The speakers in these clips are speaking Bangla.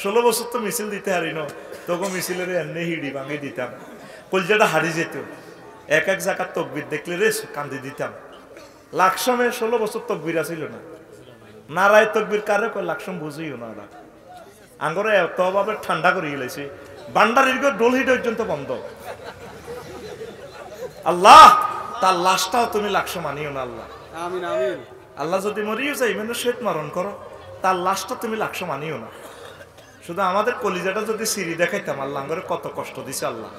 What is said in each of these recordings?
16 বছর তো মিছিল দিতে হারি না, তখন মিছিলের এমনি হিড়ি ভাঙে দিতাম, কলজাটা হারি যেত। এক এক জায়গার তকবির দেখলে রে কান্দি দিতাম। লাকসমে 16 বছর তকবির আসিল না, নারায় তকবির কারে কয় লাকসম বুঝিও না। ওরা আঙ্গরে এতভাবে ঠান্ডা করে গেলেছে, বান্ডারির ডোল হিট পর্যন্ত বন্ধ। আল্লাহ তার লাশটাও তুমি লাকসম আনিও না আল্লাহ। আমিন আমিন। আল্লাহ যদি মরিও যাই মানে শ্বেত মরণ করো, তার লাশটা তুমি লাকসম আনিও না। শুধু আমাদের কলিজাটা যদি সিঁড়ি দেখাইতাম, আল্লাহ আঙ্গরে কত কষ্ট দিছে আল্লাহ,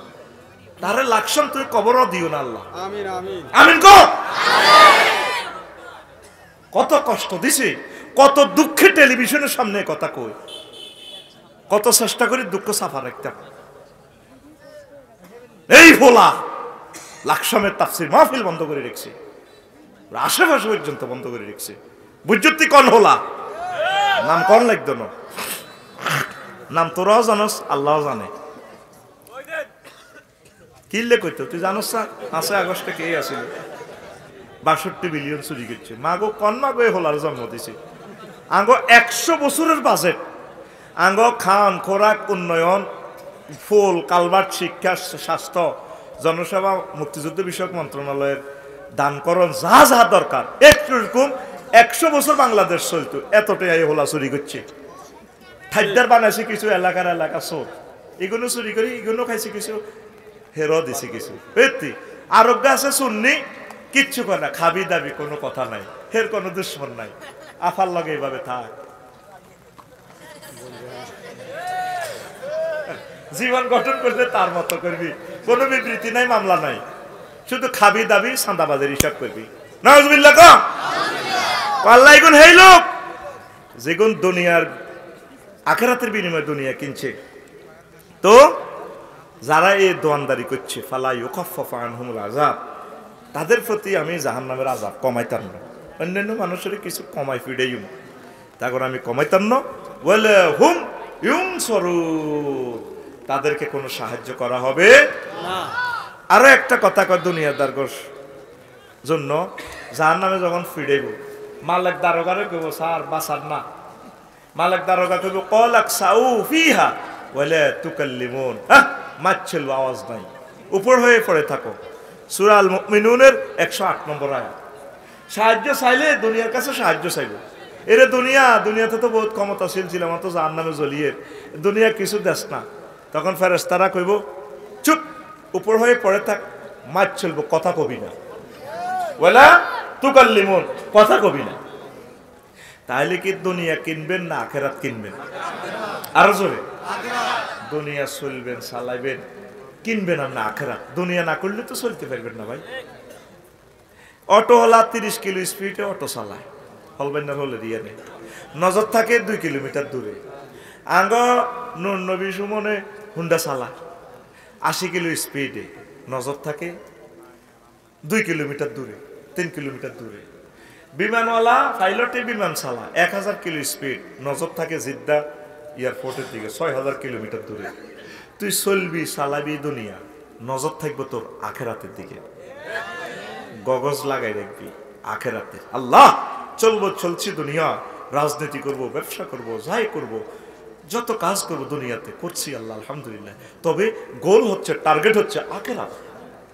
তারে লাকসম তুমি কবরও দিও না আল্লাহ। আমিন আমিন আমিন কো। কত কষ্ট দিছে, কত দুঃখে টেলিভিশনের সামনে কথা কই, কত চেষ্টা করি দুঃখ সাফা রাখতাম। এই ফোলা লাকসামের তাফসির মাহফিল বন্ধ করে রেখেছে, আশেপাশে পর্যন্ত বন্ধ করে রেখেছে। বুঝতি কন হলা নাম কন লাগতো না, নাম তোরাও জানোস আল্লাহও জানে। কিনলে কইতো তুই জানোস না 5 আগস্টে কে আসিল 62 বিলিয়ন চুরি করছে। মাগো কন মাগো এ হলার জন্ম দিছে। আঙ্গ 100 বছরের বাজেট, আঙ্গ খান খোরাক উন্নয়ন, ফুল কালভার্ট, শিক্ষা, স্বাস্থ্য, জনসেবা, মুক্তিযুদ্ধ বিষয়ক মন্ত্রণালয়ের দানকরণ যা যা দরকার এরকম 100 বছর বাংলাদেশ চলতো, এতটাই হোলা চুরি করছে। খাদ্যার বানাইছে কিছু এলাকার এলাকা চোর, এগুলো চুরি করি, এগুলো খাইছে কিছু, হেরো দিছে কিছু। আরোগ্য আছে শুননি কিচ্ছু করে না, খাবি দাবি কোনো কথা নাই, হের কোনো দুশ্মন নাই, আফার লগে এইভাবে থাক, জীবন গঠন করলে তার মতো করবি, কোনো বিবৃতি নাই, মামলা নাই, শুধু খাবি দাবি চাঁদাবাজের হিসাব করবি। নাউজুবিল্লাহ ক আল্লাহ এগুন হেই লোক যেগুন দুনিয়ার আখিরাতের বিনিময়ে দুনিয়া কিনছে। তো যারা এই দোয়ানদারি করছে ফালা ইউখাফফাফু আনহুমুল আযাব, তাদের প্রতি আমি জাহান্নামের আযাব কমাইতাম না, অন্যান্য মানুষের কিছু কমাই ফিডাইম, তারপর আমি কমাইতাম না। বলে হুম ইউনসরুন, তাদেরকে কোনো সাহায্য করা হবে না। আরো একটা কথা কয় দুনিয়াদার জন্য, জাহান্নামে যখন ফিডাইব মালিক দারোগারে কইব স্যার বাসার না, মালিক দারোগা কইব কলাক সাউ ফিহা ওয়ালা তুকাল্লিমুন, মাছছিল আওয়াজ নাই, উপর হয়ে পড়ে থাকো। সূরা আল মুমিনুনের 108 নম্বর আয়াত। সাহায্য চাইলে দুনিয়ার কাছে সাহায্য চাইব। এরে দুনিয়াতে তো বহুত ক্ষমতাশীল ছিলাম, তো জাহান্নামে জ্বলিয়ে দুনিয়া কিছু দেশ না। তখন ফেরেশতারা কইব চুপ, উপর হয়ে পড়ে থাক, মাছ চলবো, কথা কবি না, ওয়ালা তুকাল্লিমুন, কথা কবি না। তাহলে কি দুনিয়া কিনবেন না আখিরাত কিনবেন? আরো জোরে। দুনিয়া চলবেন চালাইবেন, কিনবেন আর না আখিরাত। দুনিয়া না করলে তো চলতে পারবেন না ভাই। অটোওয়ালা 30 কিলো স্পিডে অটো চালায়, হলবেন না হলে দিয়ে নেই, নজর থাকে 2 কিলোমিটার দূরে। আঙ্গ নূর নবী সুমনে হুন্ডা চালায় 80 কিলো স্পিডে, নজর থাকে 2 কিলোমিটার দূরে, 3 কিলোমিটার দূরে। বিমানওয়ালা পাইলটে বিমান চালা 1000 কিলো স্পিড, নজর থাকে জিদ্দা এয়ারপোর্টের দিকে 6000 কিলোমিটার দূরে। তুই চলবি চালাবি দুনিয়া, নজর থাকবো তোর আখেরাতের দিকে, গগজ লাগাই রাখবি আখেরাতে। আল্লাহ চলছি দুনিয়া, রাজনীতি করব, ব্যবসা করব, যাই করব, যত কাজ করব দুনিয়াতে করছি আল্লাহ আলহামদুলিল্লাহ, তবে গোল হচ্ছে, টার্গেট হচ্ছে আখেরাত।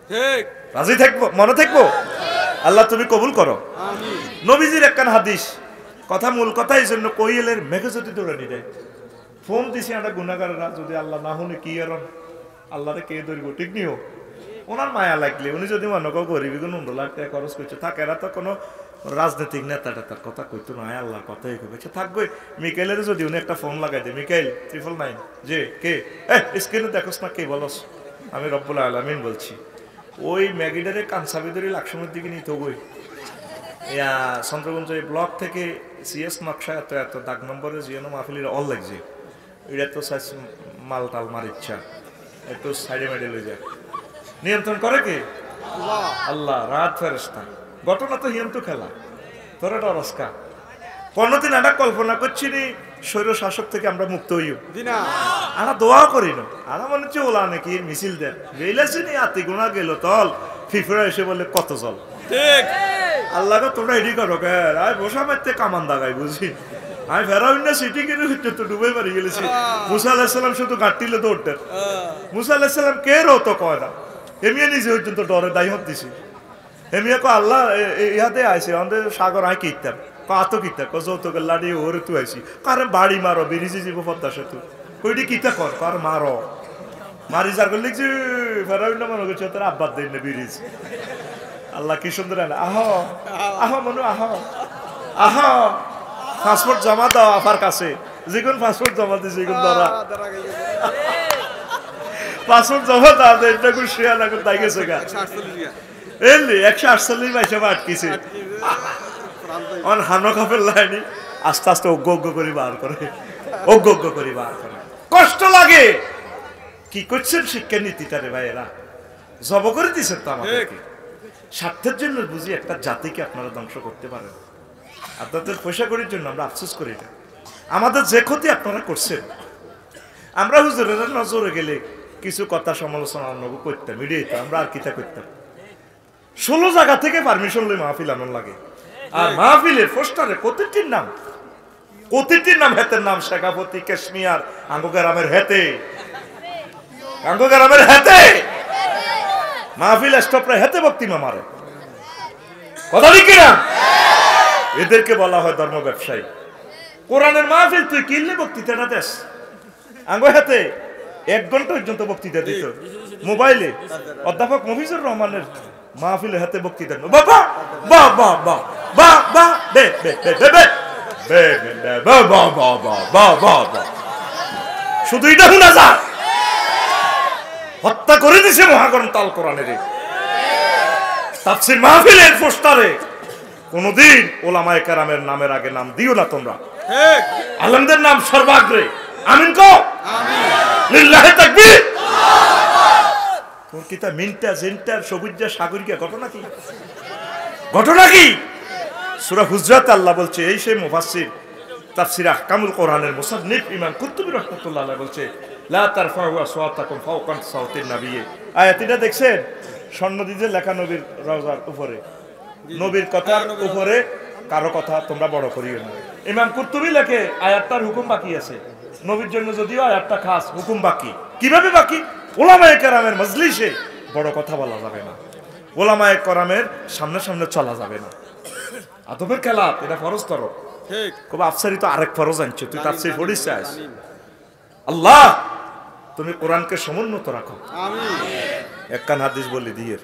ঠিক রাজি থাকবো, মনে থাকবো। আল্লাহ তুমি কবুল করো। নবীজির একখান হাদিস, কথা মূল কথা এই জন্য কইলের মেঘে যদি দৌড়ে নিয়ে যায়, ফোন দিছি আমরা গুনাহগাররা, যদি আল্লাহ না শুনে কি আর আল্লাহরে কে ধরবো, ঠিক নিও। ওনার মায়া লাগলে উনি যদি মনে করো গরিবী কোনো 1 লাখ টাকা খরচ করছে, থাকে এরা তো কোনো রাজনৈতিক নেতা টেতার কথা কইতো না, আল্লাহর কথাই কইবে। থাকবে মিকাইলের যদি উনি একটা ফোন লাগাই দেয়, মিকাইল 999, যে কে স্ক্রিনে দেখোস না, কে বলস, আমি রব্বুল আলামিন বলছি। ওই ম্যাগিডারে কানসাবিদরি লাকসামের দিকে নিতে বই চন্দ্রগঞ্জ এই ব্লক থেকে সিএস নকশা এত দাগ নম্বরে জিয়ানো মাহফিলের অল লাগছে, এটা তো মাল টাল মার ইচ্ছা, একটু সাইডে মেডে লয়ে যায়। নিয়ন্ত্রণ করে কে? আল্লাহ, রাত ফেরেশতা। ঘটনা তো হিয়ন্ত খেলা, তোরা রসকা কোনদিন আমরা কল্পনা করছি নি স্বৈর শাসক থেকে আমরা মুক্ত হইও, আমরা দোয়া করি না। আমরা মনে হচ্ছে ওলা নাকি মিছিল দেন বেইলাছি নি, আতি গুণা গেল তল, ফিফরা এসে বলে কত জল। ঠিক আল্লাহকে তোমরা এডি করো, বসা মারতে কামান দাগাই বুঝি, আমি ফেরাউন না সিটি কিনে হচ্ছে তো ডুবে মারি গেলেছি মুসা আলাইহিস সালাম শুধু গাঁটিলে দৌড়তেন মুসা আলাইহিস সালাম কে রতো কয় না এমিয়া নিজে পর্যন্ত ডরে দায়িত্ব দিছি এমিয়া কো আল্লাহ ইহাতে আইছে আমাদের সাগর আই কিতাম কত কিতাব কো যৌতুক লাড়ি ওরে তুই আইছি কারণ বাড়ি মারো বিরিজি জীব পদ্মা সেতু কইটি কিতা কর কার মারো মারি যার করলে যে ফেরাউন না মনে করছে তোর আব্বার দেন না বিরিজ আল্লাহ কি সুন্দর আহো আহো মনু আহো আহো পাসপোর্ট জমা দাও আফার কাছে যেগুন পাসপোর্ট জমা দিছে যেগুন ধরা পাসপোর্ট জমা দাও এটা কোন শেয়ার না কোন তাই গেছে গা এলি 148 মাইসে আটকিছে অন হানো কাপের লাইনি আস্তে আস্তে অজ্ঞ করে বার করে অজ্ঞ করে বার করে কষ্ট লাগে কি করছেন শিক্ষা নীতিটারে ভাইয়েরা জব করে দিছেন তো আমাদেরকে স্বার্থের জন্য বুঝি একটা জাতিকে আপনারা ধ্বংস করতে পারেন আপনাদের পয়সা করির জন্য আমরা আফসোস করি না আমাদের যে ক্ষতি আপনারা করছেন আমরা হুজুরের নজরে গেলে কিছু কথা সমালোচনা অন্যকে করতাম মিডিয়াতে আমরা আর কিতা করতাম 16 জায়গা থেকে পারমিশন লই মাহফিল আনন্দ লাগে আর মাহফিলের পোস্টারে প্রতিটির নাম হেতের নাম শেখাপতি কাশ্মীর আঙ্গগ্রামের হেতে মাহফিল স্টপরে হেতে বক্তি মারে কথা ঠিক না এদেরকে বলা হয় ধর্ম ব্যবসায়ী কোরআনের মাহফিল তুই কিনলে বক্তৃতাটা দেশ আঙ্গ হাতে 1 ঘন্টা পর্যন্ত বক্তৃতা দিত মোবাইলে অধ্যাপক মফিজুর রহমানের মাহফিলে হাতে বক্তৃতা বাবা বা বা বা বা বা বে বে বে বে বা বা বা বা বা বা শুধু এটা শোনা যা হত্যা করে দিছে মহাকরণ তাল কোরআনের তাফসীর মাহফিলের পোস্টারে কোনদিন ওলামায়ে কেরামের নামের আগে নাম দিও না তোমরা ঠিক আলেমদের নাম সর্বাগ্রে আমিন কো আমিন লিল্লাহি তাকবীর তোর কিতা মিনটা জেনটার সবুজা সাগরিকা ঘটনা কি সূরা হুজরাত আল্লাহ বলছে এই সেই মুফাসসির তাফসীর আহকামুল কোরআনের মুসান্নিফ ইমাম কুরতুবী রাহমাতুল্লাহ আলাইহি বলছে লা তারফাউ আসওয়াতাকুম ফাওকা সাওতিন নাবিয়্যি আয়াতটা দেখছেন স্বর্ণদিতে লেখা নবীর রওজার উপরে নবীর কথার উপরে কারো কথা তোমরা বড় করিও না ইমাম কুরতুবী লেখে আয়াতটার হুকুম বাকি আছে নবীর জন্য যদিও আয়াতটা খাস হুকুম বাকি কিভাবে বাকি ওলামায়ে কেরামের মজলিসে বড় কথা বলা যাবে না ওলামায়ে কেরামের সামনে চলা যাবে না আদবের খেলা এটা ফরজ তরফ ঠিক খুব আফসারি তো আরেক ফরজ আনছে তুই তাফসীর পড়িস চাস আল্লাহ তুমি কোরআনকে সমুন্নত রাখো আমিন একখান হাদিস বলি দিয়ে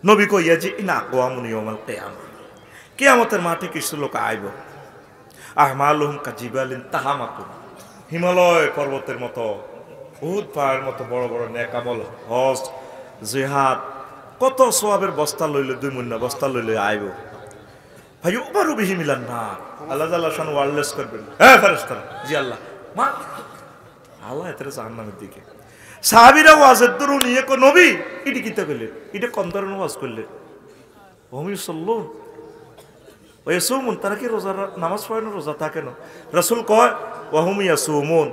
নবী কইয়া যে ইনা আকওয়ামুন ইয়াউমাল কিয়ামা কিয়ামতের মাঠে কিছু লোক আইব আহমালুহুম কাজিবালিন তাহামাকুম হিমালয় পর্বতের মতো উহুদ পাহাড়ের মতো বড় বড় নেক আমল হজ জিহাদ কত সওয়াবের বস্তা লইলে 2 মুন্না বস্তা লইলে আইব ভাই উমারু বিহি মিলান না আল্লাহ তাআলা শান ওয়ারলেস করবেন হ্যাঁ ফেরেশতারা জি আল্লাহ মা আল্লাহ এত জাহান্নামের দিকে সাহাবীরা ওয়াজের দরু নিয়ে কো নবী ইটি কিতা কইলেন এটা কোন ধরনের ওয়াজ করলেন ওমি সাল্লাল্লাহু ওয়া ইয়াসুমুন তারা কি রোজা নামাজ পড়েন রোজা থাকে না রাসূল কয় ওয়া হুম ইয়াসুমুন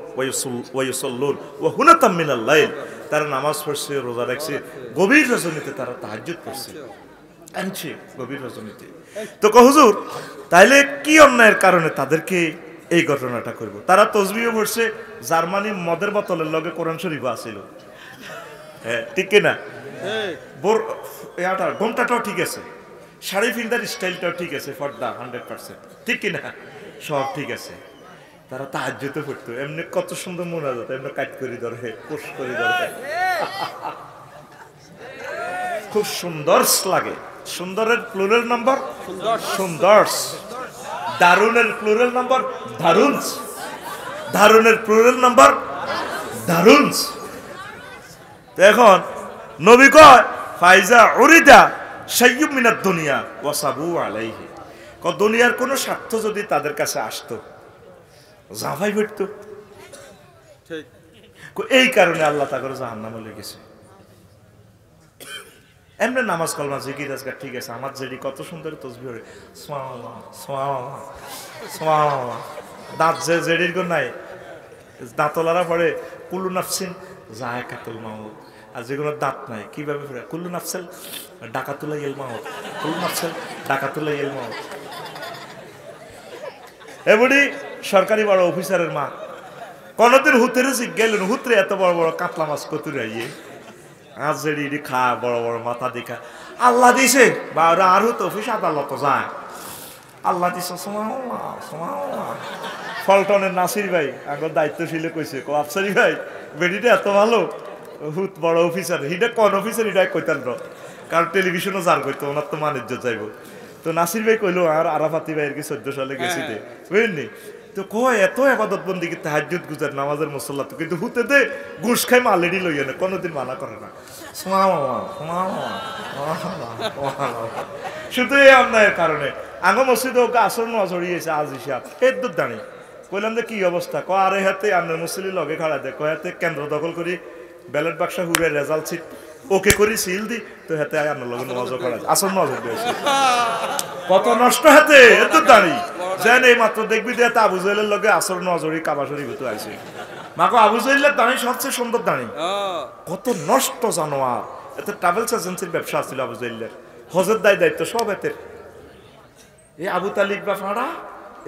ওয়া ইউসাল্লুন ওয়া হুনাতাম মিনাল লাইল তারা নামাজ পড়ছে রোজা রাখছে গভীর রজনীতে তারা তাহাজ্জুদ করছে আনছে গভীর রজনীতে তো কো হুজুর তাইলে কি অন্যায়ের কারণে তাদেরকে এই ঘটনাটা করব তারা তাসবিহ পড়ছে জার্মানি মদের বোতলের লগে কোরআন শরীফ আছিল হ্যাঁ ঠিক কি না বোর এটা ঘোমটাটাও ঠিক আছে শাড়ি ফিন্দার স্টাইলটাও ঠিক আছে ফর্দা 100% ঠিক কি না সব ঠিক আছে তারা তাহাজ্জুদে পড়তো এমনি কত সুন্দর মুনাজাত এমনি কাট করে ধরে কোষ করে ধরে খুব সুন্দর লাগে সুন্দরের প্লুরাল নাম্বার সুন্দর দারুনের প্লুরাল নাম্বার দারুনস দারুনের প্লুরাল নাম্বার দারুনস এখন নবী কয় ফাইজা উরিদা শাইয়্যুম মিনাদ দুনিয়া ওয়াসাবু আলাইহি ক দুনিয়ার কোন স্বার্থ যদি তাদের কাছে আসতো জাফাই পড়তো ঠিক এই কারণে আল্লাহ তাআলা জাহান্নামে লেগেছে এমনি নামাজ কলমা জিকির আজকাল ঠিক আছে আমার যেটি কত সুন্দর তসবিহ হয় সুবহানাল্লাহ সুবহানাল্লাহ সুবহানাল্লাহ দাঁত যে জেডির কোন নাই দাঁতলারা পড়ে কুল্লু নাফসিন যায়কাতুল মাউত আর যেগুলো দাঁত নাই কিভাবে পড়ে কুল্লু নাফসিল ডাকাতুল ইল মাউত কুল্লু নাফসিল ডাকাতুল ইল মাউত এ বুড়ি সরকারি বড় অফিসারের মা কোনদিন হুতেরে জিজ্ঞাইলেন হুতরে এত বড় বড় কাতলা মাছ কতুরে আইয়ে আজ যেড়ি খা বড় বড় মাথা দেখা আল্লাহ দিছে বা ওরা আর হুত অফিস আদালত যায় আল্লাহ দিছে সুবহানাল্লাহ সুবহানাল্লাহ ফলটনের নাসির ভাই আগর দায়িত্বশীল কইছে কো আফসারি ভাই বেডিটা এত ভালো হুত বড় অফিসার হিডা কোন অফিসার হিডা কইতাল র কারণ টেলিভিশনও জার কইতো ওনার তো মানিজ্য যাইব তো নাসির ভাই কইলো আর আরাফাতি ভাইয়ের কি 14 সালে গেছিতে বুঝলি তো কয় এত ইবাদত বন্দি কি তাহাজ্জুদ গুজার নামাজের মুসল্লা তো কিন্তু হুতে দে ঘুষ খাই মালেডি লইয়া না কোনোদিন মানা করে না সুবহানাল্লাহ সুবহানাল্লাহ শুধু এই অন্যায়ের কারণে আঙ্গ মসজিদে ওকে আসর নামাজ হইয়েছে আজ হিসাব এদ্দুর দাঁড়ি কইলাম যে কি অবস্থা ক আরে হাতে আন্নার মুসল্লি লগে খাড়া দে কয় হাতে কেন্দ্র দখল করি ব্যালট বাক্সা হুরে রেজাল্ট সিট ওকে করি সিল দি তো হাতে আন্নার লগে নামাজ খাড়া আসর নামাজ হইছে কত নষ্ট হাতে এদ্দুর দাঁড়ি যেন এই মাত্র দেখবি যে আবু জাহেলের লগে আসর নজরি কাবাসরি ভিতর আইছে মাকো আবু জাহেলের দাঁড়ি সবচেয়ে সুন্দর দাঁড়ি কত নষ্ট জানোয়ার এতে ট্রাভেলস এজেন্সির ব্যবসা ছিল আবু জাহেলের হজের দায়িত্ব সব এতে এই আবু তালিব বা ফাড়া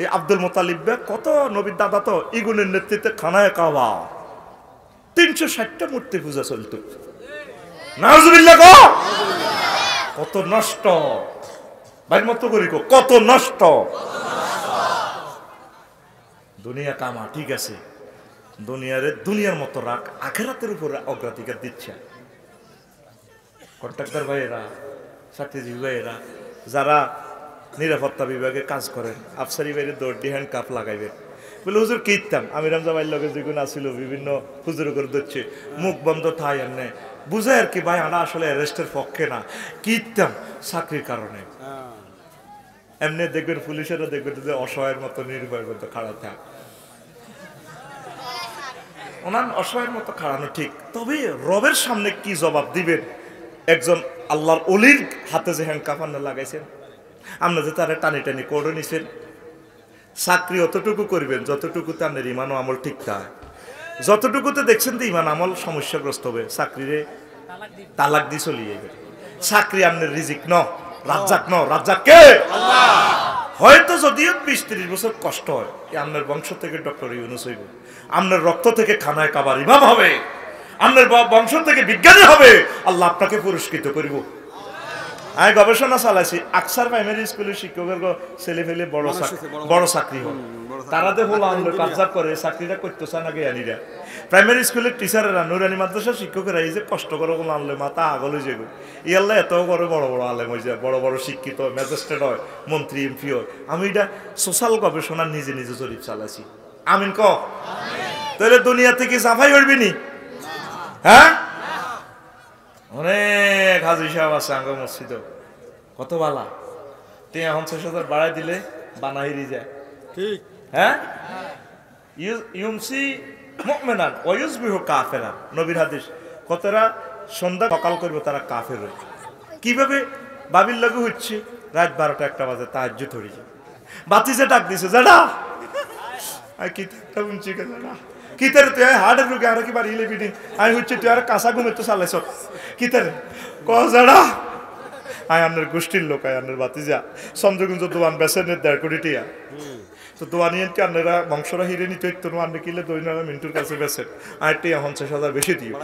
এই আব্দুল মোতালিব বে কত নবীর দাদা তো ইগুনের নেতৃত্বে খানায় কাবা 360টা মূর্তি পূজা চলতো নাউজুবিল্লাহ গো কত নষ্ট ভাই মত করি কত নষ্ট দুনিয়া কামা ঠিক আছে দুনিয়ার মতো রাখ আখেরাতের উপর অগ্রাধিকার দিচ্ছে কন্ট্রাক্টর ভাইয়েরা চাকরিজীবী ভাইয়েরা যারা নিরাপত্তা বিভাগে কাজ করেন আফসারি বাইরে দৌড় হ্যান্ড কাপ লাগাইবেন বলে হুজুর কীর্তাম আমি রামজাবাইর লগে যেগুলো আসছিল বিভিন্ন হুজুর করে দিচ্ছে মুখ বন্ধ থাই এমনি বুঝে আর কি ভাই আমরা আসলে অ্যারেস্টের পক্ষে না কীর্তাম চাকরির কারণে এমনি দেখবেন পুলিশেরও দেখবেন যে অসহায়ের মতো নির্ভয়ের মতো খাড়া থাক ওনার অসহায়ের মতো খাড়ানো ঠিক তবে রবের সামনে কি জবাব দিবেন একজন আল্লাহর অলির হাতে যে হ্যান্ড কাপ লাগাইছেন আমরা যে তারা টানি টানি করে নিছেন চাকরি অতটুকু করবেন যতটুকুতে আপনার ইমান ও আমল ঠিক থাকে যতটুকুতে দেখছেন যে ইমান আমল সমস্যাগ্রস্ত হবে চাকরিরে তালাক দিয়ে চলিয়ে যাবে চাকরি আপনার রিজিক ন রাজ্জাক কে আল্লাহ হয়তো যদিও 20-30 বছর কষ্ট হয় আপনার বংশ থেকে ডক্টর ইউনূস হইব আপনার রক্ত থেকে খানায় কাবার ইমাম হবে আপনার বংশ থেকে বিজ্ঞানী হবে আল্লাহ আপনাকে পুরস্কৃত করব আমি গবেষণা চালাইছি আকসার প্রাইমারি স্কুলের শিক্ষকের ছেলে ফেলে বড় চাকরি হয় তারা তো হলো আনন্দ কাজ করে চাকরিটা করতে চান আগে আনিরা প্রাইমারি স্কুলের টিচারেরা নুরানি মাদ্রাসার শিক্ষকেরা এই যে কষ্ট করে বলে আনলে মাথা আগল হয়ে যাবে ইয়াল্লা এত করে বড় বড় আলেম হয়ে যায় বড় বড় শিক্ষিত ম্যাজিস্ট্রেট হয় মন্ত্রী এমপি হয় আমি এটা সোশ্যাল গবেষণা নিজে জরিপ চালাইছি আমিন ক তাহলে দুনিয়া থেকে সাফাই করবি নি হ্যাঁ অনেক হাজি সাহেব আছে আঙ্গ মসজিদ কত বালা 50,000 বাড়াই দিলে বানাহিরি যায় ঠিক হ্যাঁ ইউমসি মুমিনান ওয়া ইউসবিহু কাফিরান নবীর হাদিস কতরা সন্ধ্যা সকাল করবে তারা কাফের হয় কিভাবে বাবির লাগু হচ্ছে রাত 12টা 1টা বাজে তাহাজ্জুদ হয়ে যায় বাতিজে ডাক দিছে জানা আই কি তা উনছি কে জানা কিতার তুই হার্টের রোগে আর কি বাড়ি লেবিনি আমি হচ্ছে তুই আর কাঁচা ঘুমে তো চালাইছ কিতার ক জানা আয় আপনার গোষ্ঠীর লোক আয় আপনার বাতিজা সমঝগুঞ্জ দোয়ান বেসেনের 1.5 কোটি টিয়া তো দোয়ানিয়ান কি আপনারা বংশরা হিরে নিতে তোর আনলে কিলে দৈনারা মিন্টুর কাছে বেসেন আর টিয়া 50,000 বেশি দিও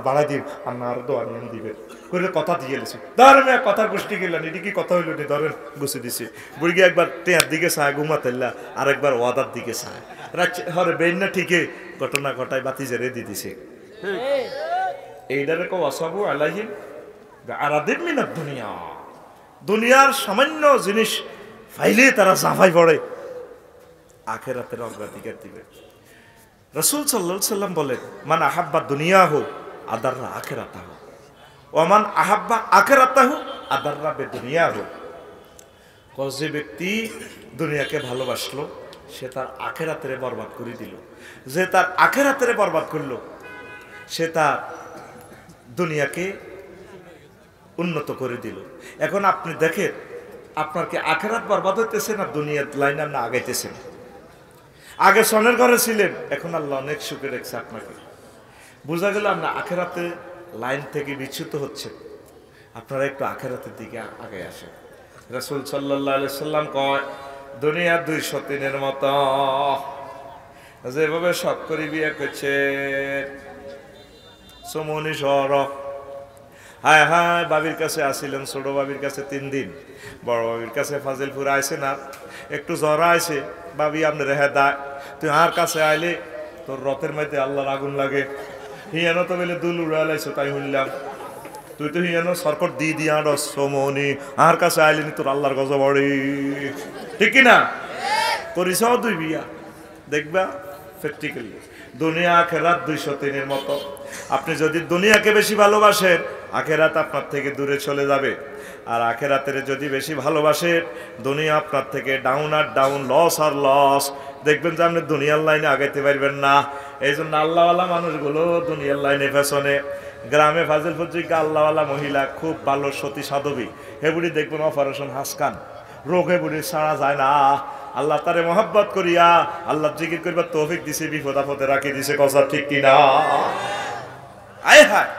বাড়াই দিন আপনার আরো দোয়ানিয়ান দিবে করে কথা দিয়ে গেছি ধর আমি কথা গোষ্ঠী গেলেন এটি কি কথা হইল নি ধরেন গুছি দিছি বুড়ি একবার টিয়ার দিকে চায় ঘুমাতেল্লা আর একবার ওয়াদার দিকে চায় হরে বেন না ঠিকই ঘটনা ঘটায় বাতিজারে দিয়ে দিছে এইটারে কো ওয়াসাবু আলাইহিম আরাদিম মিনাদ দুনিয়া দুনিয়ার সামান্য জিনিস ফাইলে তারা জাফাই পড়ে আখিরাতের অগ্রাধিকার দিবে রাসূল সাল্লাল্লাহু আলাইহি সাল্লাম বলেন মান আহাব্বা দুনিয়াহু আদাররা আখিরাতাহু ওয়া মান আহাব্বা আখিরাতাহু আদাররা বিদুনিয়াহু যে ব্যক্তি দুনিয়াকে ভালোবাসলো সে তার আখিরাতের বরবাদ করে দিল যে তার আখিরাতের বরবাদ করলো সে তার দুনিয়াকে উন্নত করে দিল এখন আপনি দেখেন আপনার কি আখিরাত বরবাদ হইতেছে না দুনিয়ার লাইনে আপনি আগাইতেছেন আগে সনের ঘরে ছিলেন এখন আল্লাহ অনেক সুখে রেখেছে আপনাকে বোঝা গেল আপনার আখিরাতে লাইন থেকে বিচ্যুত হচ্ছে আপনারা একটু আখিরাতের দিকে আগে আসেন রাসূল সাল্লাল্লাহু আলাইহি সাল্লাম কয় দুনিয়া 203-এর মতো যেভাবে শখ করে বিয়ে করছে সমনি শহর। হায় হায়, বাবির কাছে আসিলেন, ছোট বাবির কাছে 3 দিন, বড় বাবির কাছে ফাজিলপুর আইছে না, একটু জ্বর আইছে। বাবি আপনি রেহে দায়, তুই আর কাছে আইলে তোর রথের মধ্যে আল্লাহর আগুন লাগে। হিয়ানো তো বলে দুল উড়ালাইছো, তাই শুনলাম। তুই তো হিয়ানো সরকট দিয়ে আড়স সমনি, আর কাছে আইলেনি তোর আল্লাহর গজব পড়ে। ঠিক কিনা? করিস 2 বিয়া, দেখবা প্র্যাকটিক্যালি। দুনিয়া আখেরাত 203-এর মতো। আপনি যদি দুনিয়াকে বেশি ভালোবাসেন, আখেরাত আপনার থেকে দূরে চলে যাবে। আর আখেরাতের যদি বেশি ভালোবাসেন, দুনিয়া আপনার থেকে ডাউন আর ডাউন, লস আর লস। দেখবেন যে আপনি দুনিয়ার লাইনে আগাইতে পারবেন না। এই জন্য আল্লাহওয়ালা মানুষগুলো দুনিয়ার লাইনে পেছনে। গ্রামে ফাজিলপুর জিজ্ঞা আল্লাহওয়ালা মহিলা খুব ভালো সতী সাধবী, হেবুড়ি দেখবেন অপারেশন হাসকান, রোগ হেবুড়ি সারা যায় না। আল্লাহ তারে মহাব্বত করিয়া আল্লাহ জিকির করিবার তৌফিক দিছে, বিপদ আপদে রাখি দিছে। কথা ঠিক কিনা? আয় হায়,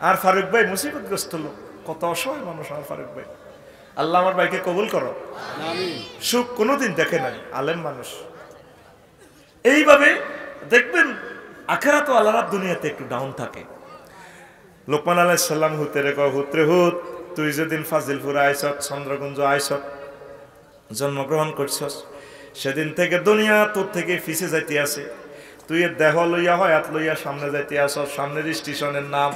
আর ফারুক ভাই মুসিবতগ্রস্ত লোক, কত অসহায় মানুষ আর ফারুক ভাই। আল্লাহ আমার ভাইকে কবুল করো। সুখ কোনোদিন দেখে নাই, আলেম মানুষ। এইভাবে দেখবেন আখেরাত ও আল্লাহর দুনিয়াতে একটু ডাউন থাকে। লোকমান আলাইহিস সালাম হুতেরে কয়, হুতরে হুত, তুই যেদিন ফাজিলপুর আইছত, চন্দ্রগঞ্জ আইছত, জন্মগ্রহণ করছস, সেদিন থেকে দুনিয়া তোর থেকে পিছে যাইতে আছে। তুই দেহ লইয়া হয়াত লইয়া সামনে যাইতে আসস। সামনের স্টেশনের নাম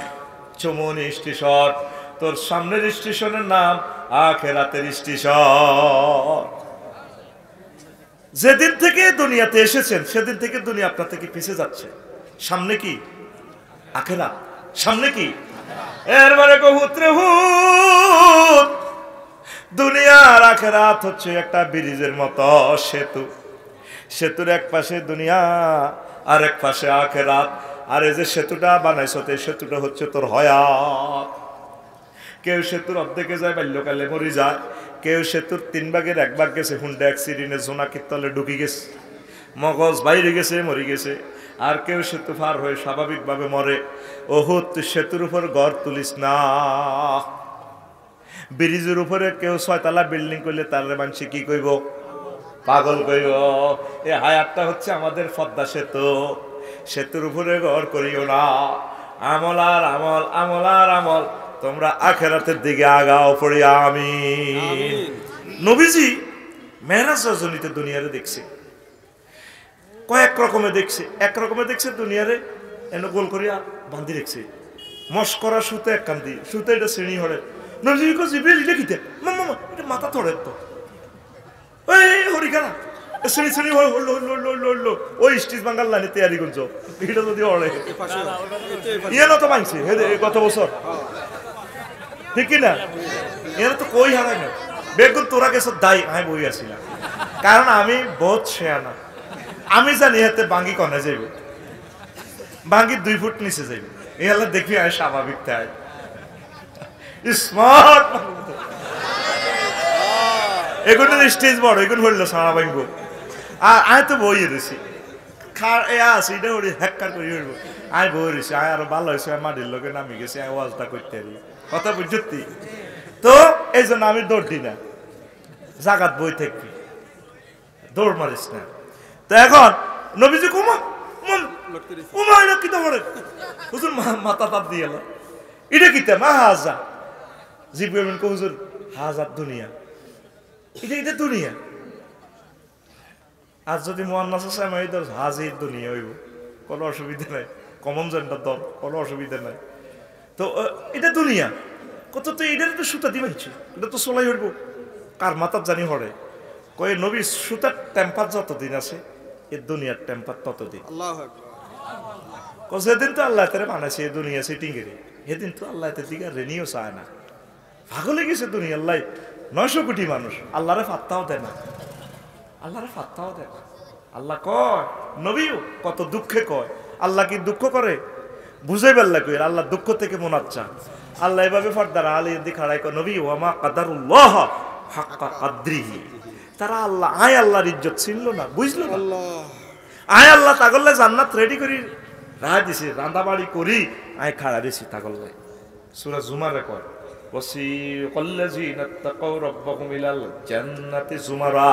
চমনি স্টেশন, তোর সামনের স্টেশনের নাম আখেরাতের স্টেশন। যেদিন থেকে দুনিয়াতে এসেছেন, সেদিন থেকে দুনিয়া আপনার থেকে পিছে যাচ্ছে। সামনে কি? আখেরাত। সামনে কি? এর মানে কহুত্রে হুত, দুনিয়া আর আখেরাত হচ্ছে একটা ব্রিজের মতো সেতু। সেতুর এক পাশে দুনিয়া, আর এক পাশে আখেরাত। আর এই যে সেতুটা বানাইছ, এই সেতুটা হচ্ছে তোর হয়াত। কেউ সেতুর অর্ধেকে যায়, বাল্যকালে মরি যায়। কেউ সেতুর 3 ভাগের 1 ভাগ গেছে, হুন্ডা অ্যাক্সিডেন্টে জোনাকির তলে ঢুকি গেছে, মগজ বাইরে গেছে, মরি গেছে। আর কেউ সেতু পার হয়ে স্বাভাবিকভাবে মরে। ওহুদ, তুই সেতুর উপর ঘর তুলিস না। ব্রিজের উপরে কেউ 6 তলা বিল্ডিং করলে তার মানসি কি কইব? পাগল কইব। এই হায়াতটা হচ্ছে আমাদের পদ্মা সেতু। সেতুর উপরে ঘর করিও না। আমল আর আমল, আমল আর আমল, তোমরা আখেরাতের দিকে আগাও পড়ি। আমিন। নবীজি মেরাজ রজনীতে দুনিয়ারে দেখছে, কয়েক রকমে দেখছে। এক রকমে দেখছে দুনিয়ারে এনে গোল করিয়া বান্ধি দেখছে, মস্করা সুতে এক কান্দি, সুতে এটা শ্রেণী হরে। নবীজি কো জিবরিল এটা কিতে? মামা এটা মাথা ধরে তো, ওই হরিখানা শ্রেণী শ্রেণী হলো ওই স্টিচ বাঙ্গাল লাইনে তৈরি করছো। এটা যদি হরে ইয়ে না তো মানছে গত বছর, ঠিক কিনা? এরা তো কই হারায় না। বেগুন তোরা গেছ দায়ী, আমি বই আসিলাম, কারণ আমি বহুত শেয়ানা। আমি জানি হাতে বাঙ্গি কনে যাইব, বাঙ্গি 2 ফুট নিচে যাইব। এই হলে দেখবি আমি স্বাভাবিক তাই স্মার্ট। এগুলো স্টেজ বড়, এগুলো হইল সারা ভাঙব। আর আমি তো বইয়ে রয়েছি, আছে এটা ওই হ্যাক্কার করে হইব। আমি বই রয়েছি, আমি আরো ভালো হয়েছে, মাটির লোকে নামি গেছি, আমি ওয়াজটা করতে পারি। কথা বুঝতি তো? এই জন্য আমি দৌড় দিই না, জাগাত বই থাকবি, দৌড় মারিস না। তো এখন নবীজি কুমা কুমা এটা কিতা করে হুজুর মাথা তাপ দিয়ে এলো, এটা কিতা? মা হাজা জিব্রাইল কো হুজুর হাজার দুনিয়া, এটা এটা দুনিয়া। আর যদি মুয়ান্নাস আছে আমি ধর হাজির দুনিয়া হইব, কোনো অসুবিধা নাই। কমন জেন্ডার দর, কোনো অসুবিধা নাই। তো এটা দুনিয়া কত, তো এটার তো সুতা দিবাইছে, এটা তো চলাই হইব। কার মাথার জানি হরে কয়ে নবী সুতার টেম্পার যতদিন আছে, এ দুনিয়ার টেম্পার ততদিন। যেদিন তো আল্লাহ তারে বানাইছে এই দুনিয়া সিটিং এর, সেদিন তো আল্লাহ তার দিকে রেনিও চায় না। পাগলে গেছে দুনিয়ার লাই। 900 কোটি মানুষ আল্লাহরে ফাত্তাও দেয় না, আল্লাহরে ফাত্তাও দেয় না। আল্লাহ কয়, নবীও কত দুঃখে কয়। আল্লাহ কি দুঃখ করে? বুঝাই পারলা কই আল্লাহ দুঃখ থেকে মোনাচ্ছা। আল্লাহ এভাবে ফর্দার আলী দি খাড়াই কয়, নবী ওয়ামা কাদারুল্লাহ হাক্কা কাদরিহি। তারা আল্লাহ আয় আল্লাহর ইজ্জত ছিল না, বুঝলো না। আয় আল্লাহ তাগল্লে জান্নাত রেডি করি রাহ দিছি, রান্দাবাড়ি করি আয় খাড়া দিছি তাগল্লে। সূরা জুমারে কয়, ওয়াসিকাল্লাযীনা তাকাউ রাব্বাহুম ইলাল জান্নাতি জুমারা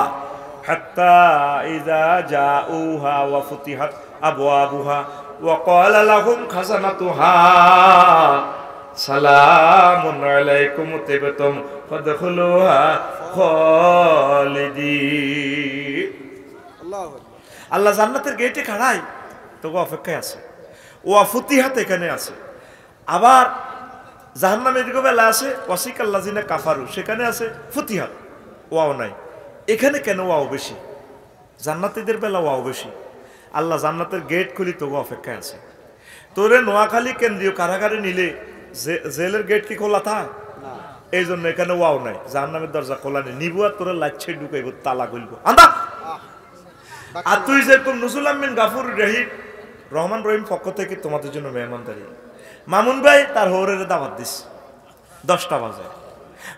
হাত্তা ইযা জাউহা ওয়া ফুতিহাত আবওয়াবুহা ওয়া ক্বালা লাহুম খাজানাতুহা সালামুন আলাইকুম তিবতুম ফাদখুলুহা খালিদিন। আল্লাহ জান্নাতের গেটে খাড়াই তোকে অপেক্ষায় আছে। ওয়া ফুতিহাত এখানে আছে, আবার জাহান্নামের দিকে বেলা আছে ওয়াসিকাল্লাযিনা কাফারু, সেখানে আছে ফুতিহাত, ওয়াও নাই। এখানে কেন ওয়াও বেশি? জান্নাতীদের বেলা ওয়াও বেশি। আল্লাহ জান্নাতের গেট খুলি তোকে অপেক্ষায় আছে। তোরে নোয়াখালী কেন্দ্রীয় কারাগারে নিলে জেলের গেট কি খোলা থাক? এই জন্য এখানে ওয়াও নাই, জাহান্নামের দরজা খোলা নেই। নিবুয়া তোরে লাইছে ঢুকাইব, তালা খুলবো আন্দা। আর তুই যেরকম নজরুল আমিন গাফুর রহমান রহিম পক্ষ থেকে তোমাদের জন্য মেহমানদারি। মামুন ভাই তার হৌরের দাওয়াত দিস 10টা বাজে,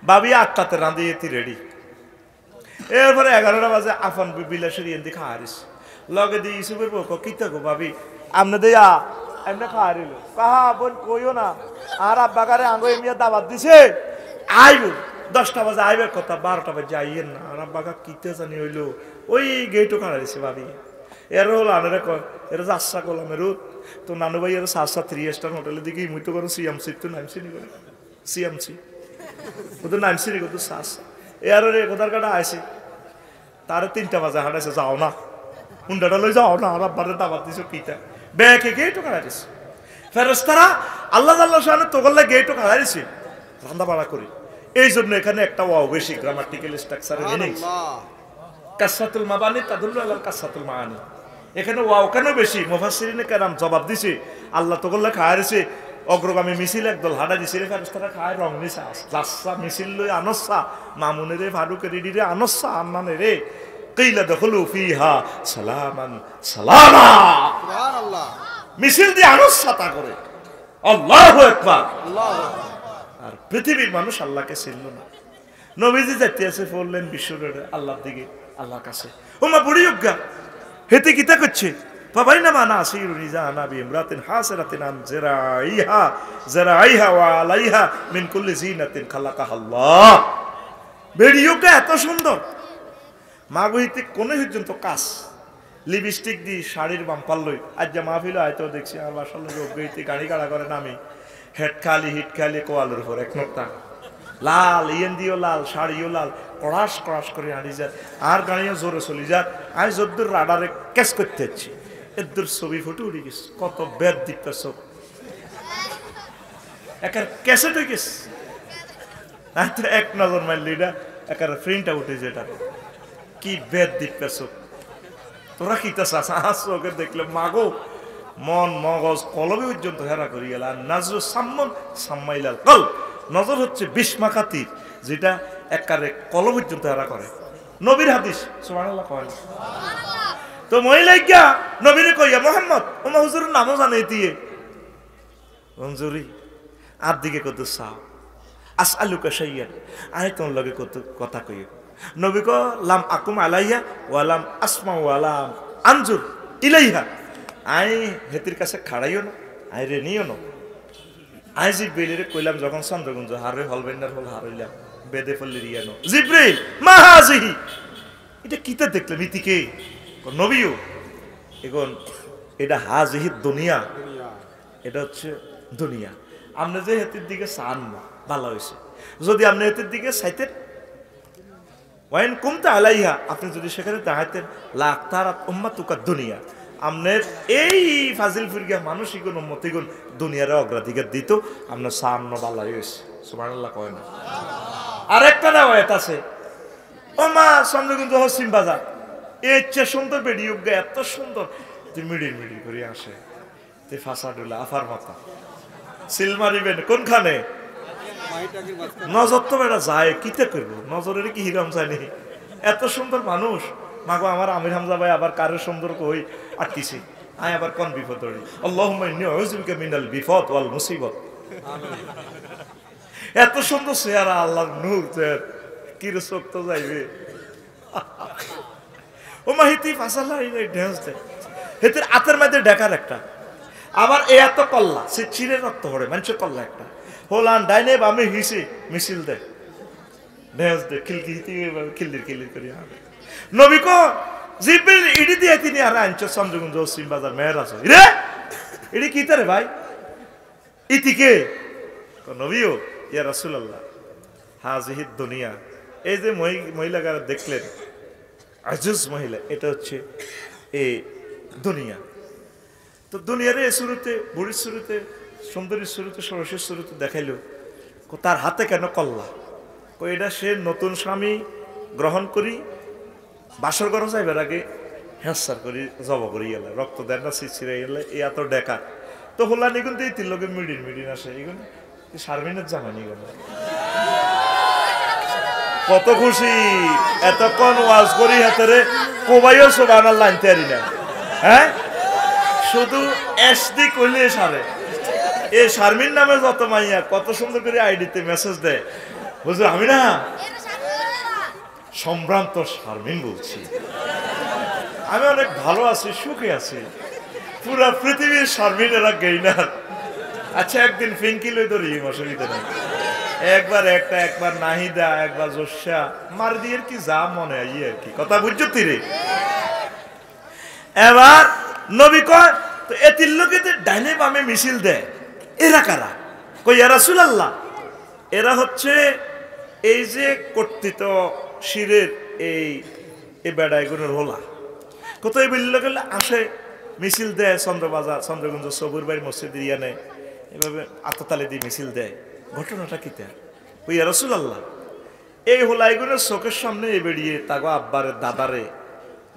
বাবি 8টাতে রাঁধিয়ে রেডি। এরপরে 11টা বাজে আফান বিলাসের ইয়েন্দি খাওয়া হারিস লগে দিয়ে ইসুফের পক্ষ কিতা গো বাবি আমনে দেয়া এমনি খাওয়া হারিল কাহা বোন কইও না। আর আব্বাকারে আঙ্গো এমিয়া দাওয়াত দিছে আইব 10টা বাজে আইবার কথা, 12টা বাজে আইয়েন না। আর আব্বাকা কিতে জানি হইলো ওই গেটও খাড়া দিছে বাবি। এর হলো আনারে কয় এর যাচ্ছা করলাম এর তো নানু ভাই এর 7 3 স্টার হোটেলের দিকে মুই তো করো সিএমসি তো নামছি নি করে সিএমসি ও তো নামছি নি কত সাস এর রে কোদার কাটা আইছে তার 3টা বাজে হাঁটাইছে যাও না হুন্ডাটা লই যাও না। আর আব্বারে দাবাত দিছো কিটা ব্যাকে গেটও খাড়া দিছে ফেরেশতারা আল্লাহ আল্লাহ শানে তোগল্লা গেটও খাড়া দিছে রান্না বাড়া করে। এই জন্য এখানে একটা ওয়াও বেশি গ্রামাটিক্যাল স্ট্রাকচারে নেই। কাসরাতুল মাবানি তাদুল্লু আলাল কাসরাতুল মাআনি, এখানে ওয়াও কেন বেশি? মুফাসসিরিনে কেরাম জবাব দিছে আল্লাহ তোগল্লা খায়ারিছে অগ্রগামী মিছিল একদল হাঁটা দিছে রে ফেরেশতারা খায় রং নিছা যাচ্ছা মিছিল লই আনসা মামুনে রে ফারুক রেডি রে আনসা আন্নানে রে কিলা দখলু ফিহা সালামান সালামা সুবহানাল্লাহ মিছিল দিয়ে আনসা তা করে আল্লাহু আকবার আল্লাহু আকবার। আর পৃথিবীর মানুষ আল্লাহকে চিনল না। নবীজি যাইতে আছে বললেন বিশ্বরের আল্লাহর দিকে আল্লাহর কাছে ওমা বুড়ি উজ্ঞা হেতে কিতা করছে বাবাই না মানা আসিরু নিজা নাবি ইমরাতিন হাসরাতিন আন জারাইহা ওয়া আলাইহা মিন কুল্লি জিনাতিন খালাকাহা আল্লাহ। বেড়িওটা এত সুন্দর মাগহিতে কোনে পর্যন্ত কাজ লিপস্টিক দি শাড়ির বাম্পার লই আজ যা মাহফিল হয়তো দেখছি আর বাসার লোক গইতে গাড়ি গাড়া করে নামি হেড খালি হিট খালি কোয়ালের উপর এক নোকটা লাল ইয়েন্দিও লাল শাড়িও লাল কড়াস কড়াস করে হাঁড়ি যায় আর গাড়িও জোরে চলি যায়। আমি যদ্দুর রাডারে ক্যাচ করতে যাচ্ছি এদ্দুর ছবি ফুটে উঠে গেছে কত বেদ দিকটা সব একার ক্যাসেট হয়ে গেছে এক নজর মারলি না একার প্রিন্টটা উঠে যেটা কি বেদ দিকটা সব তোরা কিতা চোখে দেখলে মাগো মন মগজ কলবে পর্যন্ত হেরা করি গেল। আর নাজর সাম্মন সাম্মাইলাল কল নজর হচ্ছে বিস্মাকাতির যেটা একারে কলব পর্যন্ত হেরা করে। নবীর হাদিস সুবহানাল্লাহ কয় তো মহিলা গিয়া নবীরে কইয়া মোহাম্মদ ওমা হুজুরের নামও জানে দিয়ে মঞ্জুরি আর দিকে কত চাও আসআলুকা শাইয়ান আই তোর লগে কত কথা কইয়া নবী কো লাম আকুম আলাইহা ওয়া লাম আসমা ওয়া লাম আনজুর ইলাইহা আই হেতির কাছে খাড়াইও না আই রে নিও না। আই জিব্রাইলের কইলাম যখন চন্দ্রগুঞ্জ হারে হলবেন্ডার হল হারাইলাম বেদে ফল্লি রিয়ানো জিব্রাইল মা হাজিহি এটা কিতা দেখলাম ইতিকে নবীও এখন এটা হাজিহি দুনিয়া এটা হচ্ছে দুনিয়া। আপনি যে হেতির দিকে চান না ভালো হয়েছে, যদি আপনি হেতির দিকে চাইতেন ওয়াইন কুমতা আলাইহা আপনি যদি সেখানে দাঁড়াইতেন লাখ তারাত উম্মাতুকা দুনিয়া আপনার এই ফাজিল ফিরগা মানসিকগুণ উম্মতিগুণ দুনিয়ার অগ্রাধিকার দিত আপনার সামনে ভালো হয়েছে সুবহানাল্লাহ কয় না। আরেকটা রেওয়ায়াত আছে ও মা চন্দ্রগুঞ্জ হসিম বাজার এই ইচ্ছে সুন্দর বেড়িয়ে উঠবে এত সুন্দর তুই মিডিল মিডিল করে আসে তুই ফাঁসাডুলা আফার মাথা সিল মারিবেন কোনখানে নজর তো বেটা যায় কিতে করবো নজরের কি হিরাম চায়নি এত সুন্দর মানুষ মাগো আমার আমির হামজা ভাই আবার কারের সুন্দর কই আটকিছি আয় আবার কোন বিপদ ধরি আল্লাহুম্মা ইন্নী আউযুবিকা মিনাল বিপদ ওয়াল মুসিবত। এত সুন্দর চেহারা আল্লাহর নূর কি রে চোখ তো যাইবে ও মাহিতি ফাসাল্লাহ ড্যান্স দে হেতের আতের মধ্যে ঢাকার একটা আবার এ এত কল্লা সে চিরে রক্ত হরে মানুষের কল্লা একটা হোলান ডাইনে বামে হিসে মিছিল দে ড্যান্স দে খিলকি হিতি খিল্লির খিল্লির করি নবী কো জিব্রিল ইডি দিয়ে তিনি আর আনছো চন্দ্রগঞ্জ অসীম বাজার মেয়ের আছো রে ইডি কি তারে ভাই ইতিকে নবীও ইয়া রাসূলুল্লাহ হাজিহি দুনিয়া এই যে মহিলারা দেখলেন আজুজ মহিলা এটা হচ্ছে এই দুনিয়া তো দুনিয়ার এই শুরুতে বুড়ির শুরুতে সুন্দরীর শুরুতে ষোড়শের শুরুতে দেখাইলো তার হাতে কেন কল্লা এটা সে নতুন স্বামী গ্রহণ করি বাসর ঘর যাইবার আগে হ্যাঁসার করি জব করি গেলে রক্ত দেয় না ছিঁড়ে গেলে এই এত ডেকা তো হলা নিগুন তো এই তিন লোকে মিডিন আসে এগুন শারমিনের জামানি গেল কত খুশি এতক্ষণ ওয়াজ করি হাতেরে কোবাইও সোবানার লাইন তৈরি না হ্যাঁ শুধু এসডি কইলে সারে এই শারমিন নামে যত মাইয়া কত সুন্দর করে আইডিতে মেসেজ দেয় বুঝলো আমি না সম্ভ্রান্ত শারমিন বলছি আমি অনেক ভালো আছি সুখে আছি পুরা পৃথিবীর শারমিনেরা গেইনার আচ্ছা একদিন ফিঙ্কি লই ধরি অসুবিধা নেই একবার একটা একবার নাহিদা একবার জোসা মার দিয়ে কি যা মনে হয় আর কি কথা বুঝছো তীরে এবার নবী কয় তো এতির লোকেদের ডাইনে বামে মিছিল দেয় এরা কারা কই ইয়া রাসূলুল্লাহ এরা হচ্ছে এই যে কর্তৃত শিরের এই বেড়াইগুনের হোলা কোথায় বললে গেলে আসে মিছিল দেয় চন্দ্রবাজার চন্দ্রগঞ্জ সবুর বাড়ি মসজিদ ইয়ানে এভাবে আততালি দিয়ে মিছিল দেয় ঘটনাটা কি তা ওই ইয়া রাসূলুল্লাহ এই হোলাইগুনের চোখের সামনে বেরিয়ে তাগো আব্বারে দাদারে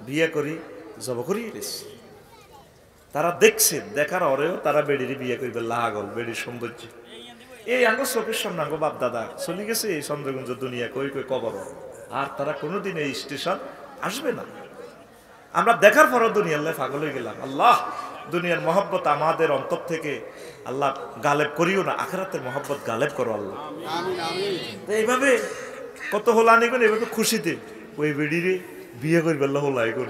বিয়ে করি জব করিয়ে গেছে তারা দেখছে দেখার অরেও তারা বেড়ির বিয়ে করবে লাগল বেড়ির সৌন্দর্য এই আঙ্গ চোখের সামনে আঙ্গ বাপ দাদা চলে গেছে এই চন্দ্রগঞ্জ দুনিয়া কই কই কবর আর তারা কোনোদিন এই স্টেশন আসবে না আমরা দেখার পরও দুনিয়ার পাগল হয়ে গেলাম আল্লাহ দুনিয়ার মহব্বত আমাদের অন্তর থেকে আল্লাহ গালেব করিও না আখিরাতের মহব্বত গালেব করো আল্লাহ এইভাবে কত হোলানিগুন এইভাবে খুশিতে ওই বেড়িরে বিয়ে করবে আল্লাহ হোলাইগুন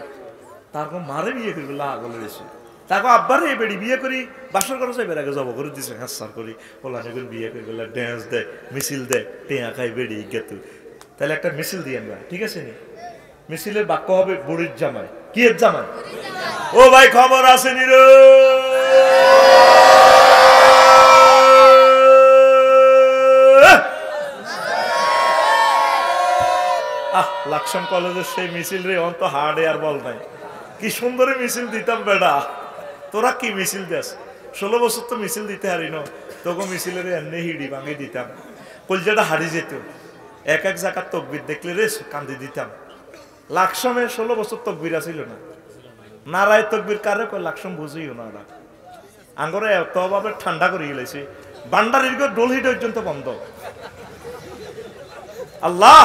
তারপর মারে বিয়ে করবে লাগল হয়েছে তাকে আব্বারে এই বেড়ি বিয়ে করি বাসর করে যাইবার আগে জব করে দিছে হাসার করি হোলানিগুন বিয়ে করবে ড্যান্স দেয় মিছিল দেয় টেঁয়া খাই বেড়ি গেতু তাহলে একটা মিছিল দিয়ে আনবা ঠিক আছে নি মিছিলের বাক্য হবে বুড়ির জামাই কি এর জামাই ও ভাই খবর আছে নি রে লাকসাম কলেজের সেই মিছিল রে অন্ত হার্ডে আর বল নাই কি সুন্দর মিছিল দিতাম বেড়া তোরা কি মিছিল দেস 16 বছর তো মিছিল দিতে হারি ন তোকে মিছিলের এমনি হিড়ি ভাঙি দিতাম কলজাটা হারি যেত এক এক জায়গার তকবির দেখলে রে কান্দি দিতাম লাকসমে 16 বছর তকবির আসিল না নারায় তকবির কারে কয় লাকসম বুঝিও না ওরা আঙ্গরে এতভাবে ঠান্ডা করে গেলেছে বান্ডারির ডোল হিট পর্যন্ত বন্ধ আল্লাহ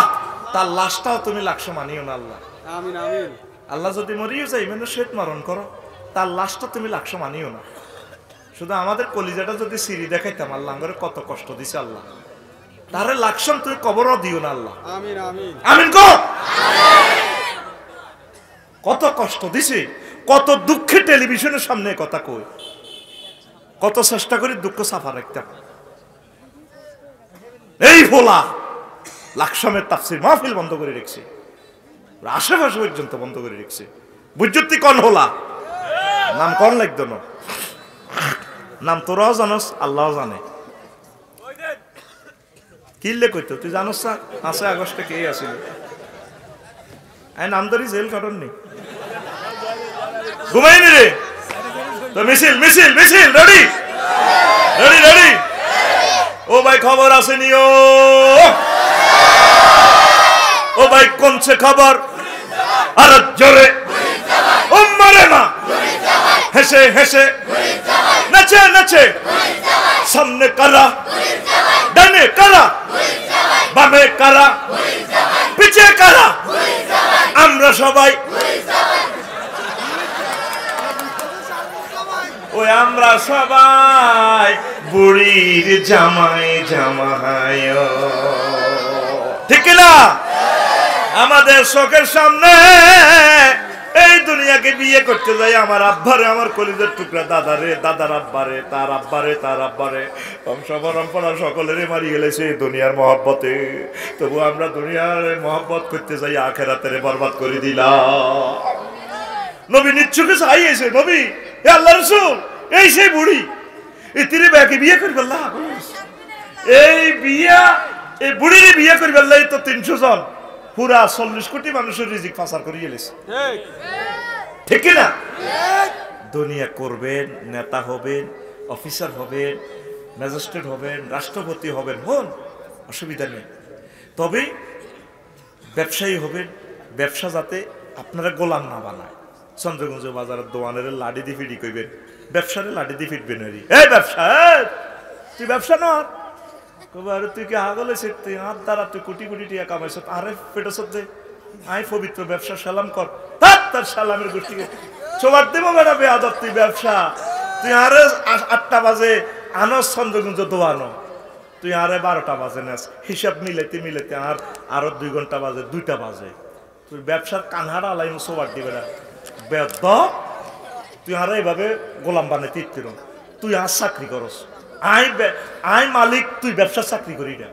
তার লাশটাও তুমি লাকসম আনিও না আল্লাহ আমিন আমিন আল্লাহ যদি মরিও যাই মানে শ্বেত মরণ করো তার লাশটা তুমি লাকসম আনিও না শুধু আমাদের কলিজাটা যদি সিঁড়ি দেখাইতাম আল্লাহ আঙ্গরে কত কষ্ট দিছে আল্লাহ তারে লাকসম তুমি কবরও দিও না আল্লাহ আমিন আমিন আমিন কো কত কষ্ট দিছে কত দুঃখে টেলিভিশনের সামনে কথা কই কত চেষ্টা করি দুঃখ সাফা রাখতাম এই ভোলা লাকসামের তাফসীর মাহফিল বন্ধ করে রেখেছে আশেপাশে পর্যন্ত বন্ধ করে রেখেছে বুঝতি কোন হোলা নাম কোন লাগতো না নাম তোরাও জানোস আল্লাহও জানে কিল্লে কইতো তুই জানোস না 5 আগস্টে কে আসিল নাম ধরি জেল কাটন নি ঘুমাইনি রে তো মিছিল মিছিল মিছিল রেডি রেডি রেডি ও ভাই খবর আসেনি ও ভাই কোনছে খবর আর জোরে ও মারে না হেসে হেসে নাচে নাচে সামনে কারা ডানে কারা বামে কারা পিছে কারা আমরা সবাই ওই আমরা সবাই বুড়ির জামাই জামাই ঠিক না আমাদের চোখের সামনে এই দুনিয়াকে বিয়ে করতে যাই আমার আব্বারে, আমার কলিজার টুকরা দাদারে, দাদার আব্বারে, তার আব্বারে, তার আব্বারে, বংশ পরম্পরা সকলেরই মারি গেলেছে দুনিয়ার মহব্বতে। তবু আমরা দুনিয়ার মহব্বত করতে যাই আখেরাতের বরবাদ করে দিলাম। নবী নিচ্ছুকে চাইয়েছে, নবী এ আল্লাহ রাসূল, এই সেই বুড়ি এতিরে ব্যাকে বিয়ে করবে আল্লাহ, এই বিয়া, এই বুড়ির বিয়ে করবে আল্লাহ, তো 300 জন পুরা 40 কোটি মানুষের রিজিক পাচার করে গেলেছে, ঠিক না? দুনিয়া করবেন, নেতা হবেন, অফিসার হবেন, ম্যাজিস্ট্রেট হবেন, রাষ্ট্রপতি হবেন, হন, অসুবিধা নেই। তবে ব্যবসায়ী হবেন, ব্যবসা যাতে আপনারা গোলাম না বানায়। চন্দ্রগঞ্জ বাজারের দোয়ানের লাডি দিয়ে ফিডি করবেন, ব্যবসারে লাডি দিয়ে ফিটবেন। এই ব্যবসা, তুই ব্যবসা নয়, তুই কি আগলে তুই হাত দ্বারা তুই কোটি কোটি টাকা কামাইছ, আরে পেটো দে, আই পবিত্র ব্যবসা সালাম কর, তার সালামের গোষ্ঠীকে চোবার দেবো বেড়া বেয়াদব। তুই ব্যবসা, তুই আরে 8টা বাজে আনস চন্দ্রগঞ্জ দোয়ানো, তুই আরে 12টা বাজে নেস, হিসাব মিলাইতে মিলাইতে আরো 2 ঘন্টা বাজে, 2টা বাজে, তুই ব্যবসার কানহারা আলাই চোবার দিবে না বেয়াদব। তুই আরে এইভাবে গোলাম বানাইতে ইত্তির, তুই আর চাকরি করস, আই মালিক, তুই ব্যবসার চাকরি করি না।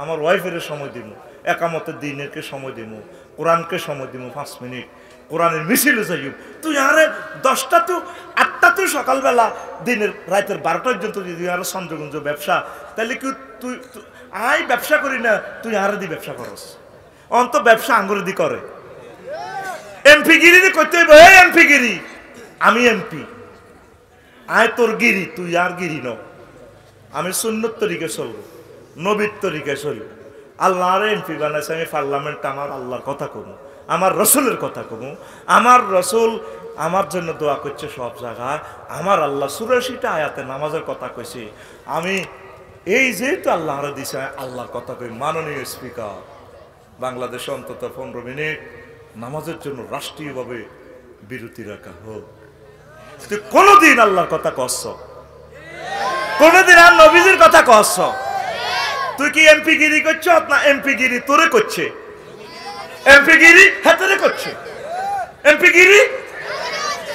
আমার ওয়াইফের সময় দিব, একামতের দিনেরকে সময় দিব, কোরআনকে সময় দিব 5 মিনিট, কোরআনের মিছিলে যাই। তুই আরে 10টা তো 8টা তুই সকালবেলা দিনের রাতের 12টা পর্যন্ত যদি আরো চন্দ্রগঞ্জ ব্যবসা, তাহলে কি তুই আই ব্যবসা করি না, তুই আরে দি ব্যবসা করস। অন্ত ব্যবসা আঙ্গুর দি করে, এমপি গিরি দি করতে হইব। এই এমপি গিরি, আমি এমপি, আয় তোর গিরি, তুই আর গিরি ন। আমি সুন্নত তরিকে চলবো, নবীর তরিকে চলবো। আল্লাহর এমপি বানাইছে, আমি পার্লামেন্ট আমার আল্লাহর কথা কমু, আমার রসুলের কথা কমু। আমার রসুল আমার জন্য দোয়া করছে সব জায়গায়, আমার আল্লাহ 84টা আয়াতে নামাজের কথা কইছে। আমি এই যেহেতু আল্লাহর দিছে আল্লাহর কথা কই। মাননীয় স্পিকার, বাংলাদেশে অন্তত 15 মিনিট নামাজের জন্য রাষ্ট্রীয়ভাবে বিরতি রাখা হোক। তুই কোনদিন আল্লাহর কথা কস? কোনদিন আর নবীজির কথা কস? তুই কি এমপি গিরি করছ না এমপি গিরি তোরে করছে? এমপি গিরি হাতে করছে, এমপি গিরি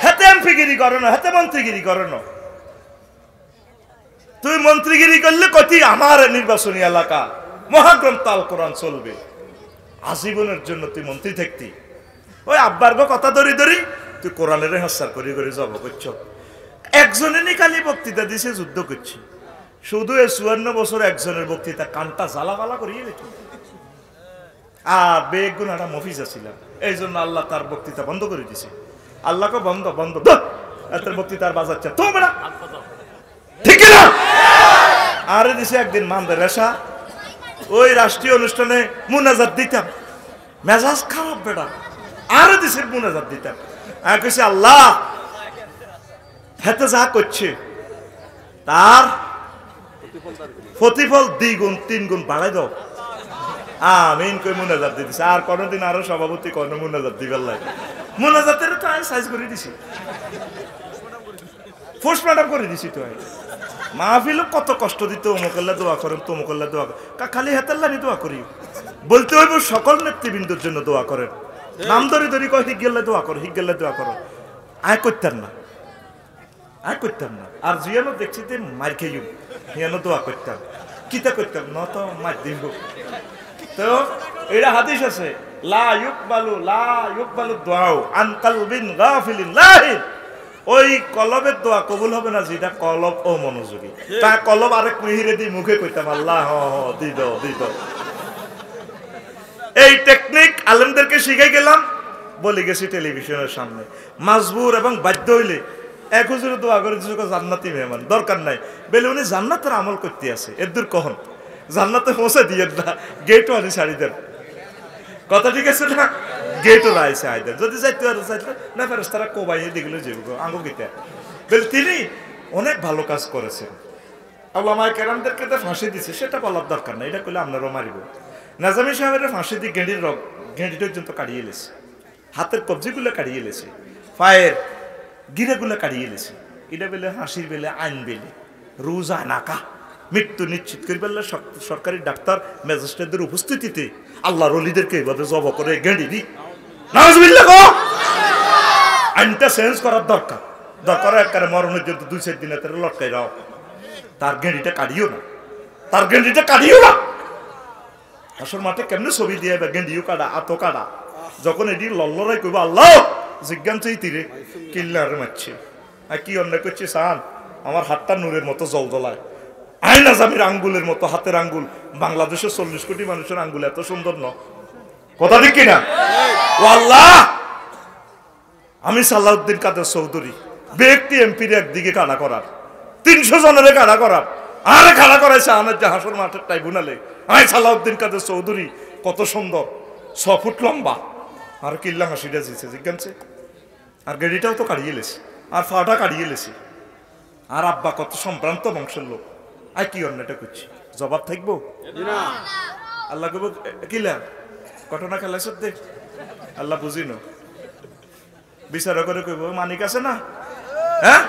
হাতে, এমপি গিরি করো না, হাতে মন্ত্রীগিরি করো না। তুই মন্ত্রীগিরি করলে কতি আমার নির্বাচনী এলাকা মহাগ্রন্থ আল কোরআন চলবে, আজীবনের জন্য তুই মন্ত্রী থাকতি। ওই আব্বার গো কথা ধরি ধরি তুই কোরআনের হাসার করি করে জব করছ। একজনে নি খালি বক্তৃতা দিছে, যুদ্ধ করছে, শুধু 54 বছর একজনের বক্তৃতা কানটা জ্বালাপালা করিয়ে লেখি। আর বেগুন একটা মফিজ ছিলাম, এই জন্য আল্লাহ তার বক্তৃতা বন্ধ করে দিছে। আল্লাহকে বন্ধ বন্ধ এত বক্তৃতা আর বাজাচ্ছে তো বেড়া, ঠিক না? আরে দিছে একদিন মানদের রেশা, ওই রাষ্ট্রীয় অনুষ্ঠানে মুনাজাত দিতাম, মেজাজ খারাপ বেড়া, আরে দিছে মুনাজাত দিতাম। আমি কইছি আল্লাহ হেতে যা করছে তার প্রতিফল 2 গুণ 3 গুণ বাড়াই দাও, আমিন কই মুনাজাত দিতেছে। আর কোনদিন আরো সভাপতি কোন মুনাজাত দিবার লাগে, মুনাজাতের তো আমি সাইজ করে দিছি, পোস্টমর্টম করে দিছি। তো মাহফিল কত কষ্ট দিতে, অমুকল্লা দোয়া করেন, তমুকল্লা দোয়া করেন, খালি হাতের লাগি দোয়া করি। বলতে হইব সকল নেতৃবৃন্দের জন্য দোয়া করেন, নাম ধরে ধরি কয় হিগেল্লা দোয়া করো, হিগেল্লা দোয়া করো। আয় করতেন না, আয় করতাম না। আর জিয়ানো দেখছি যে মার খেয়ে হিয়ানো দোয়া করতাম, কিতা করতাম না তো মার দিব। তো এটা হাদিস আছে, লা ইউকবালু দুআউ আন কালবিন গাফিলিন লাহিন। ওই কলবের দোয়া কবুল হবে না যেটা কলব ও মনোযোগী। তা কলব আরেক মিহিরে দি মুখে কইতাম আল্লাহ দি দাও দি দাও। এই টেকনিক আলেমদেরকে শিখাই গেলাম, বলে গেছি টেলিভিশনের সামনে। মাজবুর এবং বাধ্য হইলে 1 হুজুরে দোয়া করে দিছে জান্নাতি মেহমান, দরকার নাই বলে উনি জান্নাতের আমল করতে আছে, এর দূর কখন জান্নাতে পৌঁছে দিয়ে না, গেটও আনি ছাড়ি দেন। কথা ঠিক আছে না? গেটও রাইছে আইদের, যদি যাইতে আর চাইতে না ফেরেশতারা কোবাইয়ে দিগুলো যাবো আঙ্গো গীতা বলে তিনি অনেক ভালো কাজ করেছেন। আল্লামা কেরামদেরকে তো ফাঁসি দিছে, সেটা বলার দরকার নাই, এটা করলে আপনারাও মারিব। নাজামি সাহেবের ফাঁসি দিয়ে গেঁড়ি পর্যন্ত কাটিয়ে এলেছে, হাতের কবজিগুলো কাটিয়ে এলেছে, পায়ের গিরাগুলো কাটিয়ে এলেছে। এটা বেলে হাসির বেলে আইন বেলে রোজা নাকা মৃত্যু নিশ্চিত করে বেলে সরকারি ডাক্তার ম্যাজিস্ট্রেটদের উপস্থিতিতে আল্লাহর ওলিদেরকে এভাবে জব করে গেঁড়ি দি। নাউজুবিল্লাহ গো, আইনটা চেঞ্জ করার দরকার দরকার একবারে মরণের জন্য 2-4 দিনে তারা লটকাই রাও তার গেঁড়িটা কাটিও না তার গেঁড়িটা কাটিও না আসল মাঠে কেমনে ছবি দিয়ে গেঁড়িও কাটা আতো কাটা যখন এটি লল্লরাই কইব আল্লাহ জিজ্ঞান চাই তীরে কিল্লার মারছে আর কি অন্যায় করছে সান আমার হাতটা নূরের মতো জল জ্বলায় আইন আজামির আঙ্গুলের মতো হাতের আঙ্গুল বাংলাদেশের 40 কোটি মানুষের আঙ্গুল এত সুন্দর ন কথা ঠিক কিনা ও আল্লাহ আমি সালাউদ্দিন কাদের চৌধুরী ব্যক্তি এমপির একদিকে কাড়া করার 300 জনের কাড়া করার আরে কাড়া করাইছে আমার জাহাসর মাঠের ট্রাইব্যুনালে আমি সালাউদ্দিন কাদের চৌধুরী কত সুন্দর 6 ফুট লম্বা আর কিল্লা হাসিটা দিয়েছে জিজ্ঞানছে আর গেড়িটাও তো কাড়িয়ে লেছে আর ফাটা কাড়িয়ে লেছে আর আব্বা কত সম্ভ্রান্ত বংশের লোক আর কি অন্যটা করছি জবাব থাকবো আল্লাহ কব কিলা ঘটনা খেলাইছ দেখ আল্লাহ বুঝিন বিচার করে কইব মানিক আছে না হ্যাঁ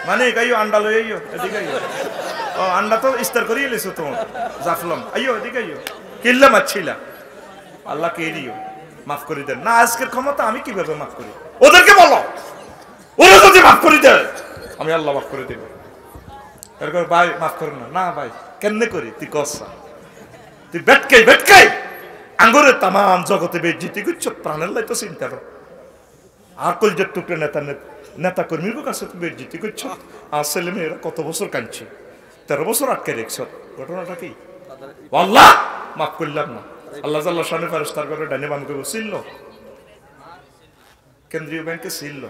মানিক আইও আন্ডা লই আইও এদিকে আইও ও আন্ডা তো ইস্তার করিয়ে লেছো তো জাফলম আইও এদিকে আইও কিল্লা মারছিলা আল্লাহ কে দিও মাফ করে দেন না আজকের ক্ষমতা আমি কিভাবে মাফ করি ওদেরকে বলো ওরা যদি মাফ করে দেয় আমি আল্লাহ মাফ করে দেব এরকম ভাই মাফ করো না না ভাই কেমনে করি তুই কসা তুই বেটকাই আঙ্গুরের তামাম জগতে বেজ্জিতি করছ প্রাণের লাই তো চিন্তা করো আর কলজের টুকরে নেতা কর্মীর কাছে তুমি বেজ্জিতি করছ আর ছেলে মেয়েরা কত বছর কাঁদছে 13 বছর আটকে রেখছ ঘটনাটা কি আল্লাহ মাফ করলাম না আল্লাহ জাল্লাহ শানে ফেরেশতার করে ডানে বামকে বসিল কেন্দ্রীয় ব্যাংকে ছিল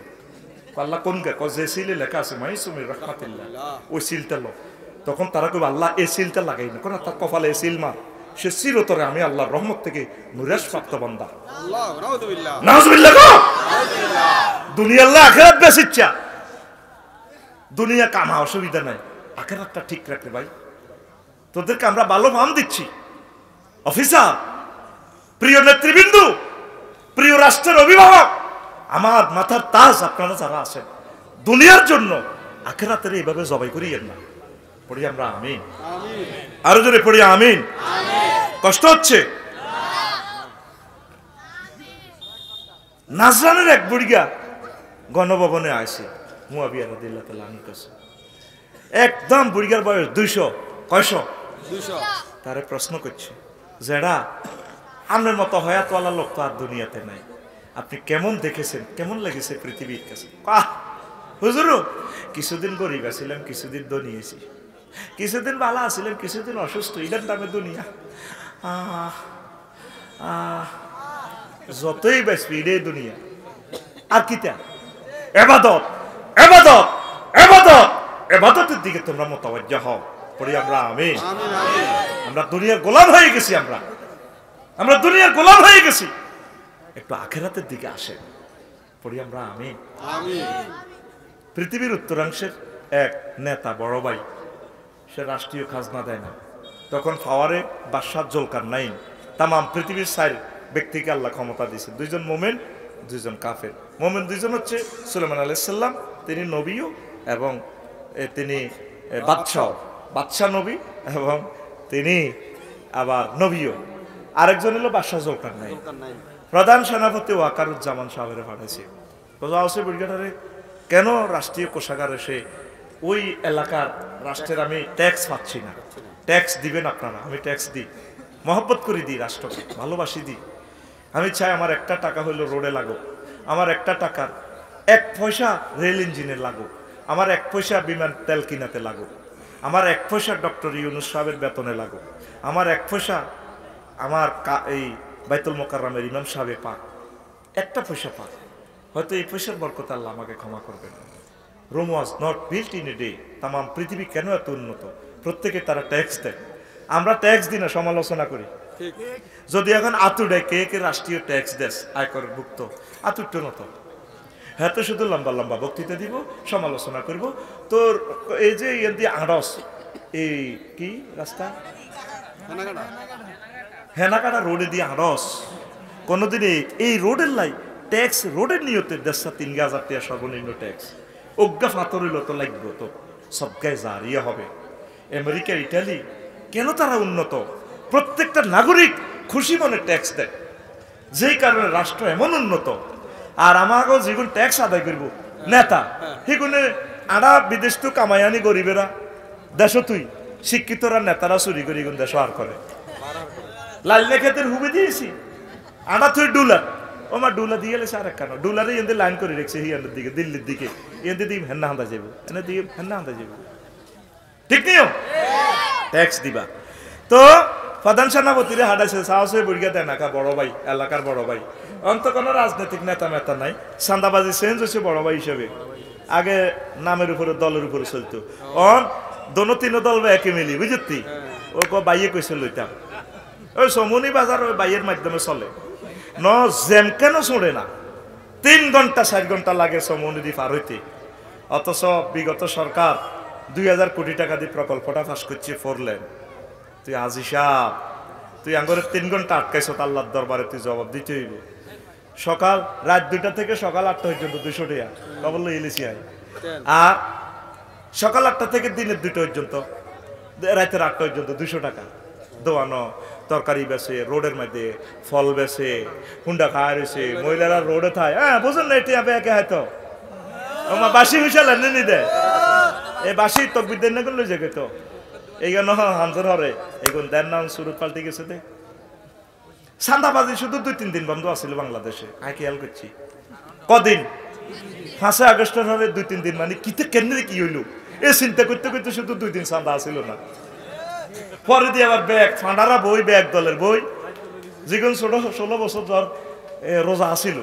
আল্লাহ কোন যে সিলে লেখা আছে মাইসুমির রাহমাতুল্লাহ ওই সিলটা লো তখন তারা কইব আল্লাহ এই সিলটা লাগাই না কোন তার কপালে এই সিল মার সে চিরতরে আমি আল্লাহর রহমত থেকে নুরাস প্রাপ্ত বান্দা আল্লাহ নাউযুবিল্লাহ নাউযুবিল্লাহ দুনিয়া আল্লাহ আখিরাত বেশ ইচ্ছা দুনিয়া কামা অসুবিধা নাই আখিরাতটা ঠিক রাখতে ভাই তোদেরকে আমরা ভালো নাম দিচ্ছি অফিসার প্রিয় নেতৃবৃন্দ প্রিয় রাষ্ট্রের অভিভাবক আমার মাথার তাজ আপনারা যারা আছেন দুনিয়ার জন্য আখিরাতের এইভাবে জবাই করিয়েন না পড়ি আমরা আমিন আরো জোরে পড়ি আমিন কষ্ট হচ্ছে নাজরানের এক বুড়িয়া গণভবনে আসে মুয়াবিয়া রাদিয়াল্লাহু তাআলা আনহু কাছে একদম বুড়িয়ার বয়স 200 কয়শো 200 তারে প্রশ্ন করছে যেটা আপনার মতো হয়াতওয়ালা লোক তো আর দুনিয়াতে নাই আপনি কেমন দেখেছেন কেমন লেগেছে পৃথিবীর কাছে হুজুর কিছুদিন গরিব আছিলাম কিছুদিন ধনী আছি কিছুদিন ভালো আছিলাম কিছুদিন অসুস্থ এটার নামে দুনিয়া যতই বাঁচবি এটাই দুনিয়া আর কিটা এবাদত এবাদত এবাদত এবাদতের দিকে তোমরা মোতাবজ্জা হও পড়ি আমরা আমিন আমরা দুনিয়ার গোলাম হয়ে গেছি আমরা দুনিয়ার গোলাম হয়ে গেছি একটু আখিরাতের দিকে আসে পড়ি আমরা আমিন পৃথিবীর উত্তরাংশের এক নেতা বড় ভাই সে রাষ্ট্রীয় খাজনা দেয় না তখন পাওয়ারে বাদশাহ জুলকারনাইন তামাম পৃথিবীর 4 ব্যক্তিকে আল্লাহ ক্ষমতা দিয়েছে 2 জন মোমেন 2 জন কাফের মোমেন 2 জন হচ্ছে সুলাইমান আলাইহিস সালাম তিনি নবীও এবং তিনি বাদশাহ নবী এবং তিনি আবার নবীও আরেকজন হলো বাদশাহ জুলকারনাইন প্রধান সেনাপতি ওয়াকারুজ্জামান সাহেবের পাঠাইছে বুড়িঘাটারে কেন রাষ্ট্রীয় কোষাগারে সে ওই এলাকার রাষ্ট্রের আমি ট্যাক্স পাচ্ছি না ট্যাক্স দিবেন আপনারা আমি ট্যাক্স দিই মহব্বত করে দিই রাষ্ট্রকে ভালোবাসি দিই আমি চাই আমার একটা টাকা হইলো রোডে লাগুক আমার একটা টাকার 1 পয়সা রেল ইঞ্জিনের লাগুক আমার 1 পয়সা বিমান তেল কিনাতে লাগুক আমার 1 পয়সা ডক্টর ইউনুস সাহেবের বেতনে লাগুক আমার 1 পয়সা আমার এই বাইতুল মোকাররমের ইমাম সাহেব পাক একটা পয়সা পাক হয়তো এই পয়সার বরকতে আল্লাহ আমাকে ক্ষমা করবেন Rome was not built in a day তামাম পৃথিবী কেন এত উন্নত প্রত্যেকে তারা ট্যাক্স দেয় আমরা ট্যাক্স দিই না সমালোচনা করি যদি এখন আতুড়ায় কে রাষ্ট্রীয় ট্যাক্স দেশ আয়কর ভুক্ত আতুরটো নত হ্যাঁ তো শুধু লম্বা লম্বা বক্তৃতা দিব সমালোচনা করব তোর এই যে ইয়ে দিয়ে আড়স এই কি রাস্তা হেনাকাটা রোডে দিয়ে আড়স কোনোদিন এই রোডের লাই ট্যাক্স রোডের নিয়তে 1,500-3,000 টাকা সর্বনিম্ন ট্যাক্স অজ্ঞা ফাতর হইল তো লাগবে তো সব গায়ে জারিয়া হবে আমেরিকা ইটালি কেন তারা উন্নত প্রত্যেকটা নাগরিক খুশি মনে ট্যাক্স দেয় যেই কারণে রাষ্ট্র এমন উন্নত আর আমাকেও যেগুন ট্যাক্স আদায় করবো নেতা সেগুনে আড়া বিদেশ তো কামাইয়ানি গরিবেরা দেশ তুই শিক্ষিতরা নেতারা চুরি করি গুন দেশ আর করে লাল লেখাতের হুবে দিয়েছি আড়া তুই ডুলার ও মা ডুলা দিয়ে গেলে আর কেন ডুলারে এদের লাইন করে রেখেছে হিয়ানের দিকে দিল্লির দিকে এদের দিয়ে হেন্না হান্দা যাবো এনে দিয়ে হেন্না হান্দা যাবো ঠিক নিও ট্যাক্স দিবা তো প্রধান সেনাপতিরে হাঁটাইছে সাহস হয়ে বুড়িয়া দেয় নাকা বড় ভাই এলাকার বড় ভাই অন্ত কোনো রাজনৈতিক নেতা মেতা নাই চান্দাবাজি চেঞ্জ হয়েছে বড় ভাই হিসেবে আগে নামের উপরে দলের উপরে চলতো অন দোনো তিনো দল একে মিলি বুঝতি ও বাইয়ে কইছে লইতাম ওই সমনি বাজার ওই বাইয়ের মাধ্যমে চলে ন জেম কেন ছোড়ে না 3 ঘন্টা 4 ঘন্টা লাগে সমনি দি পার হইতে অথচ বিগত সরকার 2000 কোটি টাকা দিয়ে প্রকল্পটা পাস করছে 4 লেন তুই আজি সাহ তুই আঙ্গরে 3 ঘন্টা আটকাইছ আল্লাহর দরবারে তুই জবাব দিতে হইব সকাল রাত 2টা থেকে সকাল 8টা পর্যন্ত 200 টাকা কবল ইলিশি আই আর সকাল 8টা থেকে দিনের 2টা পর্যন্ত রাতের 8টা পর্যন্ত 200 টাকা দোয়ানো তরকারি বেছে রোডের মধ্যে ফল বেছে হুন্ডা খায় রয়েছে মহিলারা রোডে থায় হ্যাঁ বুঝুন না এটি আপে একে হয়তো আমার বাসি হুইসাল এনে দেয় এই বাসি তকবির দেন না করলে জায়গায় তো এইগুন হানজর হরে এইগুন দেন নাম সুরত পাল্টে গেছে দে সান্দাবাজি শুধু 2-3 দিন বন্ধ আছিল বাংলাদেশে আই খেয়াল করছি কদিন 5 আগস্টের হরে 2-3 দিন মানে কিতে কেন্দ্রে কি হইল এ চিন্তা করতে করতে শুধু 2 দিন সান্দা আসিল না পরে দিয়ে আবার ব্যাগ ফান্ডারা বই ব্যাগ দলের বই যেগুন 16 বছর ধর রোজা আসিল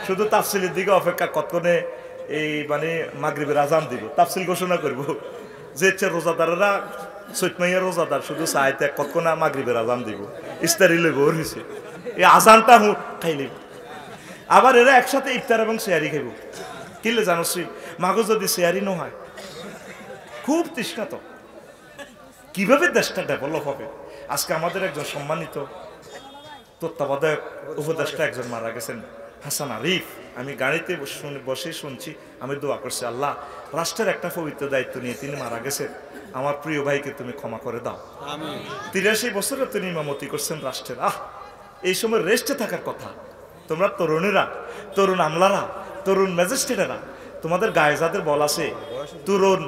শুধু তাফসিলের দিকে অপেক্ষা কতক্ষণে এই মানে মাগরিবের আজান দিব তাফসিল ঘোষণা করব যে রোজাদারেরা চৈতমাইয়া রোজাদার শুধু চাইতে কতক্ষণে মাগরিবের আজান দিব ইস্তারি লইব হয়েছে এই আজানটা খাইলিব আবার এরা একসাথে ইফতার এবং শেয়ারি খাইব কিলে জানোসি মাগো যদি শেয়ারি নহয় খুব তৃষ্ণা তো কিভাবে দেশটা ডেভেলপ হবে আজকে আমাদের একজন সম্মানিত তত্ত্বাবধায়ক উপদেষ্টা একজন মারা গেছেন হাসান আরিফ আমি গাড়িতে বসে শুনছি আমি দোয়া করছি আল্লাহ রাষ্ট্রের একটা পবিত্র দায়িত্ব নিয়ে তিনি মারা গেছেন আমার প্রিয় ভাইকে তুমি ক্ষমা করে দাও 83 বছরে তিনি ইমামতি করছেন রাষ্ট্রের এই সময় রেস্টে থাকার কথা তোমরা তরুণেরা তরুণ আমলারা তরুণ ম্যাজিস্ট্রেটেরা তোমাদের গায়ে যাদের বল আছে তরুণ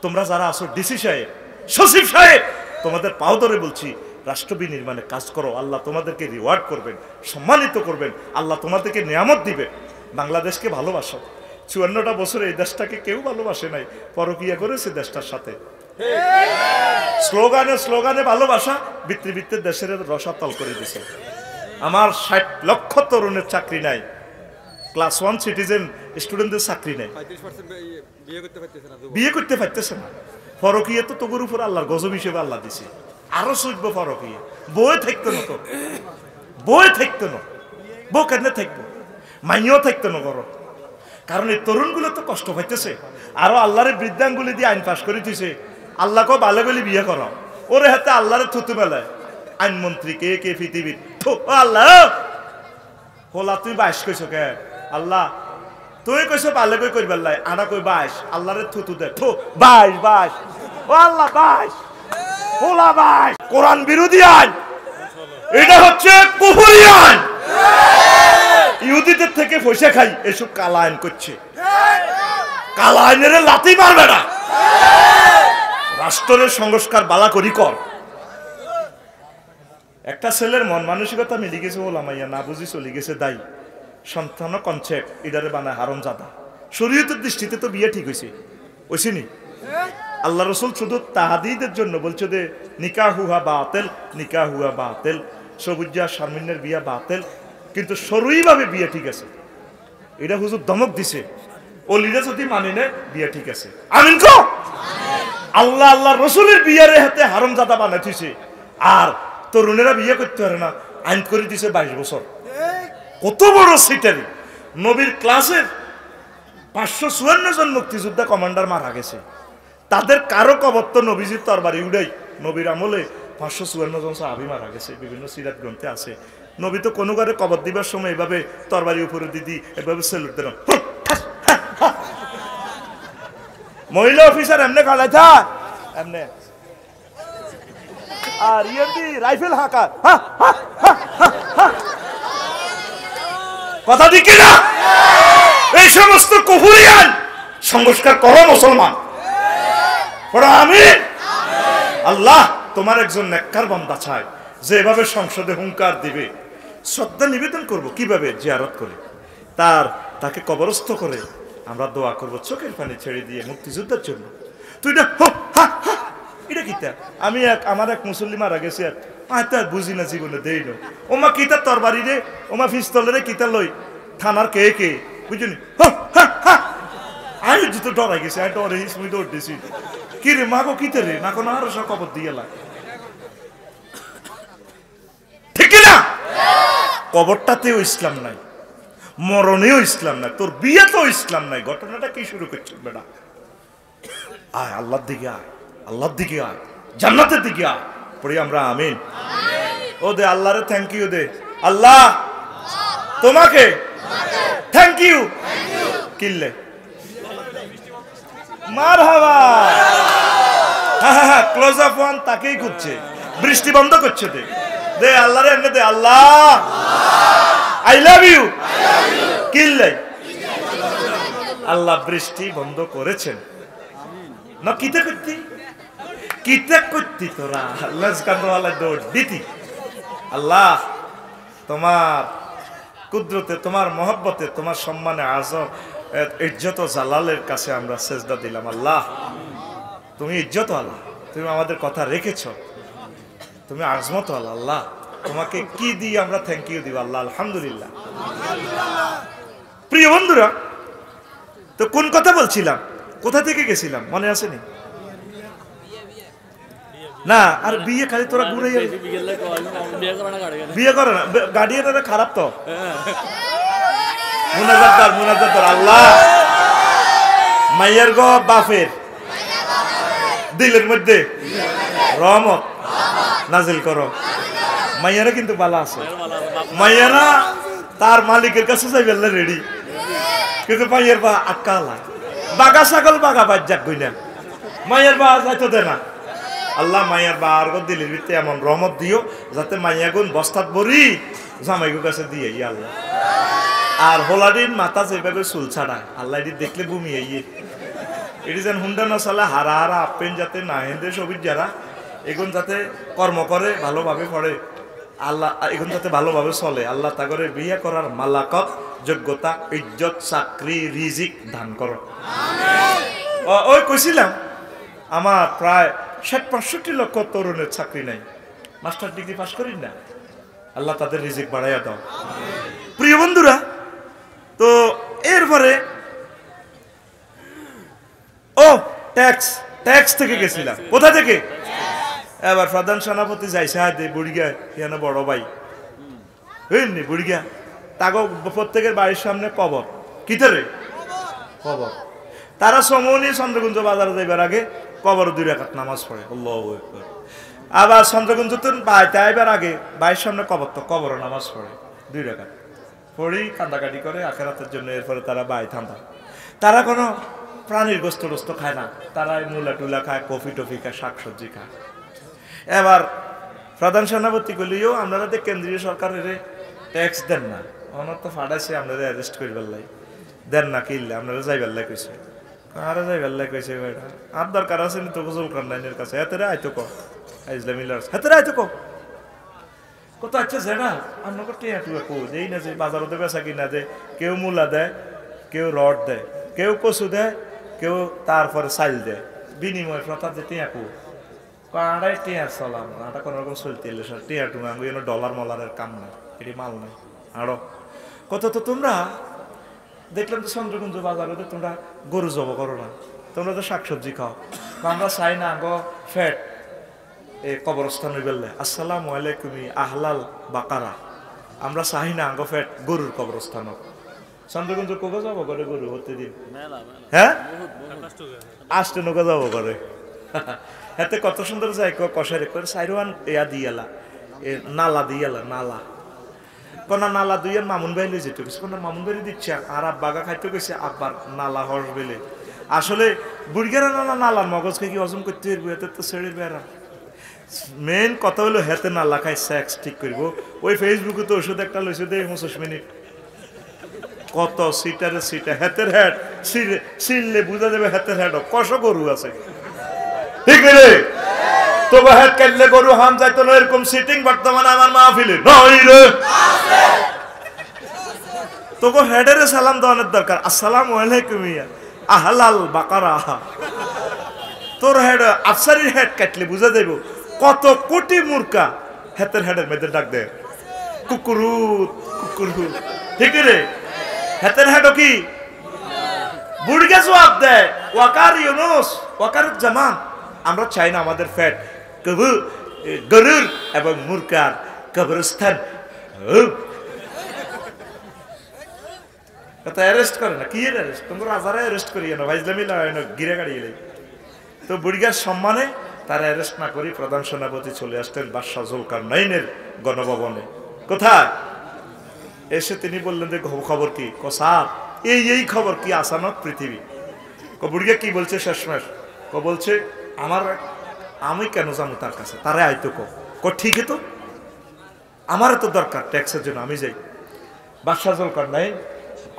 তোমরা যারা আছো ডিসি সাহেব সচিব সাহেব তোমাদের পাও ধরে বলছি রাষ্ট্র বিনির্মাণে কাজ করো আল্লাহ তোমাদেরকে রিওয়ার্ড করবেন সম্মানিত করবেন আল্লাহ তোমাদেরকে নিয়ামত দিবেন বাংলাদেশকে ভালোবাসো 54টা বছরে এই দেশটাকে কেউ ভালোবাসে নাই পরকিয়া করেছে দেশটার সাথে স্লোগানে স্লোগানে ভালোবাসা বৃত্তি দেশের রসাতল করে দিছে আমার 60 লক্ষ তরুণের চাকরি নাই ক্লাস 1 সিটিজেন স্টুডেন্টদের চাকরি নাই বিয়ে করতে পারতেছে না পরকিয়া তো তোর উপর আল্লাহর গজব হিসেবে আল্লাহ দিছে আরো চুজবো পরকিয়া বই থাকতো না তো বই থাকতো না বউ কেন থাকবো মাইও থাকতো না করো কারণ এই তরুণগুলো তো কষ্ট পাইতেছে আরো আল্লাহরের বৃদ্ধাঙ্গুলি দিয়ে আইন পাশ করে দিছে আল্লাহকে ভালো বলে বিয়ে করো ওরে হাতে আল্লাহরে থুতু মেলায় আইনমন্ত্রী কে কে পৃথিবীর আল্লাহ হোলা তুই 22 কইছো কে আল্লাহ তুই কইছো ভালো কই করবার লাই আনা কই 22 আল্লাহরে থুতু দে থু 22 ও আল্লাহ 22 হোলা 22 কোরআন বিরোধী আইন এটা হচ্ছে কুফরি আইন ইহুদিদের থেকে পয়সা খাই এসব কালা আইন করছে কালা আইনের লাথি মারবে না রাষ্ট্রের সংস্কার বালা করি কর একটা ছেলের মন মানসিকতা মিলি গেছে ওলামাইয়া না বুঝি চলে গেছে দায়ী সন্তান কনসেপ্ট ইদারে বানায় হারামজাদা শরীয়তের দৃষ্টিতে তো বিয়ে ঠিক হয়েছে ওইসিনি আল্লাহ রসুল শুধু তাহাদিদের জন্য বলছে যে নিকাহ হুয়া বাতেল নিকাহ হুয়া বাতেল সবুজা শারমিনের বিয়া বাতেল কিন্তু সরুইভাবে বিয়ে ঠিক আছে এটা হুজুর ধমক দিছে অলিরা যদি মানে নে বিয়ে ঠিক আছে আমিন কো আল্লাহ আল্লাহ রসুলের বিয়ারে হাতে হারামজাদা বানাইছে আর তরুণেরা বিয়ে করতে পারে না আইন করে দিছে 22 বছর কত বড় সিটারি নবীর ক্লাসের 554 জন মুক্তিযোদ্ধা কমান্ডার মারা গেছে তাদের কারো কবর তো নবীজির তরবারি উড়াই নবীর আমলে 554 জন সাহাবী মারা গেছে বিভিন্ন সিরাত গ্রন্থে আছে নবী তো কোনো কারে কবর দিবার সময় এভাবে তরবারি উপরে দিদি এভাবে সেলুট দেন মহিলা অফিসার এমনি খালাই থা এমনি আর ইএমডি রাইফেল হাঁকার কথা ঠিক না? এই সমস্ত কুফরি আইন সংস্কার করো মুসলমান, পড়ো আমিন। আল্লাহ তোমার একজন নেককার বান্দা চাই যে এভাবে সংসদে হুঙ্কার দিবে, শ্রদ্ধা নিবেদন করব কিভাবে? জিয়ারত করে, তাকে কবরস্থ করে আমরা দোয়া করব চোখের পানি ছেড়ে দিয়ে মুক্তিযুদ্ধের জন্য। তুই এটা কিতা? আমি আমার এক মুসল্লি মারা গেছে, আর বুঝি না জীবনে দেই না। ওমা কিতা তরবারি রে, ওমা পিস্তলের কিতা লই থানার কে কে বুঝলি? আমি জুতো ডরাই গেছি, আমি ডরে তুমি দৌড় দিছি। কি রে মাগো কিতে রে, না কোনো আরো সব কবর দিয়ে লা, ঠিক না? কবরটাতেও ইসলাম নাই, মরণেও ইসলাম নাই, তোর বিয়েতেও ইসলাম নাই। ঘটনাটা কি শুরু করছিস বেটা? আয় আল্লাহর দিকে আয়, আল্লাহর দিকে আয়, জান্নাতের দিকে আয়, পড়ি আমরা আমিন। ও দে আল্লাহরে থ্যাংক ইউ দে, আল্লাহ তোমাকে থ্যাংক ইউ। কিল্লে মারহাবা, হ্যাঁ ক্লোজ আপ ওয়ান তাকেই করছে, বৃষ্টি বন্ধ করছে। দে দে আল্লাহরে এনে দে, আল্লাহ আই লাভ ইউ। কিল্লে আল্লাহ বৃষ্টি বন্ধ করেছেন না? কিতে করতি, কিতে করতি তোরা লজকান্দওয়ালা দৌড় দিতি। আল্লাহ তোমার কুদরতে, তোমার মহব্বতে, তোমার সম্মানে আজম ইজ্জত ও জালালের কাছে আমরা সেজদা দিলাম। আল্লাহ তুমি ইজ্জত আল্লাহ, তুমি আমাদের কথা রেখেছ, তুমি আজমত আল্লাহ। আল্লাহ তোমাকে কি দিয়ে আমরা থ্যাংক ইউ দিব? আল্লাহ আলহামদুলিল্লাহ। প্রিয় বন্ধুরা, তো কোন কথা বলছিলাম, কোথা থেকে গেছিলাম মনে আসেনি? না আর বিয়ে খালি তোরা ঘুরে বিয়ে করে না, গার্ডিয়ান খারাপ তো। মুনাজাত আল্লাহ মাইয়ার গো বাফের দিলের মধ্যে রহমত নাজিল করো। মাইয়ারা কিন্তু ভালো আছে, মাইয়ারা তার মালিকের কাছে যাইবে রেডি, কিন্তু মাইয়ের বা আক্কা বাগা ছাগল বাগা বাজ্জাক গই না, মাইয়ের বা যাইতো দে না। আল্লাহ মাইয়ার বা আর দিলের ভিতরে এমন রহমত দিও যাতে মাইয়া গুন বস্তাত বরি জামাইগো কাছে দিয়ে আল্লাহ। আর হোলাডিন মাথা যেভাবে চুল ছাড়ায় আল্লাহ এটি দেখলে বমি আইয়ে, এটি যেন হুন্ডা না চলে হারা হারা আপেন যাতে না হেন্দে সবির যারা এগুন যাতে কর্ম করে ভালোভাবে পড়ে, আল্লাহ এখন যাতে ভালোভাবে চলে। আল্লাহ তা করে বিয়ে করার মালাকত, যোগ্যতা, ইজ্জত, চাকরি, রিজিক দান করো। ওই কইছিলাম আমার প্রায় ৬০-৬৫ লক্ষ তরুণের চাকরি নাই, মাস্টার ডিগ্রি পাস করি না, আল্লাহ তাদের রিজিক বাড়াইয়া দাও। প্রিয় বন্ধুরা, তো এরপরে ও ট্যাক্স থেকে গেছিলাম। কোথা থেকে? এবার প্রধান সেনাপতি যাইছে হাতে বুড়িগা, এখানে বড় ভাই হইনি বুড়িগা, তাকে প্রত্যেকের বাড়ির সামনে কবর, কিতারে কবর। তারা সমনি চন্দ্রকুঞ্জ বাজারে যাইবার আগে কবর 2 রাকাত নামাজ পড়ে, আল্লাহু আকবার। আবার চন্দ্রকুঞ্জ বাইতে আইবার আগে বাড়ির সামনে কবর, তো কবর নামাজ পড়ে 2 রাকাত পড়ি, কান্দাকাটি করে আখেরাতের জন্য। এরপরে তারা বাই থান্দা, তারা কোনো প্রাণীর গোস্ত খায় না, তারা মূলা টুলা খায়, কফি টফি খায়, শাকসবজি খায়। এবার প্রধান সেনাপতি কইলিও আপনারা তো কেন্দ্রীয় সরকারের ট্যাক্স দেন না, অনত তো ফাটাইছে আপনারা অ্যারেস্ট করিবার লাই, দেন না কিনলে আপনারা যাইবার লাই কইছে। আরে যাইবার লাই কইছে বেটা, আর দরকার আছে নি তো গোসল কান্ডাইনের কাছে, হাতেরে আইতো ক আইজলা মিলার হাতেরে আইতো কত আচ্ছা জানা আপনাকে টিয়া টুয়া কো যেই না যে বাজারতে বেচা কিনা দেয়, কেউ মূলা দেয়, কেউ রড দেয়, কেউ কচু দেয়, কেউ তারপরে চাইল দেয়, বিনিময় প্রথা যে টিয়া কো আড়াই টিয়া চলাম, আটা কোনো রকম চলতে এলে সব টিয়া টুমা ডলার মলারের কাম নাই, এটি মাল নাই। আরো কত তো তোমরা দেখলাম তো চন্দ্রকুঞ্জ বাজারে তোমরা গরু জব করো না, তোমরা তো শাকসবজি খাও, আমরা চাই না গো ফ্যাট কবরস্থান বেললে আসসালামু আলাইকুম আহলাল বাকারা, আমরা চাই না গো ফ্যাট গরুর কবরস্থান। চন্দ্রকুঞ্জ কোকে যাব করে গরু হতে দিন, হ্যাঁ আসতে নৌকা যাব করে হাতে কত সুন্দর যায় কষারে করে সাইরওয়ান ইয়া দিয়ালা, নালা দিয়ালা, নালা কোনা নালা দুইয়ার মামুন ভাই লই যেতে গেছে, কোনা মামুন ভাই দিচ্ছে আর আব্বাগা খাইতে গেছে, আব্বার নালা হর্স বেলে। আসলে বুড়িগারা নালার মগজ খেয়ে কি হজম করতে পারবো, এতে তো ছেড়ে বেড়া। মেন কথা হলো হেতে নালা খাই সেক্স ঠিক করব। ওই ফেসবুকে তো ওষুধ একটা লইছে দে 25 মিনিট, কত সিটারে সিটা হেতের হেড সিললে বুঝা যাবে হেতের হেড কষ গরু আছে ঠিক রে তবে হেড কাটলে গরু হাম যাইতো না এরকম সিটিং বর্তমানে আমার মাহফিলে নই রে তোকে হেডের সালাম দেওয়ানোর দরকার আসসালামু আলাইকুম ইয়া আহলাল বাকারা তোর হেড আফসারির হেড কাটলে বুঝা যাইব কত কোটি মূর্খা হেতের হেডের মেয়েদের ডাক দেয় কুকুরু কুকুরু ঠিক রে হেতের হেড কি বুড়িকে জবাব দেয় ওয়াকার ইউনুস ওয়াকার জামান আমরা চাই না আমাদের ফ্যাট কবু গরুর এবং মূর্খার কবরস্থান কথা অ্যারেস্ট করে না কি অ্যারেস্ট তোমরা রাজারা অ্যারেস্ট করিয়ে না ভাইজলামি না গিরে গাড়িয়ে তো বুড়িগার সম্মানে তারা অ্যারেস্ট না করি প্রধান সেনাপতি চলে আসতেন বাদশাহ জুলকারনাইনের গণভবনে কোথায় এসে তিনি বললেন যে খবর কি সাব এই খবর কি আসানত পৃথিবী বুড়িগা কি বলছে শেষমেশ বলছে আমি কেন জানো তার কাছে তারা আইতো ঠিক তো আমারও তো দরকার ট্যাক্সের জন্য আমি যাই বাদশাহ জুলকারনাইন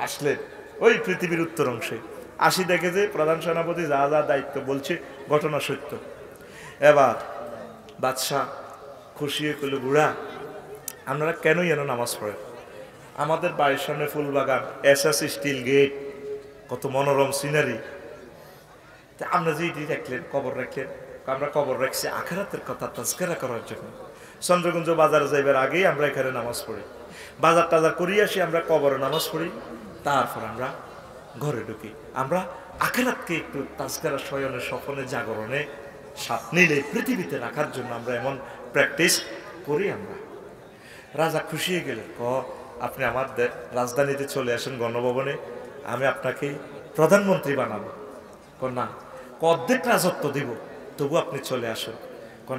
আসলেন ওই পৃথিবীর উত্তর অংশে আসি দেখে যে প্রধান সেনাপতি যা যা দায়িত্ব বলছে ঘটনা সত্য এবার বাদশাহ খুশি হয়ে কইল বুড়া আপনারা কেনই এনে নামাজ পড়েন আমাদের বাড়ির সামনে ফুল বাগান এসএস স্টিল গেট কত মনোরম সিনারি আমরা যে রাখলেন কবর রাখলেন আমরা কবর রাখছি আখিরাতের কথা তাজকিরা করার জন্য চন্দ্রগঞ্জ বাজারে যাইবার আগেই আমরা এখানে নামাজ পড়ি বাজার টাজার করিয়ে আসি আমরা কবরে নামাজ পড়ি তারপর আমরা ঘরে ঢুকি আমরা আখিরাতকে একটু তাজকিরা শয়নে স্বপনে জাগরণে সাথ নিলে পৃথিবীতে রাখার জন্য আমরা এমন প্র্যাকটিস করি আমরা রাজা খুশি হয়ে গেলেন আপনি আমার রাজধানীতে চলে আসেন গণভবনে আমি আপনাকে প্রধানমন্ত্রী বানাবো না অর্ধেক রাজত্ব দিব তবু আপনি চলে আসুন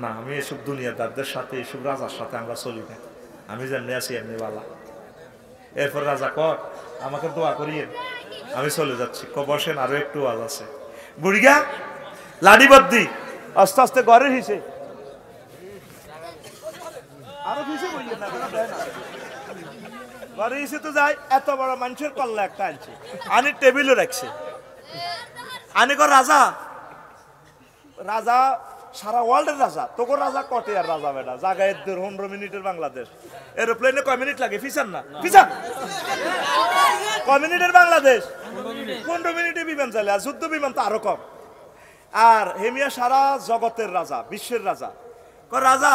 না আমি এসব দুনিয়াদারদের সাথে এসব রাজার সাথে আমরা চলি না আমি যেমনি আছি এমনি বালা এরপর রাজা আমাকে দোয়া করিয়ে আমি চলে যাচ্ছি বসেন আরো একটু আওয়াজ আছে বুড়িগা লাডিবদ্দি আস্তে আস্তে ঘরের হিসে আরো কিছু বললেন না ঘরে এসে তো যাই এত বড় মানুষের কল্লা একটা আনছে আনি টেবিলও রাখছে আনি রাজা রাজা সারা ওয়ার্ল্ডের রাজা তোকে রাজা কটে আর রাজা বেটা জায়গায় 15 মিনিটের বাংলাদেশ এরোপ্লেনে কয় মিনিট লাগে ফিসান না ফিসান কয় মিনিটের বাংলাদেশ 15 মিনিটে বিমান চলে আর যুদ্ধ বিমান তো আরো কম আর হেমিয়া সারা জগতের রাজা বিশ্বের রাজা রাজা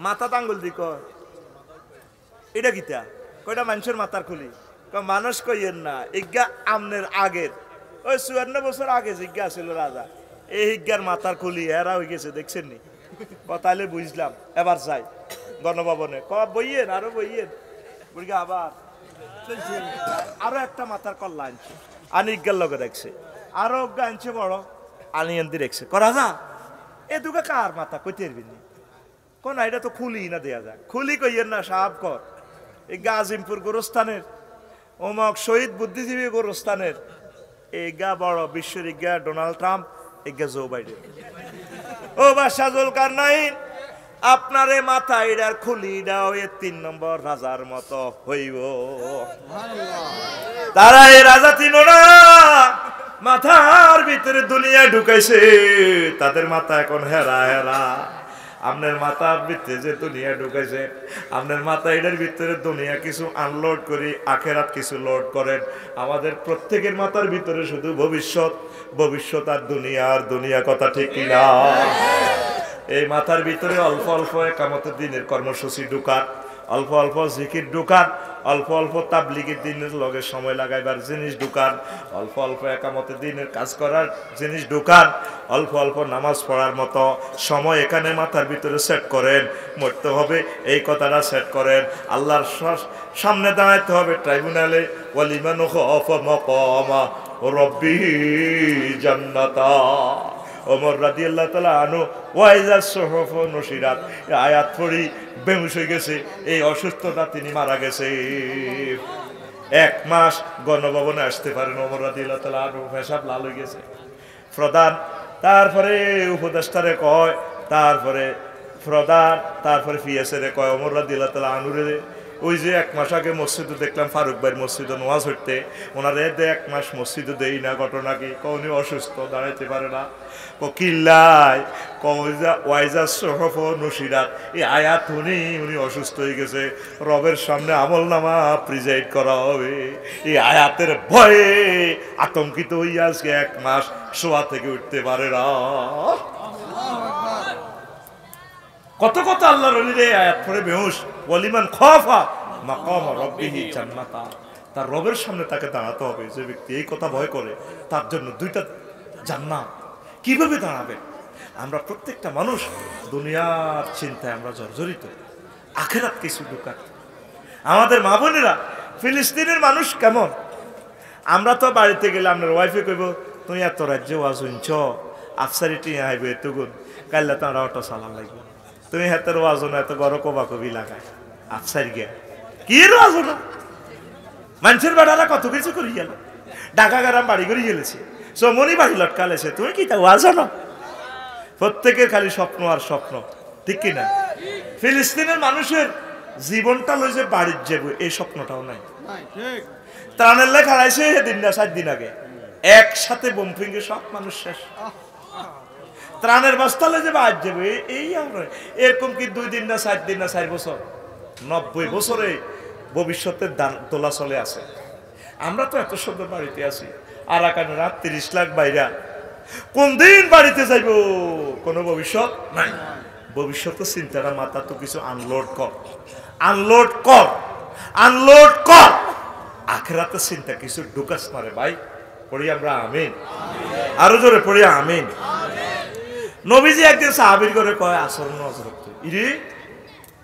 মাথা টাঙ্গুল দি এটা গীতা কয়টা মানুষের মাথার খুলি মানুষ কইয়েন না ইজ্ঞা আমনের আগের ওই 54 বছর আগে জিজ্ঞা ছিল রাজা এই হিজ্ঞার মাথার খুলি এরা হয়ে গেছে দেখছেন নি তাহলে বুঝলাম এবার যাই গণভবনে বইয়েন আরো বইয়েন বুড়িগা আবার আরো একটা মাথার কল্লা আনছে আনি ইজ্ঞার লগে দেখছে আরো অজ্ঞা আনছে বড় আনি এনদি দেখছে রাজা এ দুগা কার মাথা কইতে পারবিনি না এটা তো খুলি না দেয়া যায় খুলি কইয়েন না সাহাব কর এই গাজিমপুর গোরস্থানের অমক শহীদ বুদ্ধিজীবী গোরস্থানের এই গা বড় বিশ্বের ইজ্ঞা ডোনাল্ড ট্রাম্প ইজ্ঞা জো বাইডেন ও বাদশাহ জুলকারনাইন আপনার এই মাথা এটার খুলি দাও এ 3 নম্বর রাজার মতো হইব তারা এই রাজা তিনরা মাথার ভিতরে দুনিয়া ঢুকাইছে তাদের মাথা এখন হেরা হেরা আপনার মাথার ভিতরে যে দুনিয়া ঢুকাইছে আপনার মাথা এটার ভিতরে দুনিয়া কিছু আনলোড করি আখেরাত কিছু লোড করেন আমাদের প্রত্যেকের মাথার ভিতরে শুধু ভবিষ্যৎ আর দুনিয়া কথা ঠিক কিনা এই মাথার ভিতরে অল্প অল্প কিয়ামতের দিনের কর্মসূচি ঢুকান অল্প অল্প জিকির ঢুকান অল্প অল্প তাবলীগের দিনের লগে সময় লাগাইবার জিনিস ঢুকান অল্প অল্প কিয়ামতের দিনের কাজ করার জিনিস ঢুকান অল্প অল্প নামাজ পড়ার মতো সময় এখানে মাথার ভিতরে সেট করেন মরতে হবে এই কথাটা সেট করেন আল্লাহর সামনে দাঁড়াইতে হবে ট্রাইব্যুনালে ওয়ালিমান খাফা মাকামা রাব্বিহি জান্নাতা ওমর রাদিয়াল্লাহু তাআলা আনহু ওয়াইজা সুহুফ নশিরাত আয়াত পড়ি বেহুশ হয়ে গেছে এই অসুস্থতা তিনি মারা গেছে 1 মাস গণভবনে আসতে পারেন ওমর রাদিয়াল্লাহু তাআলা আনহু পেশাব লাল হয়ে গেছে প্রধান তারপরে উপদেষ্টারে কয় তারপরে প্রধান তারপরে পিএসএ রে কয় ওমর রাদিয়াল্লাহু তাআলা আনহু রে ওই যে 1 মাস আগে মসজিদে দেখলাম ফারুক ভাইয়ের মসজিদে নামাজ হইতে, ওনার 1 মাস মসজিদে দেই না, ঘটনা কি? উনি অসুস্থ, দাঁড়াইতে পারে না। কিল্লাই ওয়াইজা সহফ নসিরাত, এই আয়াত উনি অসুস্থ হয়ে গেছে, রবের সামনে আমল নামা প্রিজাইড করা হবে, এই আয়াতের ভয়ে আতঙ্কিত হইয়া আজকে 1 মাস শোয়া থেকে উঠতে পারে না। কত কত আল্লাহর ওলির এই আয়াত পড়ে বেহুশ। ওয়ালিমান খাফা মাকাম রাব্বিহি জান্নাতা, তার রবের সামনে তাকে দাঁড়াতে হবে। যে ব্যক্তি এই কথা ভয় করে তার জন্য 2টা জান্নাত। কিভাবে দাঁড়াবে? আমরা প্রত্যেকটা মানুষ দুনিয়ার চিন্তায় আমরা জর্জরিত, আখিরাত কিছু ঢুকার। আমাদের মা বোনেরা ফিলিস্তিনের মানুষ কেমন? আমরা তো বাড়িতে গেলে আপনার ওয়াইফে কইব, তুই এত রাজ্য ওয়াজ শুনছ, আফসারিটি আইবে এতগুণ, কাইলে তাঁরা অটো চালান লাগবে, তুমি হাতের ওয়াজো না এত বড় কবা কবি লাগায় আফসারি গে কি ওয়াজো না। মানুষের বেড়ারা কত কিছু করি গেল, ঢাকা গ্রাম বাড়ি করে গেলেছে, সমনি বাড়ি লটকালেছে, তুমি কি তা ওয়াজো না? প্রত্যেকের খালি স্বপ্ন আর স্বপ্ন, ঠিক কিনা? ফিলিস্তিনের মানুষের জীবনটা লই যে বাড়ির যাবো এই স্বপ্নটাও নাই। ত্রাণের লেখা হারাইছে দিনটা 7 দিন আগে, একসাথে বোম ফিঙ্গে সব মানুষ শেষ। ত্রাণের বস্তালে যে বাদ যাবে এই আমরা এরকম কি 2 দিন না 7 দিন না 4 বছর, 90 বছরে ভবিষ্যতের তোলা চলে আছে। আমরা তো এত সুন্দর বাড়িতে আছি, আরাকানে রাত 30 লাখ বাইরা, কোন দিন বাড়িতে যাইব কোনো ভবিষ্যৎ নাই। ভবিষ্যতের চিন্তাটা মাথা তো কিছু আনলোড কর, আনলোড কর, আনলোড কর। আখিরাতের চিন্তা কিছু ঢুকাস মারে ভাই। পড়ি আমরা আমিন, আরো জোরে পড়ি আমিন। নবীজি একদিন সাহাবীর করে কয়, আসর নজর ইরে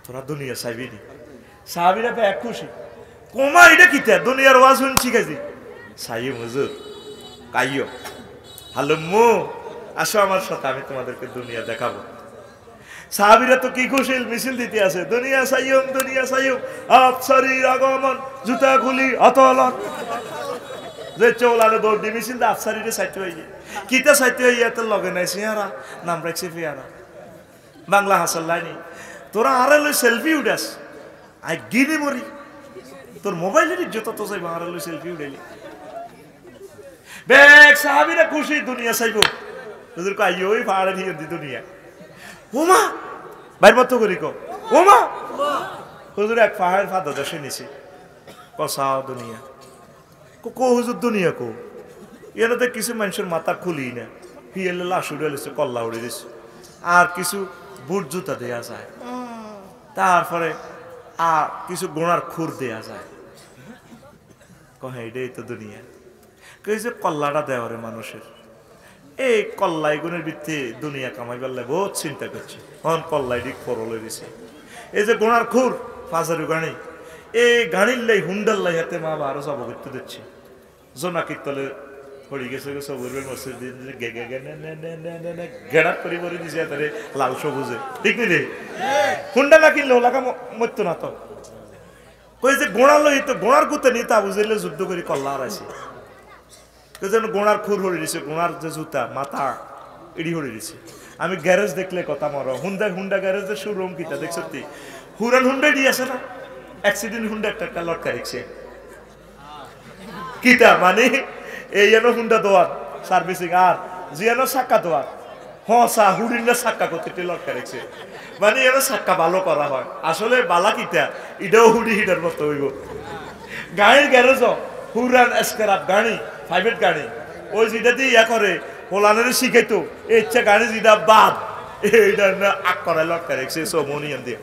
তোরা দুনিয়া চাইবি নি? সাহাবীরা এক খুশি, কোমা এটা কিতা দুনিয়ার ওয়াজ শুনছি কাজী সাইয়ো হুজুর কাইয়ো হালুম্মু, আসো আমার সাথে, আমি তোমাদেরকে দুনিয়া দেখাবো। সাহাবীরা তো কি খুশি, মিছিল দিতে আছে, দুনিয়া সাইয়ুম, দুনিয়া সাইয়ুম, আফসারির আগমন, জুতা খুলি অতলন, যে চৌলানো দৌড় দি মিছিল দা আফসারিরে সাইতে হইয়ে কিতা সাইতে হইয়া তোর লগে নাই সিহারা নাম রাখছে ফিয়ারা বাংলা হাসাল লাইনি। তোরা আরে লই সেলফি উঠাস, আই গিনি মরি, তোর মোবাইলের ইজ্জত তো যাইব, আরে লই সেলফি উঠাইলি। বেক সাহাবীরা খুশি, দুনিয়া চাইব। হুজুর কই আইও ওই পাহাড়ে নিয়ে দি দুনিয়া। ওমা বাইর মত করি কো, ওমা হুজুর এক পাহাড় ফাদা দশে নিছি, কসাও দুনিয়া কো হুজুর দুনিয়া কো, এনাতে কিছু মানুষের মাথা খুলি না, হিয়েলে লাশ উড়ে এলেছে, কল্লা উড়ে দিছে, আর কিছু বুট জুতা দেয়া যায়, তারপরে আর কিছু গোড়ার খুর দেয়া যায়। কহে এটাই তো দুনিয়া। কে যে কল্লাটা দেওয়ারে মানুষের, এই কল্লাই গুণের ভিত্তি দুনিয়া কামাই পারলে বহুত চিন্তা করছে, হন কল্লাই দিক পরলে দিছে। এই যে গোড়ার খুর ফাজারু গাড়ি, এই গাড়ির লাই হুন্ডার লাই হাতে মা আরো সব করতে দিচ্ছে, জোনাকির তলে পড়ি গেছে সবুরের মসজিদ গেড়াত করে পরে দিছে তারে লাল সবুজে, ঠিক নি রে? হুন্ডা না কিনলে ওলাকা মরতো না তো। কই যে গোড়া লই তো গোড়ার গুতে নিয়ে তা বুঝাইলে যুদ্ধ করে কল্লা হারাইছে, যেন গোড়ার খুর হরে দিছে, গোড়ার যে জুতা মাথা এড়ি হরে দিছে। আমি গ্যারেজ দেখলে কথা মরো, হুন্ডা গ্যারেজের শোরুম কিটা দেখছ তুই? হুরান হুন্ডা দিয়ে আছে না, অ্যাক্সিডেন্ট হুন্ডা একটা লটকা রেখছে কিটা, মানে এই যেন হুন্ডা দোয়ার সার্ভিসিং, আর যে যেন সাক্কা দোয়ার হসা হুড়িনা সাক্কা করতে লটকা রেখছে, মানে যেন সাক্কা ভালো করা হয়। আসলে বালা কিটা এটাও হুড়ি হিটার মতো হইব। গাড়ির গ্যারেজও হুরান এসকারাপ গাড়ি, প্রাইভেট গাড়ি, ওই যেটা দিয়ে ইয়া করে হোলানের শিখাইতো, এই ইচ্ছা গাড়ি যেটা বাদ এইটা আগ করায় লটকা রেখছে সোমনিয়ান দিয়ে।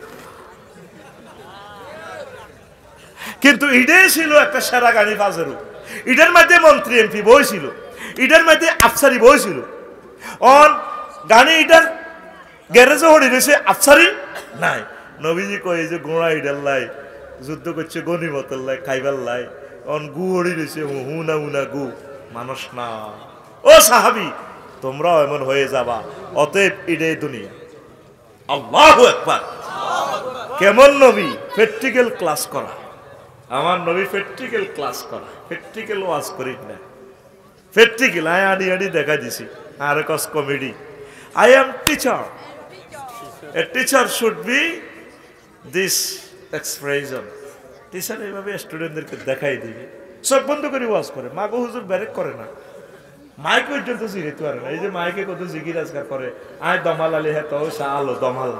কিন্তু এটাই ছিল একটা সেরা গাড়ি ফাজেরু, এটার মধ্যে মন্ত্রী এমপি বইছিল, এটার মধ্যে আফসারি বইছিল। অন গাড়ি এটার গ্যারেজে হড়ি রয়েছে, আফসারি নাই। নবীজি কয় যে গোড়া ইডার লাই যুদ্ধ করছে, গনিমতের লাই খাইবার লাই, অন গু হড়ি রয়েছে, হুনা হুনা গু, মানুষ না। ও সাহাবি তোমরাও এমন হয়ে যাবা, অতএব এটাই দুনিয়া। আল্লাহু আকবার। কেমন নবী, প্র্যাকটিক্যাল ক্লাস করা। আমার নবী প্র্যাকটিক্যাল ক্লাস করা, প্র্যাকটিক্যাল ওয়াজ করি না, প্র্যাকটিক্যাল আই আডি আডি দেখা দিছি। আর কস comedy, I am teacher, a teacher should be this expression, teacher এইভাবে স্টুডেন্টদেরকে দেখাই দিবে, চোখ বন্ধ করে ওয়াজ করে, মাগো হুজুর ব্যারেক করে না, মাইক পর্যন্ত জিরিতে পারে না। এই যে মাইকে কত জিকির আজকার করে, আয় দমাল আলী হ্যাঁ তো আলো দমাল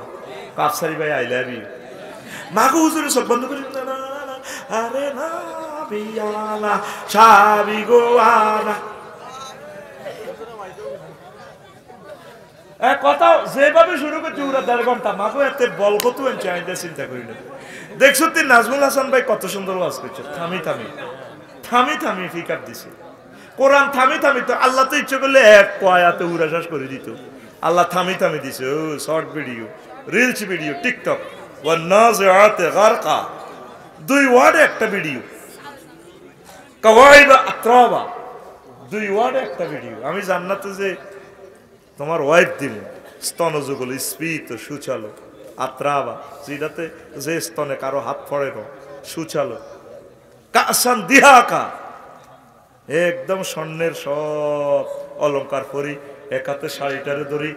কাপসারি ভাই আই লাভ ইউ, মাগো হুজুরে চোখ বন্ধ করে আরে না বিয়ালা সাবি গোয়ানা কথা যেভাবে শুরু করছে ওরা 1.5 ঘন্টা, মাগো এতে বল কত চাইতে চিন্তা করি না। দেখছো তুই নাজমুল হাসান ভাই কত সুন্দর ওয়াজ করছে, থামি থামি থামি থামি ফিকার দিছে কোরআন, থামি থামি। তো আল্লাহ তো ইচ্ছে করলে এক কয়াতে উড়াশ্বাস করে দিত, আল্লাহ থামি থামি দিছে। ও short video, reels video, TikTok, ওয়ান্নাজিআতি গারকা, 2 ওয়ার্ডে একটা ভিডিও, কাওয়াইবা আতরাবা, 2 ওয়ার্ডে একটা ভিডিও। আমি জান্নাতে যে তোমার ওয়াইফ দিল স্তনযুগল স্ফীত সুচালো আত্রাবা, যেটাতে যে স্তনে কারো হাত পড়ে না, সুচালো কাসান দিহাকা, একদম স্বর্ণের সব অলংকার পরি, একাতে শাড়িটারে ধরি,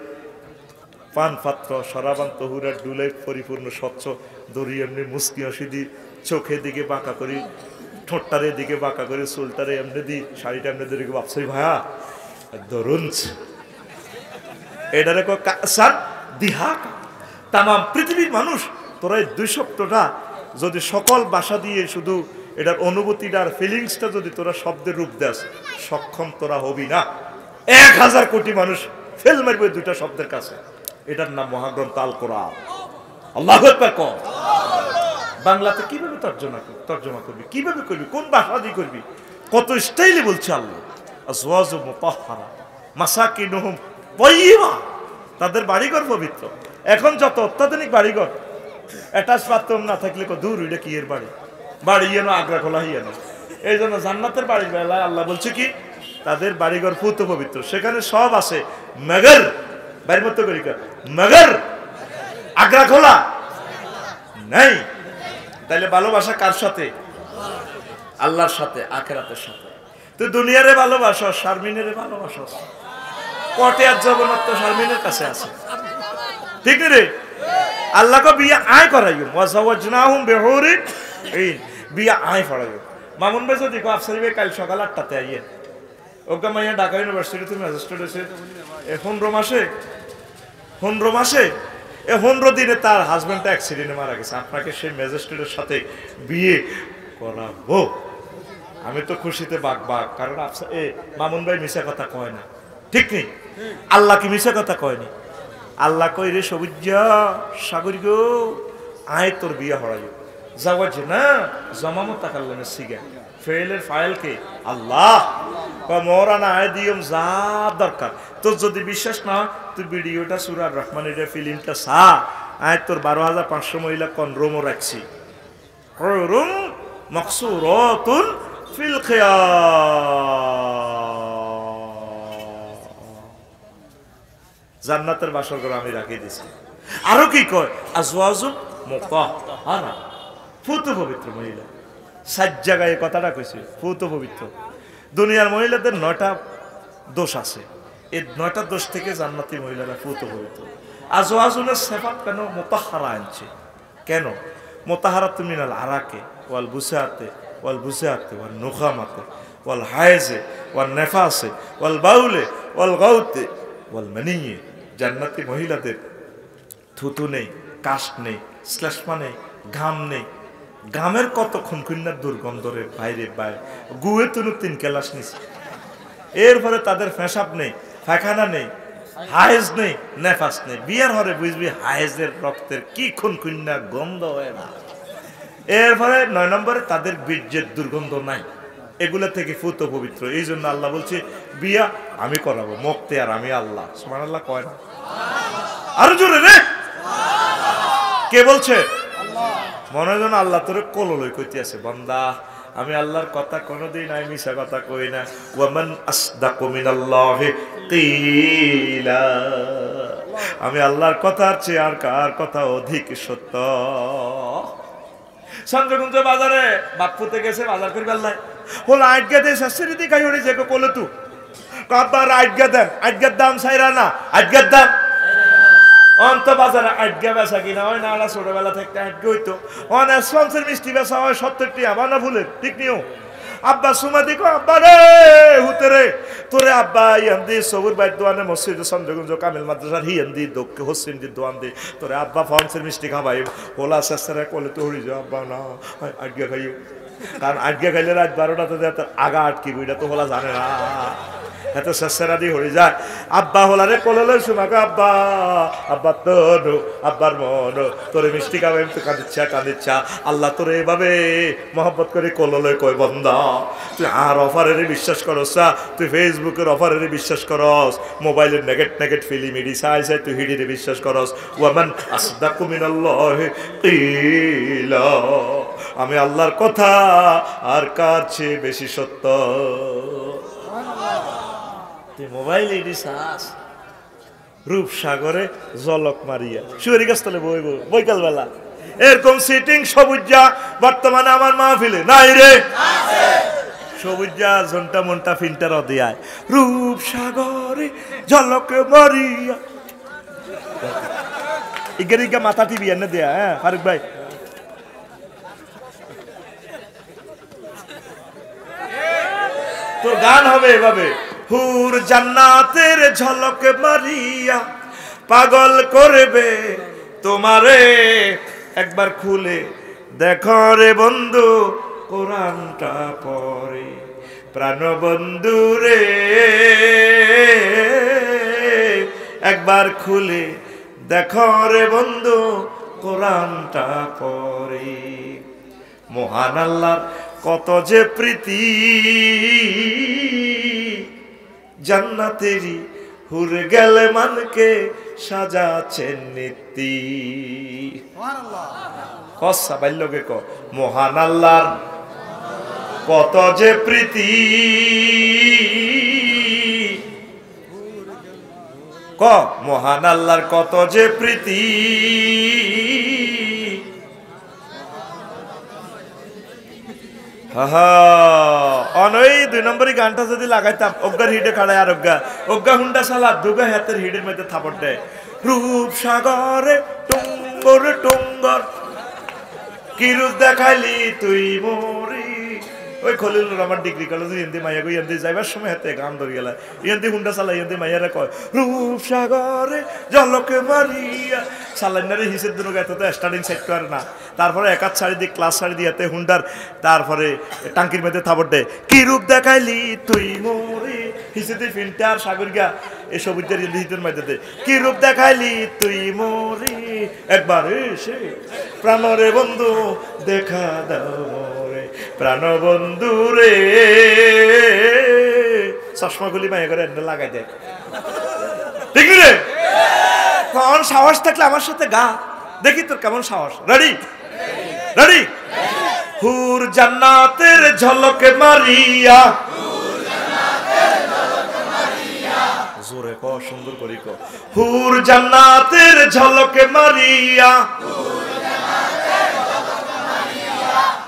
পান পাত্র সরাবান তহুরের ডুলে পরিপূর্ণ স্বচ্ছ দড়ি, এমনি মুস্কি হাসি দি, চোখের দিকে বাঁকা করি, ঠোঁটটারে দিকে বাঁকা করে, চুলটারে এমনি দি, শাড়িটা এমনি ধরে বাপসাই ভাইয়া ধরুন এটারে কাসান দিহাকা। তাম পৃথিবীর মানুষ তোরা এই 2 শব্দটা যদি সকল ভাষা দিয়ে শুধু এটার অনুভূতিটার ফিলিংসটা যদি তোরা শব্দের রূপ দেস, সক্ষম তোরা হবি না। 1000 কোটি মানুষ ফেল মারবে 2টা শব্দের কাছে। এটার নাম মহাগ্রন্থ আল কোরআন। আল্লাহু আকবার কর। বাংলাতে কিভাবে তর্জমা করবি, কিভাবে করবি, কোন ভাষা দিয়ে করবি, কত স্টাইলে বলছে আল্লাহ। আজওয়াজু মুতাহহারা মাসাকিনুহুম তাইয়্যিবা, তাদের বাড়িঘর পবিত্র। এখন যত অত্যাধুনিক বাড়িঘর, অ্যাটাচ বাথরুম না থাকলে দূর, এটা কি এর বাড়ি, বাড়ি ইয়ে না আগ্রা খোলা হিয়ে না। এই জন্য জান্নাতের বাড়ির বেলায় আল্লাহ বলছে কি, তাদের বাড়িঘর পুত পবিত্র, সেখানে সব আছে, মগর বাড়ির মতো করি মগর আগ্রা খোলা নাই। তাইলে ভালোবাসা কার সাথে? আল্লাহর সাথে, আখিরাতের সাথে। তুই দুনিয়ারে ভালোবাসো, শারমিনের ভালোবাসো, কটে আর জগন্নাথ তো শারমিনের কাছে আছে, ঠিক রে? আল্লাহকে বিয়া আয় করাইও, ওয়াজাওয়াজনাহুম বিহুরিন ঈন, বিয়া আয় পড়াইও। মামুন ভাই যদি আফসারি ভাই কাল সকাল 8টাতে আইয়ে, ওকে মাইয়া ঢাকা ইউনিভার্সিটি তুমি ম্যাজিস্ট্রেট হয়েছে 15 মাসে, 15 দিনে তার হাজবেন্ডটা অ্যাক্সিডেন্টে মারা গেছে। আপনাকে সেই ম্যাজিস্ট্রেটের সাথে বিয়ে করাবো? আমি তো খুশিতে বাঘ, কারণ মামুন ভাই মিশা কথা কয় না, ঠিক নেই? আল্লাহ কি মিশা কথা কয়নি? আল্লাহ কই রে সবুজ সাগর গো, আয় তোর বিয়া হরাই যাওয়াজ না জমামত তাকাল্লামের সিগা ফেলের ফাইলকে আল্লাহ মরানা আয় দিয়ম যা দরকার। তোর যদি বিশ্বাস না হয়, তুই ভিডিওটা সূরা আর রহমানের ফিল্মটা সা, আয় তোর 12,500 মহিলা কনরোমও রাখছি, হুরুম মাকসুরাতুন ফিল খিয়াম, জান্নাতের বাসর ঘর আমি রাখি দিছি। আরো কি কয়, আজওয়াজুম মুতাহহারা, পুত পবিত্র মহিলা। 7 জায়গায় কথাটা কইছে পুত পবিত্র। দুনিয়ার মহিলাদের 9টা দোষ আছে, এই 9টা দোষ থেকে জান্নাতি মহিলারা পুত পবিত্র। আজওয়াজুনের সিফাত কেন মুতাহহারা আনছে? কেন? মুতাহহারাতুম মিনাল আরাকে ওয়াল বুসাতে ওয়াল বুসাতে ওয়াল নুখামাতে ওয়াল হায়েজে ওয়াল নেফাসে ওয়াল বাউলে ওয়াল গাউতে ওয়াল মানিয়ে। জান্নাতি মহিলাদের থুতু নেই, কাশ নেই, শ্লেষ্মা নেই, ঘাম নেই। ঘামের কত খুনখুন্নার দুর্গন্ধের বাইরে গুয়ে তুনু 3 ক্লাস নিছে। এরপরে তাদের পেশাব নেই, পায়খানা নেই, হায়েজ নেই, নেফাস নেই। বিয়ার হরে বুঝবি হায়েজের রক্তের কি খুনখুন্না গন্ধ হয় না। এরপরে 9 নম্বরে তাদের বীর্যের দুর্গন্ধ নাই। এগুলা থেকে ফুত পবিত্র। এই জন্য আল্লাহ বলছে বিয়া আমি করাবো, মুক্তি আর আমি আল্লাহ। সুবহানাল্লাহ কয় না? আরো জোরে রে, কে বলছে? মনে যেন আল্লাহ তোরে কললই কইতে আছে, বান্দা আমি আল্লাহর কথা কোনোদিন আমি মিছা কথা কই না। ওয়ামান আসদাকু মিনাল্লাহি কিলা, আমি আল্লাহর কথার চেয়ে আর কার কথা অধিক সত্য। সঞ্জয়গঞ্জ বাজারে বাপুতে গেছে বাজার করবে আল্লাহ হল আটগা দে শাশুড়ি দি খাই যে কোলে তু কাবার আটগা দেন, আটগার দাম সাইরা না, আটগার দাম অন্ত বাজারে আটগা বেচা কিনা হয় না, আমরা ছোটবেলা থেকে আটকে হইতো অনেক সঞ্চের মিষ্টি বেচা হয় 70 টাকা, বানা ভুলের ঠিক নিও। আব্বা সুমা দিকো আব্বা রে হুতে রে তোরে আব্বা ইয়ান্দি সবুর বাইর দোয়ানে মসজিদ চন্দ্রগঞ্জ কামিল মাদ্রাসার হিয়ান্দি দক্ষে হোসেন দি দোয়ান দি তোরে আব্বা ফনসের মিষ্টি খাবাই ওলা শেষরে কলে তো হরি যাও আব্বা না আটকে খাইও, কারণ আটকে খাইলে রাত 12টাতে আগা আটকিব, এটা তো হলা জানে না, এত শেষরা দিয়ে হয়ে যায়। আব্বা হলারে কললে সুমাকে আব্বা আব্বা তোর আব্বার মন তোরে মিষ্টি খাবে তো কাঁদিচ্ছা আল্লাহ তোরে এভাবে মহব্বত করে কললে কয় বন্দা তুই আর অফারের বিশ্বাস করস না, তুই ফেসবুকের অফারের বিশ্বাস করস, মোবাইলের নেগেট ফিল্ম ইডি চাই তুই হিডিরে বিশ্বাস করস। ওয়ামান আসদাকু মিনাল্লাহি কিলা, আমি আল্লাহর কথা আর কার চেয়ে বেশি সত্য। মোবাইল চাষ রূপসাগরে জলক মারিয়া শুয়ারি গাছতলে বইব বৈকাল বেলা এরকম সিটিং সবুজা বর্তমানে আমার মাহফিলে নাই রে, সবুজা ঘন্টা মনটা ফিল্টার দিয়ায় রূপসাগরে জলক মারিয়া ইগেরিগা মাথা টিভি এনে দেয়া। হ্যাঁ ফারুক ভাই, তো গান হবে এভাবে, হুর জান্নাতের ঝলক মারিয়া পাগল করবে তোমারে, একবার খুলে দেখো রে বন্ধু কোরআনটা পড়ে, প্রাণ বন্ধু রে একবার খুলে দেখো রে বন্ধু কোরআনটা পড়ে। মহান আল্লাহর কত যে প্রীতি, জান্নাতেরি হুর গেলে মানকে সাজাচ্ছেন নীতি। কসা বাল্যকে ক মহান আল্লাহর কত যে প্রীতি, ক মহান আল্লাহর কত যে প্রীতি, অনই 2 নম্বরই গানটা যদি লাগাইতাম অজ্ঞার হিডে খাড়ায় আর অজ্ঞা হুন্ডা সালা দুগা হাতের হিডের মধ্যে থাপড় দেয়। রূপসাগরে টুঙ্গর টুঙ্গর কিরূপ দেখাইলি তুই মরি, ওই খলিলুর রহমান ডিগ্রি কলেজে হিন্দি মাইয়া গই হিন্দি যাইবার সময় হাতে গান ধরে গেল, হিন্দি হুন্ডা চালাই হিন্দি মাইয়ারা কয় রূপসাগরে জলকে মারিয়া সালাইনারে হিসের দিন গাইতে তো স্টার্টিং সেট করে না, তারপরে একাত শাড়ি দিয়ে ক্লাস শাড়ি দিয়ে হাতে হুন্ডার তারপরে টাঙ্কির মধ্যে থাপড় দেয় কি রূপ দেখাইলি তুই মরি, হিসেতে ফিল্টার সাগর গা এসব হিতের মধ্যে দে কি রূপ দেখাইলি তুই মরি, একবার এসে প্রাণরে বন্ধু দেখা দাও মরে, প্রাণ বন্ধু রে চশমা গুলি মাইয়া করে লাগাই দেয়, ঠিক রে? কোন সাহস থাকলে আমার সাথে গা দেখি তোর কেমন সাহস। রেডি রেডি, হুর জান্নাতের ঝলকে মারিয়া, জোরে ক সুন্দর করি ক, হুর জান্নাতের ঝলকে মারিয়া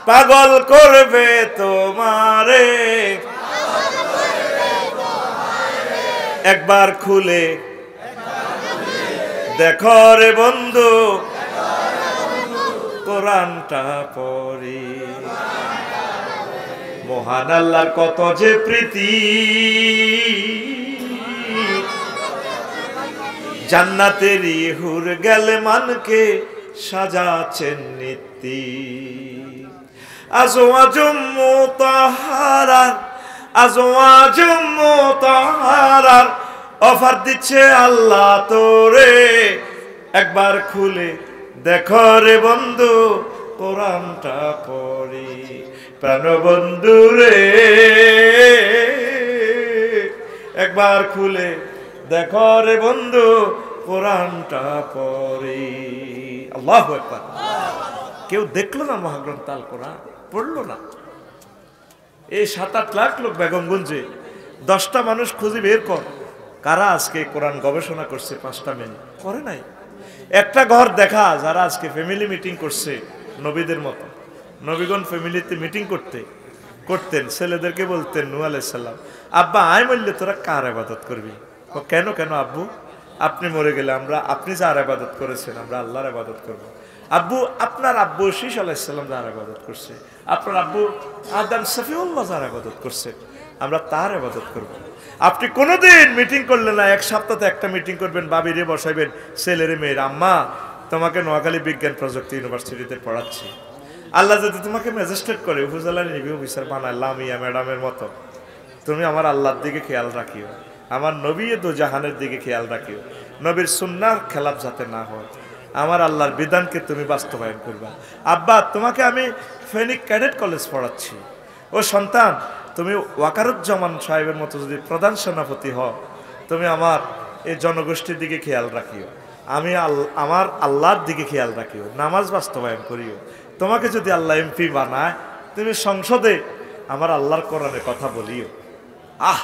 পাগল করবে তোমারে, একবার খুলে দেখো রে বন্ধু কোরআনটা পড়ি। মহান আল্লাহর কত যে প্রীতি, জান্নাতেরই হুর গেলে মানকে সাজাচ্ছেন নীতি। আজওয়াজুম মুতাহারার, আজওয়াজুম মুতাহারার অফার দিচ্ছে আল্লাহ তোরে, একবার খুলে দেখো রে বন্ধু কোরআনটা পড়ি, প্রাণ বন্ধু রে একবার খুলে দেখো রে বন্ধু কোরআনটা পড়ি। আল্লাহু আকবার। কেউ দেখলো না মহাগ্রন্থ আল কোরআন, পড়লো না। এই 7-8 লাখ লোক বেগমগঞ্জে 10টা মানুষ খুঁজে বের কর কারা আজকে কোরআন গবেষণা করছে, 5টা মেয়ে করে নাই। একটা ঘর দেখা যারা আজকে ফ্যামিলি মিটিং করছে নবীদের মতো, নবীগণ ফ্যামিলিতে মিটিং করতেন, ছেলেদেরকে বলতেন নূহ আলাইহিস সালাম আব্বা আয় বললে তোরা কার ইবাদত করবি? কেন কেন আব্বু? আপনি মরে গেলে আমরা আপনি যার ইবাদত করেছেন আমরা আল্লাহর ইবাদত করব। আব্বু আপনার আব্বু শীষ আলাইহিস সালাম যার ইবাদত করছে, আপনার আব্বু আদম সফিউল্লাহ যার ইবাদত করছে, আমরা তার ইবাদত করব। আপনি কোনোদিন মিটিং করলেন না, এক সপ্তাহে একটা মিটিং করবেন, বাবিরে বসাইবেন, ছেলেরে মেয়ের, আম্মা তোমাকে নোয়াখালী বিজ্ঞান প্রযুক্তি ইউনিভার্সিটিতে পড়াচ্ছি, আল্লাহ যদি তোমাকে ম্যাজিস্ট্রেট করে উপজেলা রিভিউ অফিসার বানায় লামিয়া ম্যাডামের মতো, তুমি আমার আল্লাহর দিকে খেয়াল রাখিও, আমার নবী দো জাহানের দিকে খেয়াল রাখিও, নবীর সুন্নাহর খেলাফ যাতে না হয়, আমার আল্লাহর বিধানকে তুমি বাস্তবায়ন করবা। আব্বা তোমাকে আমি ফেনিক ক্যাডেট কলেজ পড়াচ্ছি, ও সন্তান তুমি ওয়াকারুজ্জামান সাহেবের মতো যদি প্রধান সেনাপতি হও, তুমি আমার এই জনগোষ্ঠীর দিকে খেয়াল রাখিও, আমি আমার আল্লাহর দিকে খেয়াল রাখিও, নামাজ বাস্তবায়ন করিও। তোমাকে যদি আল্লাহ এমপি বানায়, তুমি সংসদে আমার আল্লাহর কোরআনে কথা বলিও। আহ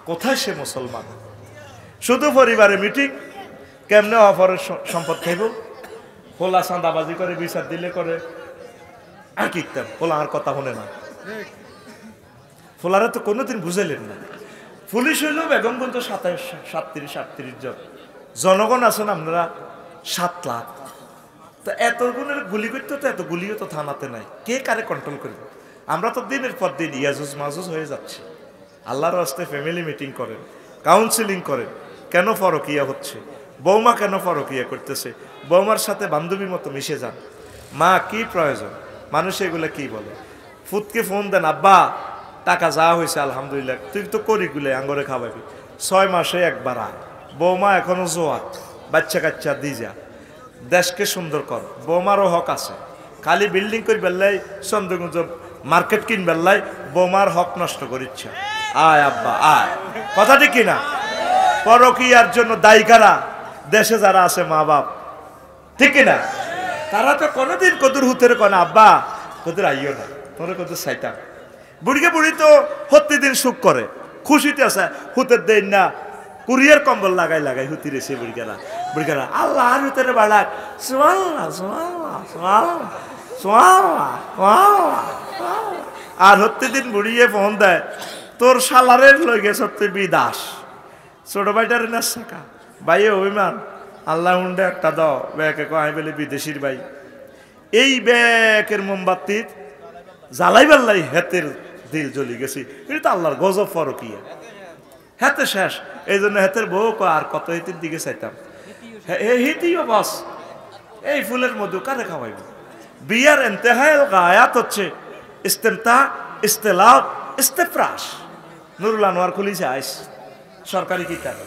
কোথায় সে মুসলমান? শুধু পরিবারে মিটিং, কেমনে অপরের সম্পদ খাইব, খোলা চাঁদাবাজি করে বিচার দিলে করে আর কিতাম খোলা আর কথা শুনে না, ফোলারা তো কোনোদিন বুঝাইলেন না। পুলিশ হইল বেগমগঞ্জ 37-38 জন, জনগণ আছেন আপনারা 7 লাখ, তো এত গুণের গুলি করতে তো এত গুলিও তো থানাতে নাই, কে কারে কন্ট্রোল করবে? আমরা তো দিনের পর দিন ইয়াজুজ মাজুজ হয়ে যাচ্ছি। আল্লাহর রাস্তে ফ্যামিলি মিটিং করেন, কাউন্সিলিং করেন, কেন ফরকিয়া হচ্ছে, বৌমা কেন ফরকিয়া করতেছে, বৌমার সাথে বান্ধবীর মতো মিশে যান, মা কি প্রয়োজন, মানুষ এগুলো কি বলে, ফুতকে ফোন দেন, আব্বা টাকা যা হয়েছে আলহামদুলিল্লাহ, তুই তো করিগুলো আঙ্গরে খাওয়াবি, 6 মাসে একবার আয়, বৌমা এখনো জোয়ার, বাচ্চা কাচ্চা দি যা, দেশকে সুন্দর কর, বৌমারও হক আছে, খালি বিল্ডিং করে বেললাই চন্দ্রগঞ্জ মার্কেট কিন বেললাই বৌমার হক নষ্ট করিচ্ছে, আয় আব্বা আয়, কথা ঠিক কিনা? পরকিয়ার জন্য দায়ী কারা? দেশে যারা আছে মা বাপ, ঠিক কিনা? তারা তো কোনোদিন কদুর হুতের কনা আব্বা কদুর আইও না, তোর কদুর সাইতাম, বুড়িকে বুড়ি তো প্রতিদিন সুখ করে, খুশিতে আছে, হুতের দেন না, কুরিয়ার কম্বল লাগাই লাগাই হুতি রেছে বুড়িকারা আল্লাহ আর হুতের বাড়াক আর প্রতিদিন বুড়িয়ে ফোন দেয়, তোর সালারের লই গেছ তুই বিদাস, ছোট ভাইটার না শাখা ভাই অভিমান, আল্লাহ উন্ডে একটা দাও, ব্যাকে কয় বলে বিদেশির ভাই, এই ব্যাকের মোমবাতির জ্বালাই বেল্লাই হেতের দিল জ্বলি গেছি, এটা তো আল্লাহর গজব ফরকিয়া, হেতে শেষ, এই জন্য হেতের বউ আর কত হেতির দিকে চাইতাম, হিতিও বস, এই ফুলের মধু কারে খাওয়াইব? বিয়ার ইন্তেহায় গায়াত হচ্ছে ইস্তেমতা, ইস্তেলাব, ইস্তেফরাস, নুরুল আনোয়ার খুলিছে আইস সরকারি কিতাব,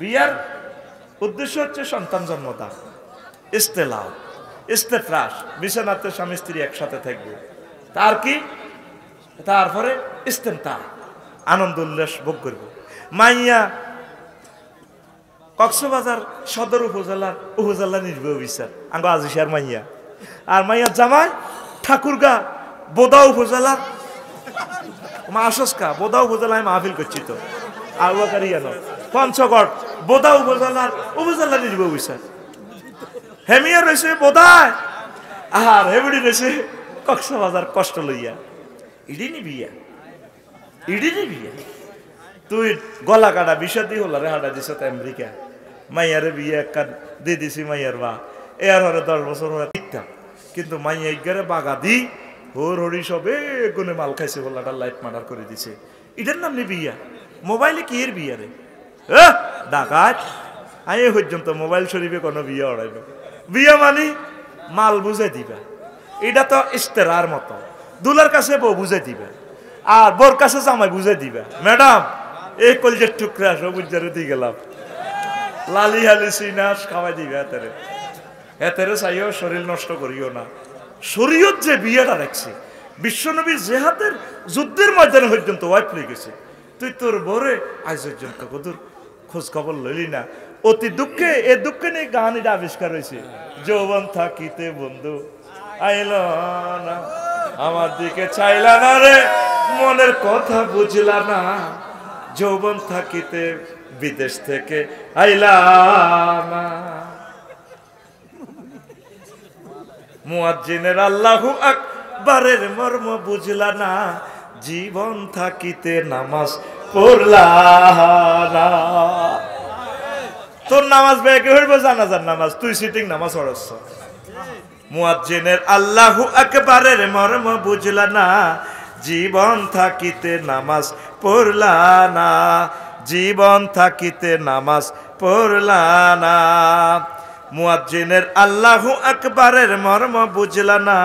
বিয়ার উদ্দেশ্য হচ্ছে সন্তান জন্মদান, ইস্তেলাব, ইস্তেফরাস, বিছানাতে স্বামী স্ত্রী একসাথে থাকবে, তার কি তারপরে ইস্তেমতা, আনন্দ উল্লাস ভোগ করব। মাইয়া কক্সবাজার সদর উপজেলা নির্বাহী অফিসার আঙ্গ আজিসার মাইয়া, আর মাইয়া জামাই ঠাকুরগা বোদা উপজেলার মাসকা, বোদা উপজেলায় মাহফিল করছি তো, আলুয়াকারিয়ানো পঞ্চগড় বোদা উপজেলা নির্বাহী অফিসার, হেমিয়া রয়েছে বোদায়, আর হেবড়ি রয়েছে কক্সবাজার কষ্ট লইয়া, ইডি নিবিয়া, তুই গলা কাটা বিষয় দিয়ে হল রে হাঁটা দিস আমেরিকা, মাইয়ারে বিয়ে একটা দিয়ে দিছি মাইয়ার বা এর হরে 10 বছর হয়ে দেখতাম, কিন্তু মাইয়া ইগারে বাগা দি হোর হরি সবে গুনে মাল খাইছে, হল্লাটা লাইফ মার্ডার করে দিছে, এটার নাম নি বিয়া? মোবাইলে কি এর বিয়া রে ডাকাত, আই পর্যন্ত মোবাইল শরীফে কোনো বিয়া ওড়াইল, বিয়া মানে মাল বুঝে দিবা, এটা তো ইস্তেরার মতো, দুলার কাছে বউ বুঝে দিবা, আর বোর কাছে জামাই বুঝে দিবা, ম্যাডাম এই কলজের টুকরা সবুজারে দিয়ে গেলাম, লালি হালি সিনাস খাওয়াই দিবে, এতেরে চাইও শরীর নষ্ট করিও না। শরীয়ত যে বিয়েটা রাখছে, বিশ্বনবী জেহাদের যুদ্ধের ময়দানে পর্যন্ত ওয়াইফ লই গেছে, তুই তোর বরে আজ পর্যন্ত কদুর খোঁজ খবর লইলি না। অতি দুঃখে এ দুঃখে নিয়ে গান এটা আবিষ্কার হয়েছে, যৌবন থাকিতে বন্ধু আইল না, আমার দিকে চাইলা না রে, মনের কথা বুঝলা না, যৌবন থাকিতে বিদেশ থেকে আইলা না, মুয়াজ্জিনের আল্লাহু আকবারের মর্ম বুঝলা না, জীবন থাকিতে নামাজ পড়লা না। তোর নামাজ ব্যাগে হইব জানাজার নামাজ, তুই সিটিং নামাজ পড়ছ। মুয়াজ্জিনের আল্লাহু আকবারের মর্ম বুঝলা না, জীবন থাকিতে নামাজ পড়লা না, জীবন থাকিতে নামাজ পড়লা না। মুয়াজ্জিনের আল্লাহু আকবারের মর্ম বুঝলা না,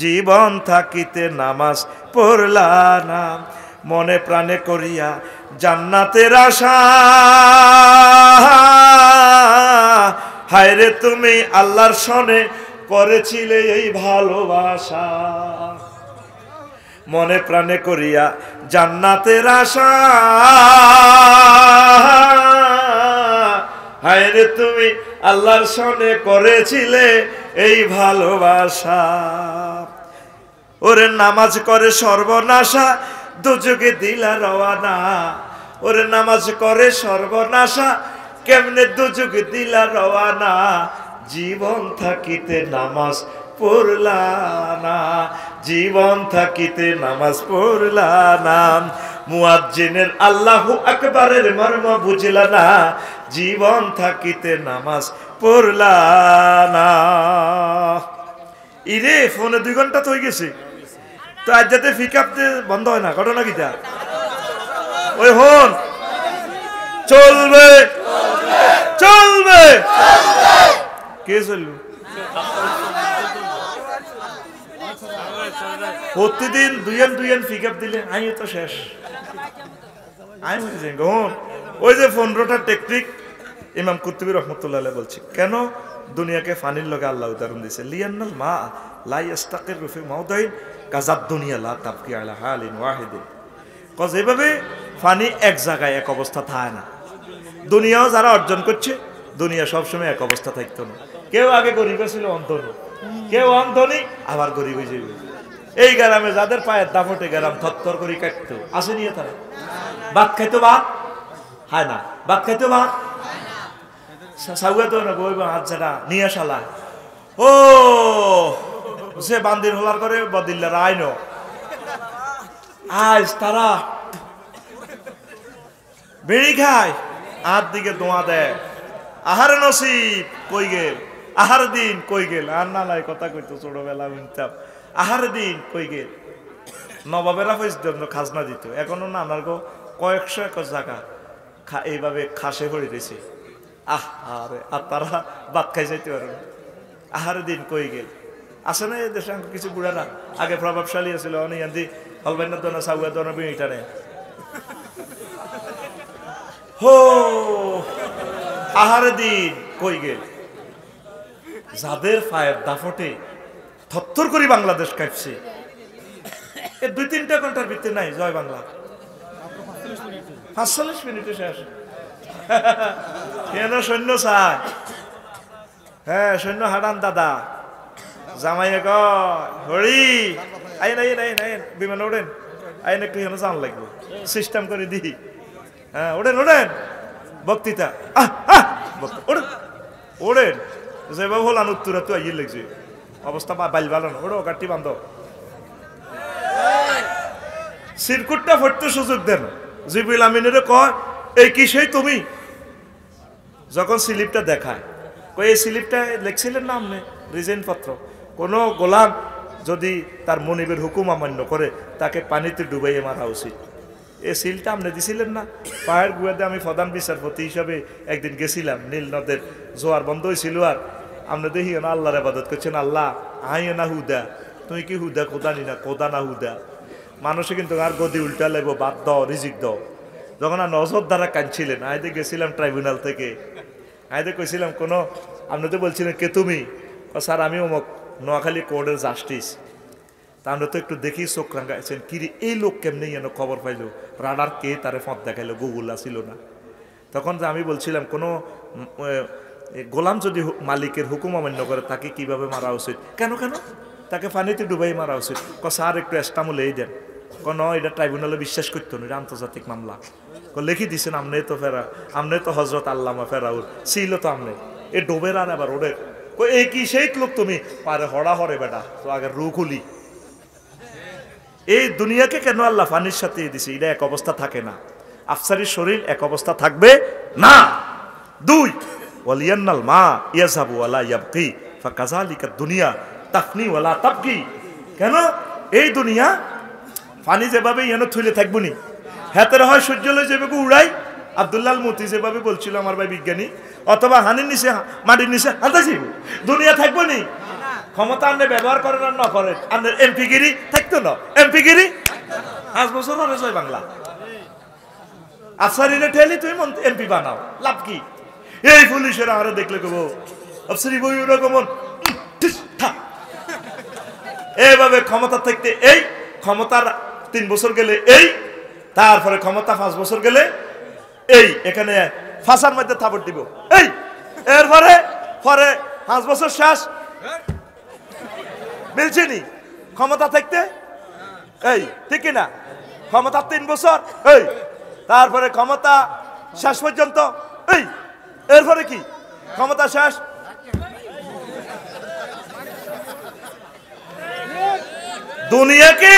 জীবন থাকিতে নামাজ পড়লা না। মনে প্রাণে করিয়া জান্নাতের আশা, হায়রে তুমি আল্লাহর সনে করেছিলে এই ভালোবাসা। মনে প্রাণে করিয়া জান্নাতের আশা, হায়রে তুমি আল্লাহর সনে করেছিলে এই ভালোবাসা। ওরে নামাজ করে সর্বনাশা, দুযোগে দিলা রওয়ানা। ওরে নামাজ করে সর্বনাশা, কেমনে দুযোগে দিলা রওয়ানা। জীবন থাকিতে নামাজ পড়লা না, জীবন থাকিতে নামাজ পড়লা না। মুয়াজ্জিনের আল্লাহু আকবারের মর্ম বুঝলা না, জীবন থাকিতে নামাজ পড়লা না। ইরে ফোনে 2 ঘন্টা তো হয়ে গেছে, তো আজ যাতে পিকআপ বন্ধ হয় না, ঘটনা কিটা? ওই হন চলবে চলবে, কে চলবে? প্রতিদিন 2 পিকআপ দিলে আই তো শেষ। আমি হন ওই যে 15টা টেকনিক ইমাম কুতুবী রহমতুল্লাহ আলাইহি বলছি, কেন দুনিয়াকে ফানির লগে আল্লাহ উদাহরণ দিয়েছে। লিয়ান্নাল মা লা ইস্তাকিরু ফি মাওদাইন কাযাদ দুনিয়া লা তাবকি আলা হালিন ওয়াহিদিন। কজ এভাবে ফানি এক জায়গায় এক অবস্থা থাকে না। দুনিয়াও যারা অর্জন করছে, দুনিয়া সবসময় এক অবস্থা থাকতো না। কেউ আগে গরিব ছিল অন্ধনী, কেউ অন্ধনী আবার গরিব হয়ে যাবে। এই গ্রামে যাদের পায়ের দাপটে গ্রাম থরথর করে কাটতো, আসেনি তারা? ভাত খাইতো ভাত হয় না, ভাত খাইতো ভাত সাউয়াতো না, বইব হাত ছাড়া নিয়ে শালা। ও সে বান্দির হলার করে বদিল্লার আইন আজ তারা বেড়ি খায়, আর দিকে দোয়া দেয়। আহার নসিব কই গেল, আহার দিন কই গেল। আর না লাই কথা কইতো ছোটবেলা শুনতাম, আহার দিন কই গেল। নবাবেরা পর্যন্ত খাজনা দিত, এখনো নানার গো কয়েকশো একর জায়গা এইভাবে খাসে ভরে দিয়েছে। আরে আর তারা ভাত খাই যাইতে পারে না। আহার দিন কই গেল। আসে না এই দেশে কিছু বুড়ারা আগে প্রভাবশালী ছিল, অনেক হলবাইনা দোনা সাউয়া দোনা বিটা নেই। হো আহার দিন কই গেল। যাদের পায়ের দাফটে থরথর করে বাংলাদেশ কাটছে, এ 2-3টা ঘন্টার ভিতরে নাই জয় বাংলা। 45 মিনিটে শেষ। কেন সৈন্য চায়? হ্যাঁ সৈন্য হারান দাদা জামাইয়ে কয় হরি আইন আইন আইন আইন বিমান ওড়েন, আইন একটু হেন জান লাগবে, সিস্টেম করে দিই। হ্যাঁ ওড়েন ওড়েন বক্তৃতা ওড়েন ওড়েন যেভাবে হলান উত্তরা তো আইয়ে লাগছে অবস্থা বাইল ভালো না। ওড়ো কাটি বান্ধ সিরকুটটা ফটতে সুযোগ দেন। জিবরিল আমিনের কয় এই কি সেই তুমি? যখন স্লিপটা দেখায় কই এই স্লিপটা লিখছিলেন না আপনি রিজেন্ট পত্র, কোনো গোলাম যদি তার মনিবের হুকুম অমান্য করে তাকে পানিতে ডুবাইয়ে মারা উচিত। এই সিলটা আপনি দিছিলেন না? পাহাড় গুয়াতে আমি প্রধান বিচারপতি হিসাবে একদিন গেছিলাম, নীল নদের জোয়ার বন্ধ হয়েছিল, আর আপনি দেখি না আল্লাহর ইবাদত করছেন। আল্লাহ আইও না হুদা, তুই কি হুদা কোদা নি না কোদা না হুদা। মানুষে কিন্তু আর গদি উল্টা লাগবো, বাদ দাও রিজিক দাও। যখন আর নজর দ্বারা কাঁদছিলেন, আইতে গেছিলাম ট্রাইব্যুনাল থেকে, আইতে কইছিলাম কোনো, আপনি তো বলছিলেন কে তুমি? স্যার আমি অমুক নোয়াখালী কোর্টের জাস্টিস। তা আমরা তো একটু দেখি চোখ রাঙাইছেন, কিরে এই লোক কেমনি যেন খবর পাইলো, রাডার কে তারে ফত দেখাইলো, গুগল ছিল না। তখন যে আমি বলছিলাম কোনো গোলাম যদি মালিকের হুকুম অমান্য করে তাকে কিভাবে মারা উচিত? কেন কেন তাকে পানিতে ডুবাই মারা উচিত? স্যার একটু এস্টামুল এই দেন। ন এটা ট্রাইব্যুনালে বিশ্বাস করতো না, এটা আন্তর্জাতিক মামলা। লিখি দিছেন আমনে তো ফেরা, আমনে তো হজরত আল্লামা ফেরাউল ছিল তো আমনে এ ডোবের আর আবার ওদের এই কি সেই লোক তুমি পারে হড়া হরে বেটা তো আগে রু খুলি। এই দুনিয়াকে কেন আল্লাহ পানির সাথে দিছে? এটা এক অবস্থা থাকে না। আফসারির শরীর এক অবস্থা থাকবে না। দুই ওয়ালিয়ান্নাল মা ইয়াযাবু ওয়ালা ইয়াবকি ফাকাযালিকা দুনিয়া তাফনি ওয়ালা তাবকি। কেন এই দুনিয়া পানি যেভাবে ইয়ানো থইলে থাকবো নি, হাতের হয় সূর্য লই যেভাবে উড়াই, আব্দুল্লাহ আল মুতি যেভাবে বলছিল আমার ভাই বিজ্ঞানী, অথবা হানির নিচে মাটির নিচে হাতে যাইব, দুনিয়া থাকবো নি। ক্ষমতা আনলে ব্যবহার করেন আর না করেন, আনলে এমপিগিরি থাকতো না, এমপিগিরি 5 বছর হলে জয় বাংলা আফসারিনে ঠেলি তুমি এমপি বানাও, লাভ কি? এই পুলিশেরা আরো দেখলে কব আফসারি বই ওরকম এইভাবে ক্ষমতা থাকতে, এই ক্ষমতার 3 বছর গেলে এই, তারপরে ক্ষমতা 5 বছর গেলে এই, এখানে ফাঁসার মধ্যে থাপড় দিব এই, এরপরে পরে 5 বছর শেষ মিলছে নি ক্ষমতা থাকতে এই, ঠিক না? ক্ষমতা 3 বছর এই, তারপরে ক্ষমতা শেষ পর্যন্ত এই, এরপরে কি ক্ষমতা শেষ। দুনিয়াকে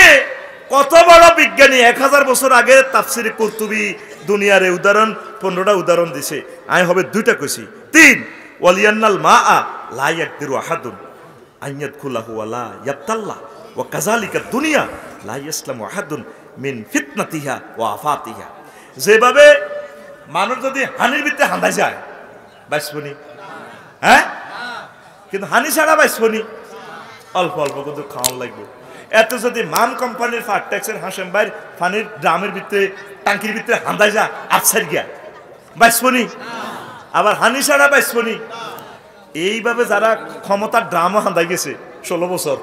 কত বড় বিজ্ঞানী 1000 বছর আগে তাফসিরে কুরতুবী দুনিয়ার এই উদাহরণ 15টা উদাহরণ দিছে, আমি হবে 2টা কইছি। 3 ওয়ালিয়ান্নাল মাআ লা ইয়াকদিরু আহাদুন আন ইয়াদখুলাহু ওয়ালা ইয়াবতাল্লাহ ওয়া কাযালিকা দুনিয়া লা ইয়াসলামু আহাদুন মিন ফিতনাতিহা ওয়া আফাতিহা। যেভাবে মানুষ যদি হানির ভিতরে হাঁদাই যায় বাইসবনি, হ্যাঁ, কিন্তু হানি ছাড়া বাইসবনি, অল্প অল্প কিন্তু খাওয়ান লাগবে। এত যদি মান কোম্পানির ফার ট্যাক্সের হাসেম ভাই ফানির ড্রামের ভিতরে টাঙ্কির ভিতরে হাঁদাই যা আফসার গিয়া বাইসবনি, আবার হানি ছাড়া বাইসবনি। এইভাবে যারা ক্ষমতার ড্রামও হাঁদাই গেছে 16 বছর,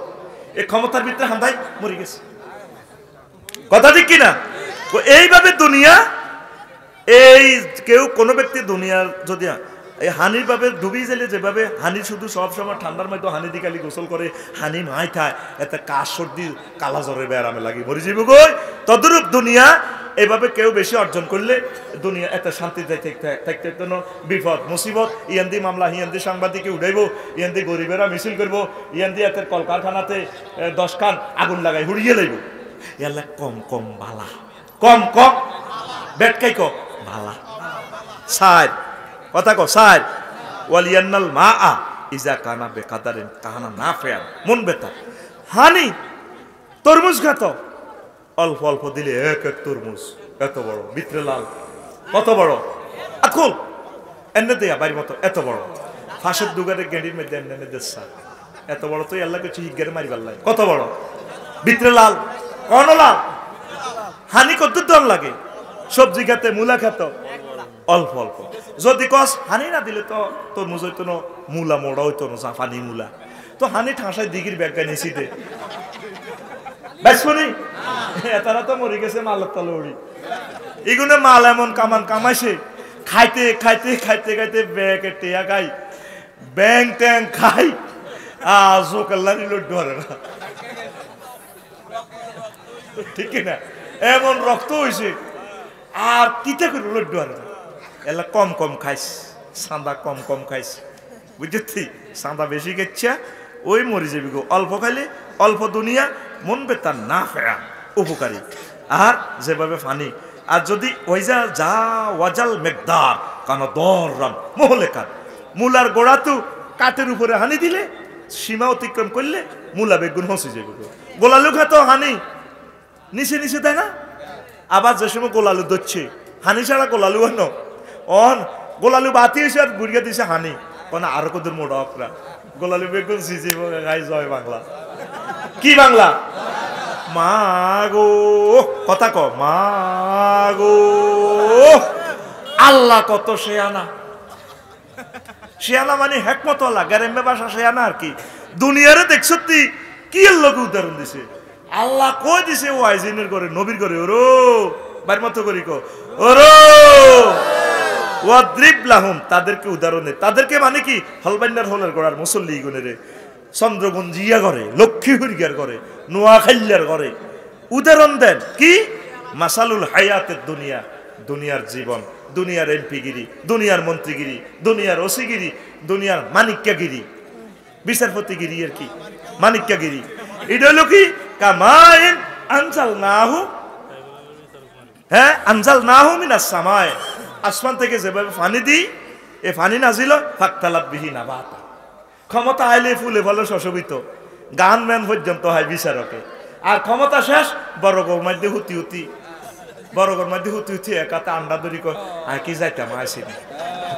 এই ক্ষমতার ভিতরে হাঁদাই মরে গেছে, কথা ঠিক কিনা? এইভাবে দুনিয়া, এই কেউ কোনো ব্যক্তি দুনিয়ার যদি এই হানির ভাবে ডুবি গেলে, যেভাবে হানি শুধু সব সময় ঠান্ডার মধ্যে হানি দিকালি গোসল করে, হানি মাই খায়, এতে কাশ সর্দি কালা জ্বরের ব্যারামে লাগে মরে যাইব গই। তদরূপ দুনিয়া এইভাবে কেউ বেশি অর্জন করলে দুনিয়া এত শান্তি থাকতে জন্য বিপদ মুসিবত, ইয়ান্দি মামলা, ইয়ান্দি সাংবাদিকে উঠাইব, ইয়ান্দি গরিবেরা মিছিল করব, ইয়ান্দি এত কলকারখানাতে 10 খান আগুন লাগাই হুড়িয়ে লাইব। ইয়াল্লা কম কম ভালা, কম কম বেটকাই ক ভালা সাইড, কথা কো সাইড। ওয়ালিয়ান্নাল মাআ ইজা কানা বেকাদারিন কানা নাফিআন মন বেতা। হানি তরমুজ খাত, অল্প অল্প দিলে এক এক তরমুজ এত বড়, ভিতরে লাল, কত বড় আকুল এনে দেয়া বাড়ির মতো এত বড়, ফাঁসের দুগারে গেঁড়ির মধ্যে এনে দেশা এত বড়, তো আল্লাহ কিছু হিগারে মারি পারলাই, কত বড় ভিতরে লাল, কন লাল। হানি কত দম লাগে, সবজি খাতে মূলা খাত অল্প অল্প। যদি কস হানি না দিলে তো তরমুজ হইতো না, মূলা মোড়া হইতো না, জাপানি মূলা, তো হানি ঠাঁসায় দিঘির ব্যাগা নিছি দে বেসনি, এতারা তো মরে গেছে মালের তলে উড়ি। এগুলো মাল এমন কামান কামাইছে, খাইতে খাইতে খাইতে খাইতে ব্যাগে টেয়া খাই, ব্যাং ট্যাং খাই, আজও কাল্লা নিল ডরে না, ঠিক না? এমন রক্ত হয়েছে আর কিতে করে লড্ডু আর এলা কম কম খাইস, সাদা কম কম খাইস, বুঝছি? সাদা বেশি খেচ্ছা ওই মরে যাবি গো, অল্প খাইলে অল্প দুনিয়া মন বেতার না ফেরা উপকারী। আর যেভাবে ফানি, আর যদি ওই যা ওয়াজাল মেকদার কানা দররাম মহলে কাট, মূলার গোড়া তো কাঠের উপরে হানি দিলে, সীমা অতিক্রম করলে মূলা বেগুন হসে যাবে গো। গোলালু খাতো হানি নিচে নিচে দেয় না, আবার যে সময় গোলালু ধরছে হানি ছাড়া গোলালু অন্য অন গোলালু বাতি এসে আর গুড়িয়ে দিছে হানি, কোন আরো কত মোড়া অকরা গোলালু বেগুন সিজি গাই জয় বাংলা। কি বাংলা? মা গো, কথা ক মা গো, আল্লাহ কত শেয়ানা। শেয়ানা মানে হেকমত আল্লাহ, গ্যারেম্বে ভাষা শেয়ানা আর কি। দুনিয়ারে দেখছ তুই কি এর লোক উদাহরণ দিছে, আল্লাহ কই দিছে ও আইজিনের করে, নবীর করে, ওরো বাইর মতো করি কো ওরো ওয়াদ্রিব লাহুম, তাদেরকে উদাহরণে, তাদেরকে মানে কি হলবান্ডার হলের গড়ার মুসল্লি গুনেরে, চন্দ্রগঞ্জিয়া করে, লক্ষ্মী হুরগিয়ার করে, নোয়াখাইয়ার করে উদাহরণ দেন। কি মাসালুল হায়াতের দুনিয়া, দুনিয়ার জীবন, দুনিয়ার এমপিগিরি, দুনিয়ার মন্ত্রীগিরি, দুনিয়ার ওসিগিরি, দুনিয়ার মানিক্যাগিরি, বিচারপতিগিরি আর কি মানিক্যাগিরি। এটা হলো কি কামাইন আনজাল নাহু, হ্যাঁ আনজাল নাহু মিনাস সামায়, আসমান থেকে যেভাবে পানি দিই এ ফানি নাজিল ফাক্তালাত বিহি নাবাতা। ক্ষমতা আইলে ফুলে ফলে শোষিত, গান ম্যান পর্যন্ত হয় বিচারকে। আর ক্ষমতা শেষ, বড়গর মধ্যে হুতি হুতি, বড়গর মধ্যে হুতি হুতি একাতে আন্ডা দড়ি কর আর কি যাইতাম আসিনি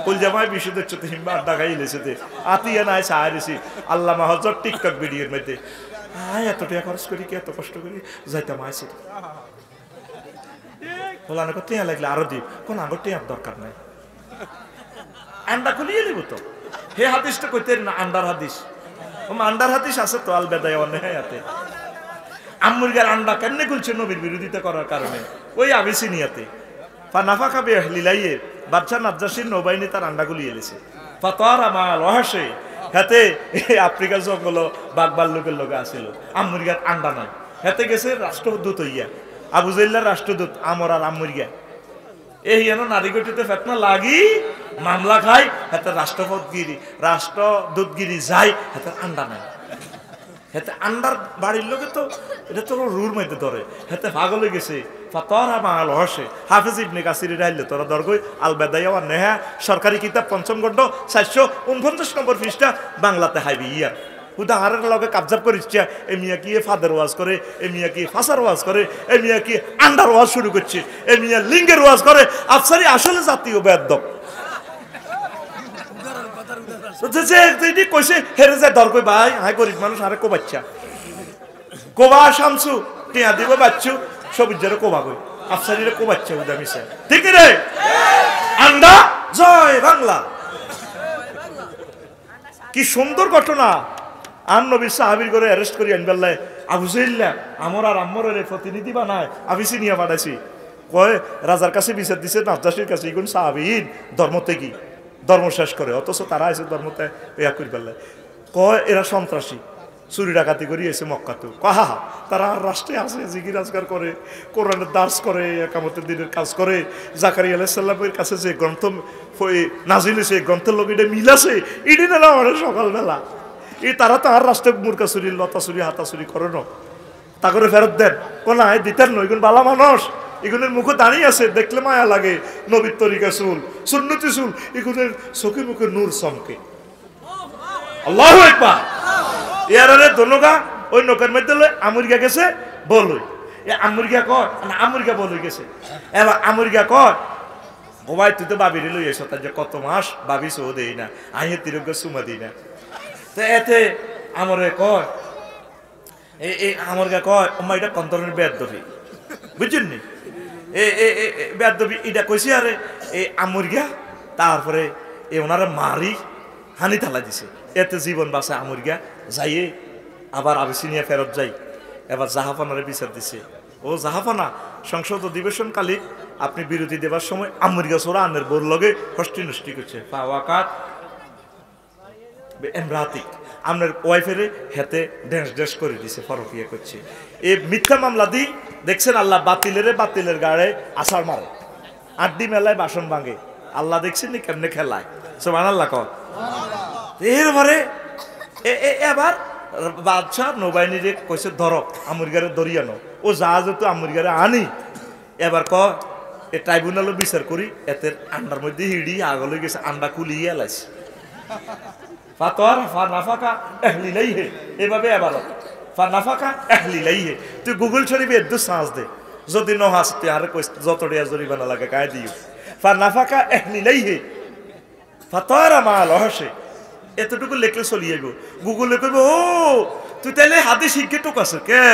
কুল জামাই বিশুদ্ধ চোদ্দ হিম্বা আড্ডা খাই লেছে আতিয়া নাই সাহায্যছি আল্লাহ মাহজর টিকটক ভিডিওর মধ্যে এত টাকা খরচ করি কি এত কষ্ট করি যাইতাম আসি বলানো টিয়া লাগলে আরো দিব কোন আগর টিয়ার দরকার নাই আন্ডা খুলিয়ে নিব তো হে হাদিসটা কইতে না আন্ডার হাদিস আন্ডার হাদিস আছে তো আল বেদায় অনেহাতে আম্মুরগার আন্ডা কেমনে খুলছে নবীর বিরোধিতা করার কারণে ওই আবিসিনিয়াতে ফানাফা খাবে লিলাইয়ে বাদশা নাজ্জাসীর নৌবাহিনী তার আন্ডাগুলি এলেছে ফাতার আমার রহস্যে হাতে আফ্রিকার জঙ্গল বাগবার লোকের লোক আসিল আম্মুরগার আন্ডা নাই হাতে গেছে রাষ্ট্রদূত হইয়া আবু জাইল্লার রাষ্ট্রদূত আমর আর আম্মুরগা এই যেন নারীগঠিতে ফেতনা লাগি মামলা খাই হাতে রাষ্ট্রদূতগিরি যাই হাতে আন্ডা নাই হেতে আন্ডার বাড়ির লোকে তো এটা তো রুর মধ্যে ধরে হেতে পাগল হয়ে গেছে ফাতারা মাল হসে হাফেজ ইবনে কাসির রাইলে তোরা দরগই আল বেদাইয়া ওয়া নেহা সরকারি কিতাব পঞ্চম খণ্ড 449 নম্বর পৃষ্ঠা বাংলাতে হাইবি ইয়া উদাহরণের লগে কাবজাব করিছে এ মিয়া কি ফাদার ওয়াজ করে এ মিয়া কি ফাসার ওয়াজ করে এ মিয়া কি আন্ডার ওয়াজ শুরু করছে এ মিয়া লিঙ্গের ওয়াজ করে আফসারি আসলে জাতীয় বেয়াদব কইছে হেরে যায় দর কই ভাই হাই গরিব মানুষ আরে কো বাচ্চা কোবা শামসু টিয়া দিব বাচ্চু সবুজের কোবা কই আফসারিরে কো বাচ্চা উদা মিছে ঠিক রে আন্ডা জয় বাংলা কি সুন্দর ঘটনা আর নবী সাহাবীর করে অ্যারেস্ট করি আনবাল্লাহ আবু জাইল্লা আমর আর আম্মরের প্রতিনিধি বানায় আবিসিনিয়া পাঠাইছি কয় রাজার কাছে বিচার দিছে নাজ্জাসীর কাছে ইগুন সাহাবীন ধর্মতে কি ধর্ম শেষ করে অথচ তারা এসে ধর্মতে ইয়া করি পারলে কয় এরা সন্ত্রাসী চুরি ডাকাতি করি এসে মক্কাতে কহা তারা রাষ্ট্রে আছে জিকির আজগার করে কোরআনের দাস করে একামতের দিনের কাজ করে জাকারিয়া আলাইহিস সালামের কাছে যে গ্রন্থ নাজিল হয়েছে গ্রন্থের লোক এটা মিল আছে ইডি না আমাদের সকালবেলা এই তারা তো আর রাষ্ট্রে মুরকা চুরি লতা চুরি হাতা চুরি করে না তা করে ফেরত দেন কোনায় দিতেন নয় এগুলো বালা মানুষ এগুলোর মুখে দাঁড়িয়ে আছে দেখলে মায়া লাগে নবীর তরিকা চুল সুন্নতি চুল এগুলোর চোখে মুখে নূর চমকে আল্লাহু আকবার ইয়ারে দনগা ওই নৌকার মধ্যে আমুরগা গেছে বলই এ আমুরগা কর না আমুরগা বলই গেছে এবার আমুরগা কর ও ভাই তুই তো বাবির লই এসো তার যে কত মাস বাবি সো দেই না আইয়ে তিরুগ সুমা দিই না তো এতে আমরে কয় এই আমুরগা কয় ওমা এটা কন্তরের বেদবি বুঝছেন নি বেদবি এটা কইছি আরে এই আমুরগা তারপরে এ ওনারা মারি হানি থালা দিছে এতে জীবন বাঁচে আমুরগা যাইয়ে আবার আবিসিনিয়া ফেরত যাই এবার জাহাফানারে বিচার দিছে ও জাহাফানা সংসদ অধিবেশনকালে আপনি বিরতি দেবার সময় আমুরগা সোরা আনের বোর লগে হস্টি নষ্টি করছে পাওয়াকাত এমরাতিক আপনার ওয়াইফেরে হেতে ড্যান্স ড্যান্স করে দিছে ফরকিয়া করছে এই মিথ্যা মামলা দি দেখছেন আল্লাহ বাতিলের গাড়ে আষাঢ় মারে আড্ডি মেলায় বাসন ভাঙে আল্লাহ দেখছেন নি কেমনে খেলায় সুবহানাল্লাহ কর এরপরে এবার বাদশাহ নৌবাহিনীরে কইছে ধরো আমুরগারে দরিয়ানো ও জাহাজ তো আমুরগারে আনি এবার ক এ ট্রাইব্যুনালও বিচার করি এতের আন্ডার মধ্যে হিড়ি আগলে গেছে আন্ডা কুলিয়ে এলাইছে ফাতোয়ার ফানাফাকা এহলিলাইহে এভাবে এবার ফানাফাকা এহলিলাইহে তুই গুগল শরীফে এদ্দু সাজ দে যদি ন হাস তুই আর কইস যত টাকা জরিমানা লাগে গায়ে দিও ফানাফাকা এহলিলাইহে ফাতোয়ার মাল হসে এতটুকু লেখলে চলি যাইব গুগলে কইব ও তুই তাইলে হাতে শিখে টুক আছে কে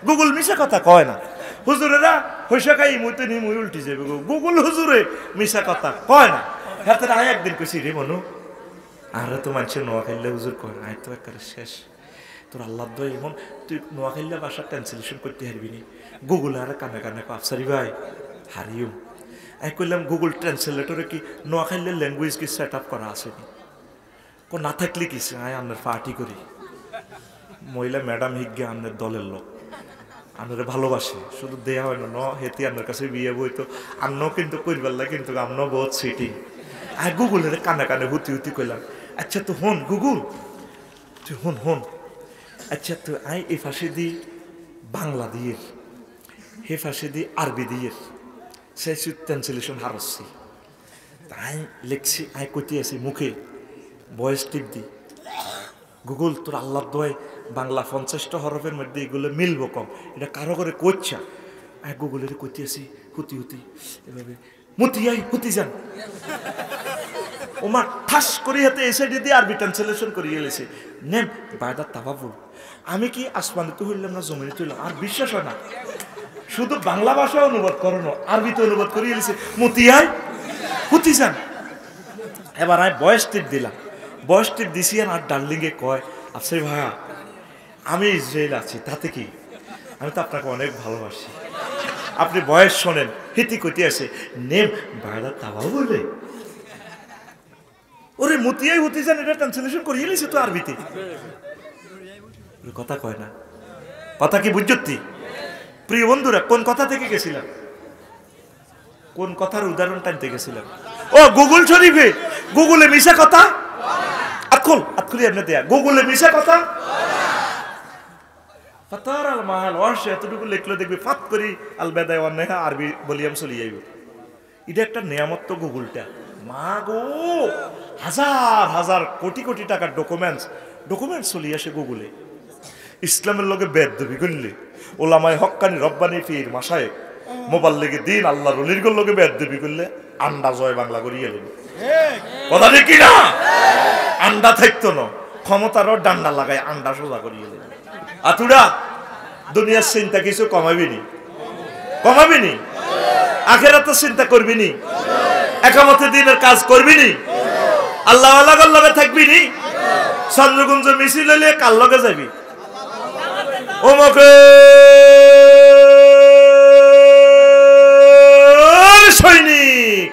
গুগল মিশা কথা কয় না হুজুরেরা হইসা খাই মুইতে নি মুই উল্টি যাইব গুগল হুজুরে মিশা কথা কয় না হাতে আয় একদিন কইছি রে মনু আর তো মানুষের নোয়া খাইলে হুজুর কয় আয় তো একেবারে শেষ তোর আল্লাহ দয় এমন তুই নোয়া খাইলে বাসা ট্রান্সলেশন করতে হারবি নি গুগলে আর কানে কানে আফসারি ভাই হারিও আমি কইলাম গুগল ট্রান্সলেটরে কি নোয়া খাইলে ল্যাঙ্গুয়েজ কি সেট আপ করা আসেনি কো না থাকলে কি আয় আপনার পার্টি করি মহিলা ম্যাডাম হিজ্ঞা আপনার দলের লোক আপনারা ভালোবাসে শুধু দেয়া হয় না হেতি আপনার কাছে বিয়ে বই তো আমরাও কিন্তু করবার লাগে কিন্তু আমরাও বহুত সিটিং আর গুগলের কানে কানে হুতি কইলাম আচ্ছা তো হন গুগল তুই হন আচ্ছা তো আই এই ফাঁসি দি বাংলা দিয়ে হে ফাঁসি দি আরবি দিয়ে সেই ট্রান্সলেশন হারছি তাই লিখছি আই কইতে আছি মুখে ভয়েস টিপ দি গুগল তোর আল্লাহর দোয়ায় বাংলা 50টা হরফের মধ্যে এগুলো মিলবো কম এটা কারো করে কইছা আই গুগলের কইতে আছি হুতি হুতি এভাবে মতিয়াই হুতি যান ওমা ঠাস করে হাতে এসে দিয়ে আরবি ট্রান্সলেশন করিয়ে এলেছে নেম বায়দা তাবাবুল আমি কি আসমানে তো হইলাম না জমিনে তুললাম আর বিশ্বাস হয় না শুধু বাংলা ভাষা অনুবাদ করানো আরবিতে অনুবাদ করিয়ে এলেছে মতিয়াই হুতি যান এবার আমি বয়স টিপ দিলাম বয়স টিপ দিছি আর ডার্লিংয়ে কয় আচ্ছা ভাইয়া আমি ইসরায়েল আছি তাতে কি আমি তো আপনাকে অনেক ভালোবাসি আপনি বয়স শোনেন হিতি কইতে আছে নেম বায়দা তাবাবুল বলে ওরে মতিয়াই হতে যান এটা ট্রান্সলেশন করিয়ে নিয়েছে তো আরবিতে কথা কয় না কথা কি বুঝতি প্রিয় বন্ধুরা কোন কথা থেকে গেছিলাম কোন কথার উদাহরণ টানতে গেছিলাম ও গুগল শরীফে গুগলে মিশা কথা আতখুলি আপনি দেয়া গুগলে মিশা কথা ফাতার আল মাহাল ওয়াশে এতটুকু লিখলে দেখবি ফাত করি আল বেদায় অন্যায় আরবি বলিয়াম চলে যাইব এটা একটা নিয়ামত তো গুগলটা মা গো হাজার হাজার কোটি কোটি টাকার ডকুমেন্টস চলি আসে গুগলে ইসলামের লগে বেদবি করলে ওলামায় হক্কানি রব্বানি ফির মাসায় মোবাইল লেগে দিন আল্লাহ রলির লগে বেদবি করলে আন্ডা জয় বাংলা করিয়ে এলেন কথা দেখি না আন্ডা থাকতো না ক্ষমতারও ডান্ডা লাগায় আন্ডা সোজা করিয়ে এলেন আতুরা দুনিয়ার চিন্তা কিছু কমাবি নি আখেরাতের চিন্তা করবি নি একামতে দিনের কাজ করবি নি আল্লাহ আল্লাহর লগে থাকবি নি চন্দ্রগুঞ্জ মিছিল হলে কার লগে যাবি ওমকে সৈনিক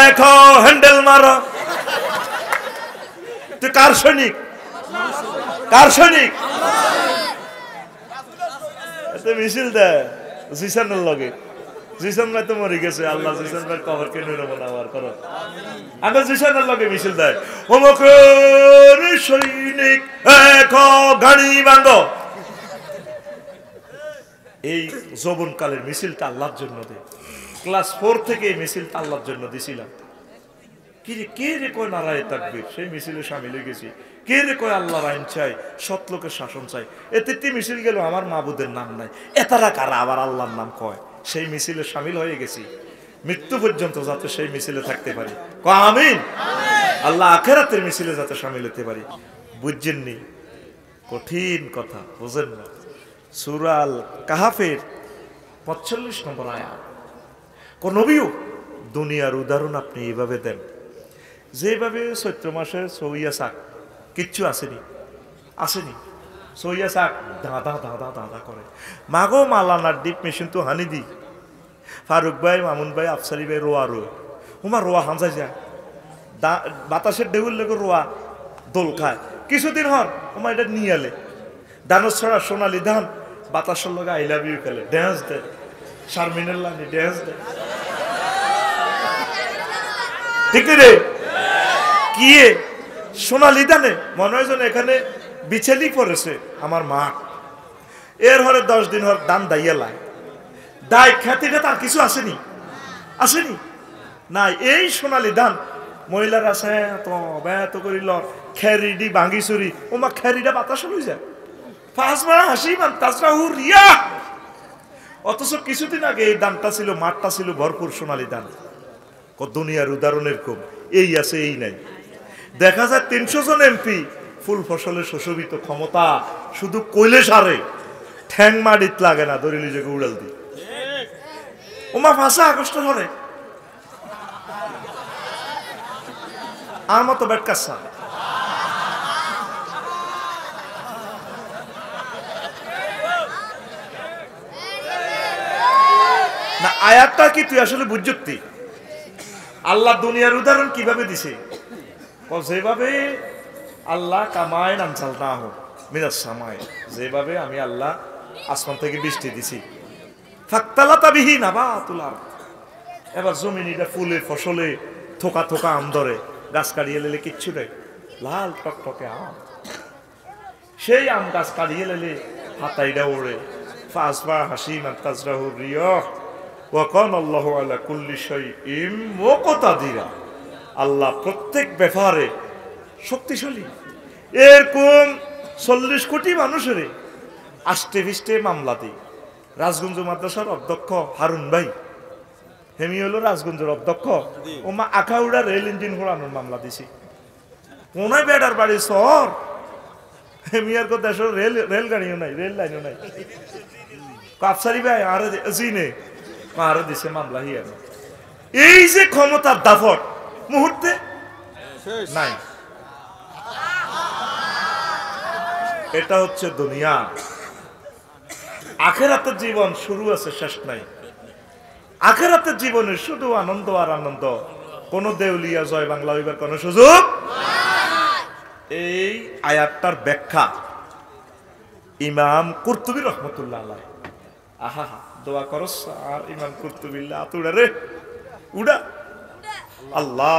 এক হ্যান্ডেল মারো তুই কার সৈনিক মিছিল দেয় জিসানের লগে জিসান ভাই তো মরে গেছে আল্লাহ জিসান ভাই কবর কে নিরব না আমার করো আগে জিসানের লগে মিছিল দেয় ওমকের সৈনিক এক গাড়ি বাঁধো এই যৌবনকালের মিছিলটা আল্লাহর জন্য দেয় ক্লাস 4 থেকে এই মিছিলটা আল্লাহর জন্য দিছিলাম কে রে কয় নারায়ে তাকবীর সেই মিছিলে শামিল হয়ে গেছি কে রে কয় আল্লাহর আইন চাই সৎ লোকের শাসন চাই এতে মিছিল গেল আমার মাবুদের নাম নাই এতারা কারা আবার আল্লাহর নাম কয় সেই মিছিলে শামিল হয়ে গেছি মৃত্যু পর্যন্ত যাতে সেই মিছিলে থাকতে পারি আমিন আল্লাহ আখিরাতের মিছিলে যাতে শামিল হতে পারি বুঝছেননি কঠিন কথা বুঝেন না সূরা আল কাহাফের 45 নম্বর আয়াত কোন নবীও দুনিয়ার উদাহরণ আপনি এইভাবে দেন যেভাবে চৈত্র মাসে সইয়া শাক কিচ্ছু আসেনি সইয়া শাক দাদা করে মাগো মালানার ডিপ মেশিন তো হানি দি ফারুক ভাই মামুন ভাই আফসারি ভাই রোয়া রোয়া হাঁজাই যায় বাতাসের ঢেউর লেগে রোয়া দোল খায় কিছুদিন হর ওমা এটা নিয়ে এলে ধানের ছড়া সোনালি ধান বাতাসের লগে আই লাভ ইউ খেলে ড্যান্স দেয় শারমিনের লানি ড্যান্স দেয় ঠিক রে কি সোনালি ধানে মনে হয় যেন এখানে বিছেলি পড়েছে আমার মা এর হরে 10 দিন হর দান দাইয়া লাই দায় খ্যাতিটা তার কিছু আসেনি না এই সোনালি ধান মহিলার আছে তো করিল খেরিডি ভাঙি চুরি ওমা খেরিটা বাতাস হয়ে যায় ফাঁসমারা হাসি মান তাছরা রিয়া অথচ কিছুদিন আগে এই দানটা ছিল মাঠটা ছিল ভরপুর সোনালি ধান দুনিয়ার উদাহরণের কম এই আছে এই নাই দেখা যায় 300 জন এমপি ফুল ফসলের সুশোভিত ক্ষমতা শুধু কইলে সারে ঠ্যাং মাটিত লাগে না দরিলি যে উড়াল দি ওমা 5 আগস্ট হরে আর মতো বেটকাসা না আয়াতটা কি তুই আসলে বুঝতি আল্লাহ দুনিয়ার উদাহরণ কিভাবে দিছে যেভাবে আল্লাহ কামায় নামচাল না হোক মিনাস সামায় যেভাবে আমি আল্লাহ আসমান থেকে বৃষ্টি দিছি ফাক্তালাতা বিহি নাবাতুল আরদ এবার জমিনিটা ফুলে ফসলে থোকা থোকা আম ধরে গাছ কাটিয়ে লেলে কিচ্ছু নেই লাল টকটকে আম সেই আম গাছ কাটিয়ে লেলে হাতাইটা ওড়ে ফাঁসবা হাসি মাতাজরাহু রিয়হ ওয়া কানা আল্লাহু আলা কুল্লি শাইইন মুকতাদিরা। আল্লাহ প্রত্যেক ব্যাপারে শক্তিশালী। এরকম 40 কোটি মানুষের আষ্টে ফিষ্টে মামলা দিই। রাজগঞ্জ মাদ্রাসার অধ্যক্ষ হারুন ভাই, হেমি হলো রাজগঞ্জের অধ্যক্ষ, ও মা আখাউড়া রেল ইঞ্জিন ঘোরানোর মামলা দিছি। কোনায় বেড়ার বাড়ি শহর, হেমিয়ার কো দেশের রেলগাড়িও নাই, রেল লাইনও নাই। কাপসারি ভাই আরে জিনে আরে দিছে মামলা হিয়ার। এই যে ক্ষমতার দাফট মুহূর্তে নাই। এটা হচ্ছে দুনিয়া। আখেরাতের জীবন শুরু আছে, শেষ নাই। আখেরাতের জীবনে শুধু আনন্দ আর আনন্দ। কোন দেউলিয়া জয় বাংলা হইবার কোন সুযোগ। এই আয়াতটার ব্যাখ্যা ইমাম কুরতুবী রহমতুল্লাহ আলাইহি। আহা দোয়া করস আর ইমাম কুরতুবিল্লাহ আতুড়া রে উড়া আল্লাহ।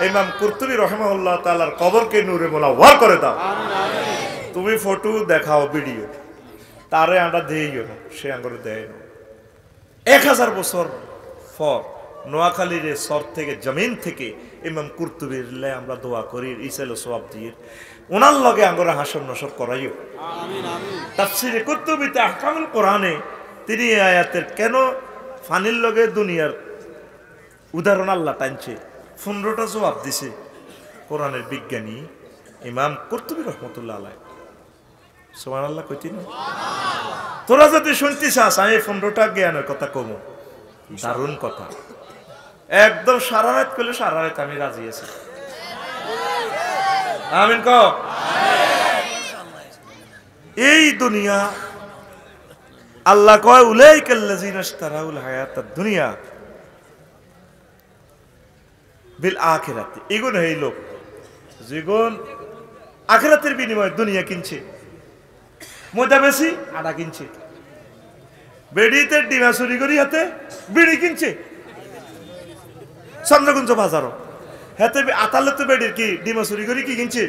ইমাম কুরতুবী রাহিমাহুল্লাহ তাআলার কবরকে নূরে মুনাওয়ার করে দাও। তুমি ফটো দেখাও, ভিডিও তারে আমরা দেইও না, সে আঙ্গুরে দেয় না। 1000 বছর পর নোয়াখালীর সর থেকে জমিন থেকে ইমাম কুরতুবীর লে আমরা দোয়া করি, ইসাইল সওয়াব দিয়ে ওনার লগে আঙ্গুরে হাসর নসর করাইও। আমিন আমিন। তাফসীরে কুরতুবীতে আহকামুল কোরআনে তিনি এই আয়াতের কেন ফানির লগে দুনিয়ার উদাহরণ আল্লাহ টানছে 15টা জবাব দিছে কোরআনের বিজ্ঞানী ইমাম কুরতুবী রহমতুল্লাহ আলাইহি। সুবহানাল্লাহ কইতি না? তোরা যদি শুনতে চাস আমি 15টা জ্ঞানের কথা কমু, দারুণ কথা। একদম সারা রাত করলে সারা রাত আমি রাজি আছি। আমিন ক। এই দুনিয়া আল্লাহ কয় উলাইকাল্লাযিনা ইশতারাউল হায়াতাদ দুনিয়া বিল আখিরাতি। এগুন এই লোক যেগুন আখিরাতের বিনিময়ে দুনিয়া কিনছে, মজা বেশি আডা কিনছে, বেড়িতে ডিমা চুরি করি হাতে বিড়ি কিনছে, চন্দ্রগুঞ্জ বাজারও হাতে আতালে তো বেড়ির কি ডিমা চুরি করি কি কিনছে।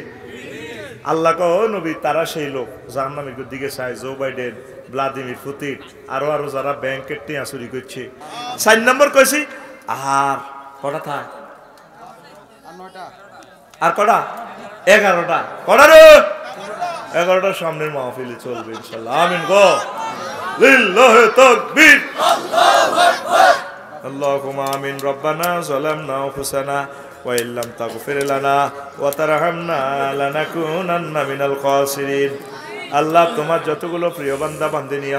আল্লাহ কহ নবী তারা সেই লোক জাহান্নামের দিকে চায়, জো বাইডেন, ভ্লাদিমির পুতিন, আরো আরো যারা ব্যাংকের টিয়া চুরি করছে। 4 নম্বর কইছি আর কটা থাক আর কটা 11টা কটা রে 11টার সামনের মাহফিলে চলবে ইনশাআল্লাহ। আমিন গো। লিল্লাহি তাকবীর আল্লাহু আকবার। আল্লাহুম্মা আমিন। রব্বানা যালামনা আনফুসানা ওয়া ইল্লাম তাগফির লানা ওয়া তারহামনা লানাকুনান্না মিনাল খাসিরিন। আল্লাহ তোমার যতগুলো প্রিয় বান্দা বান্দিনী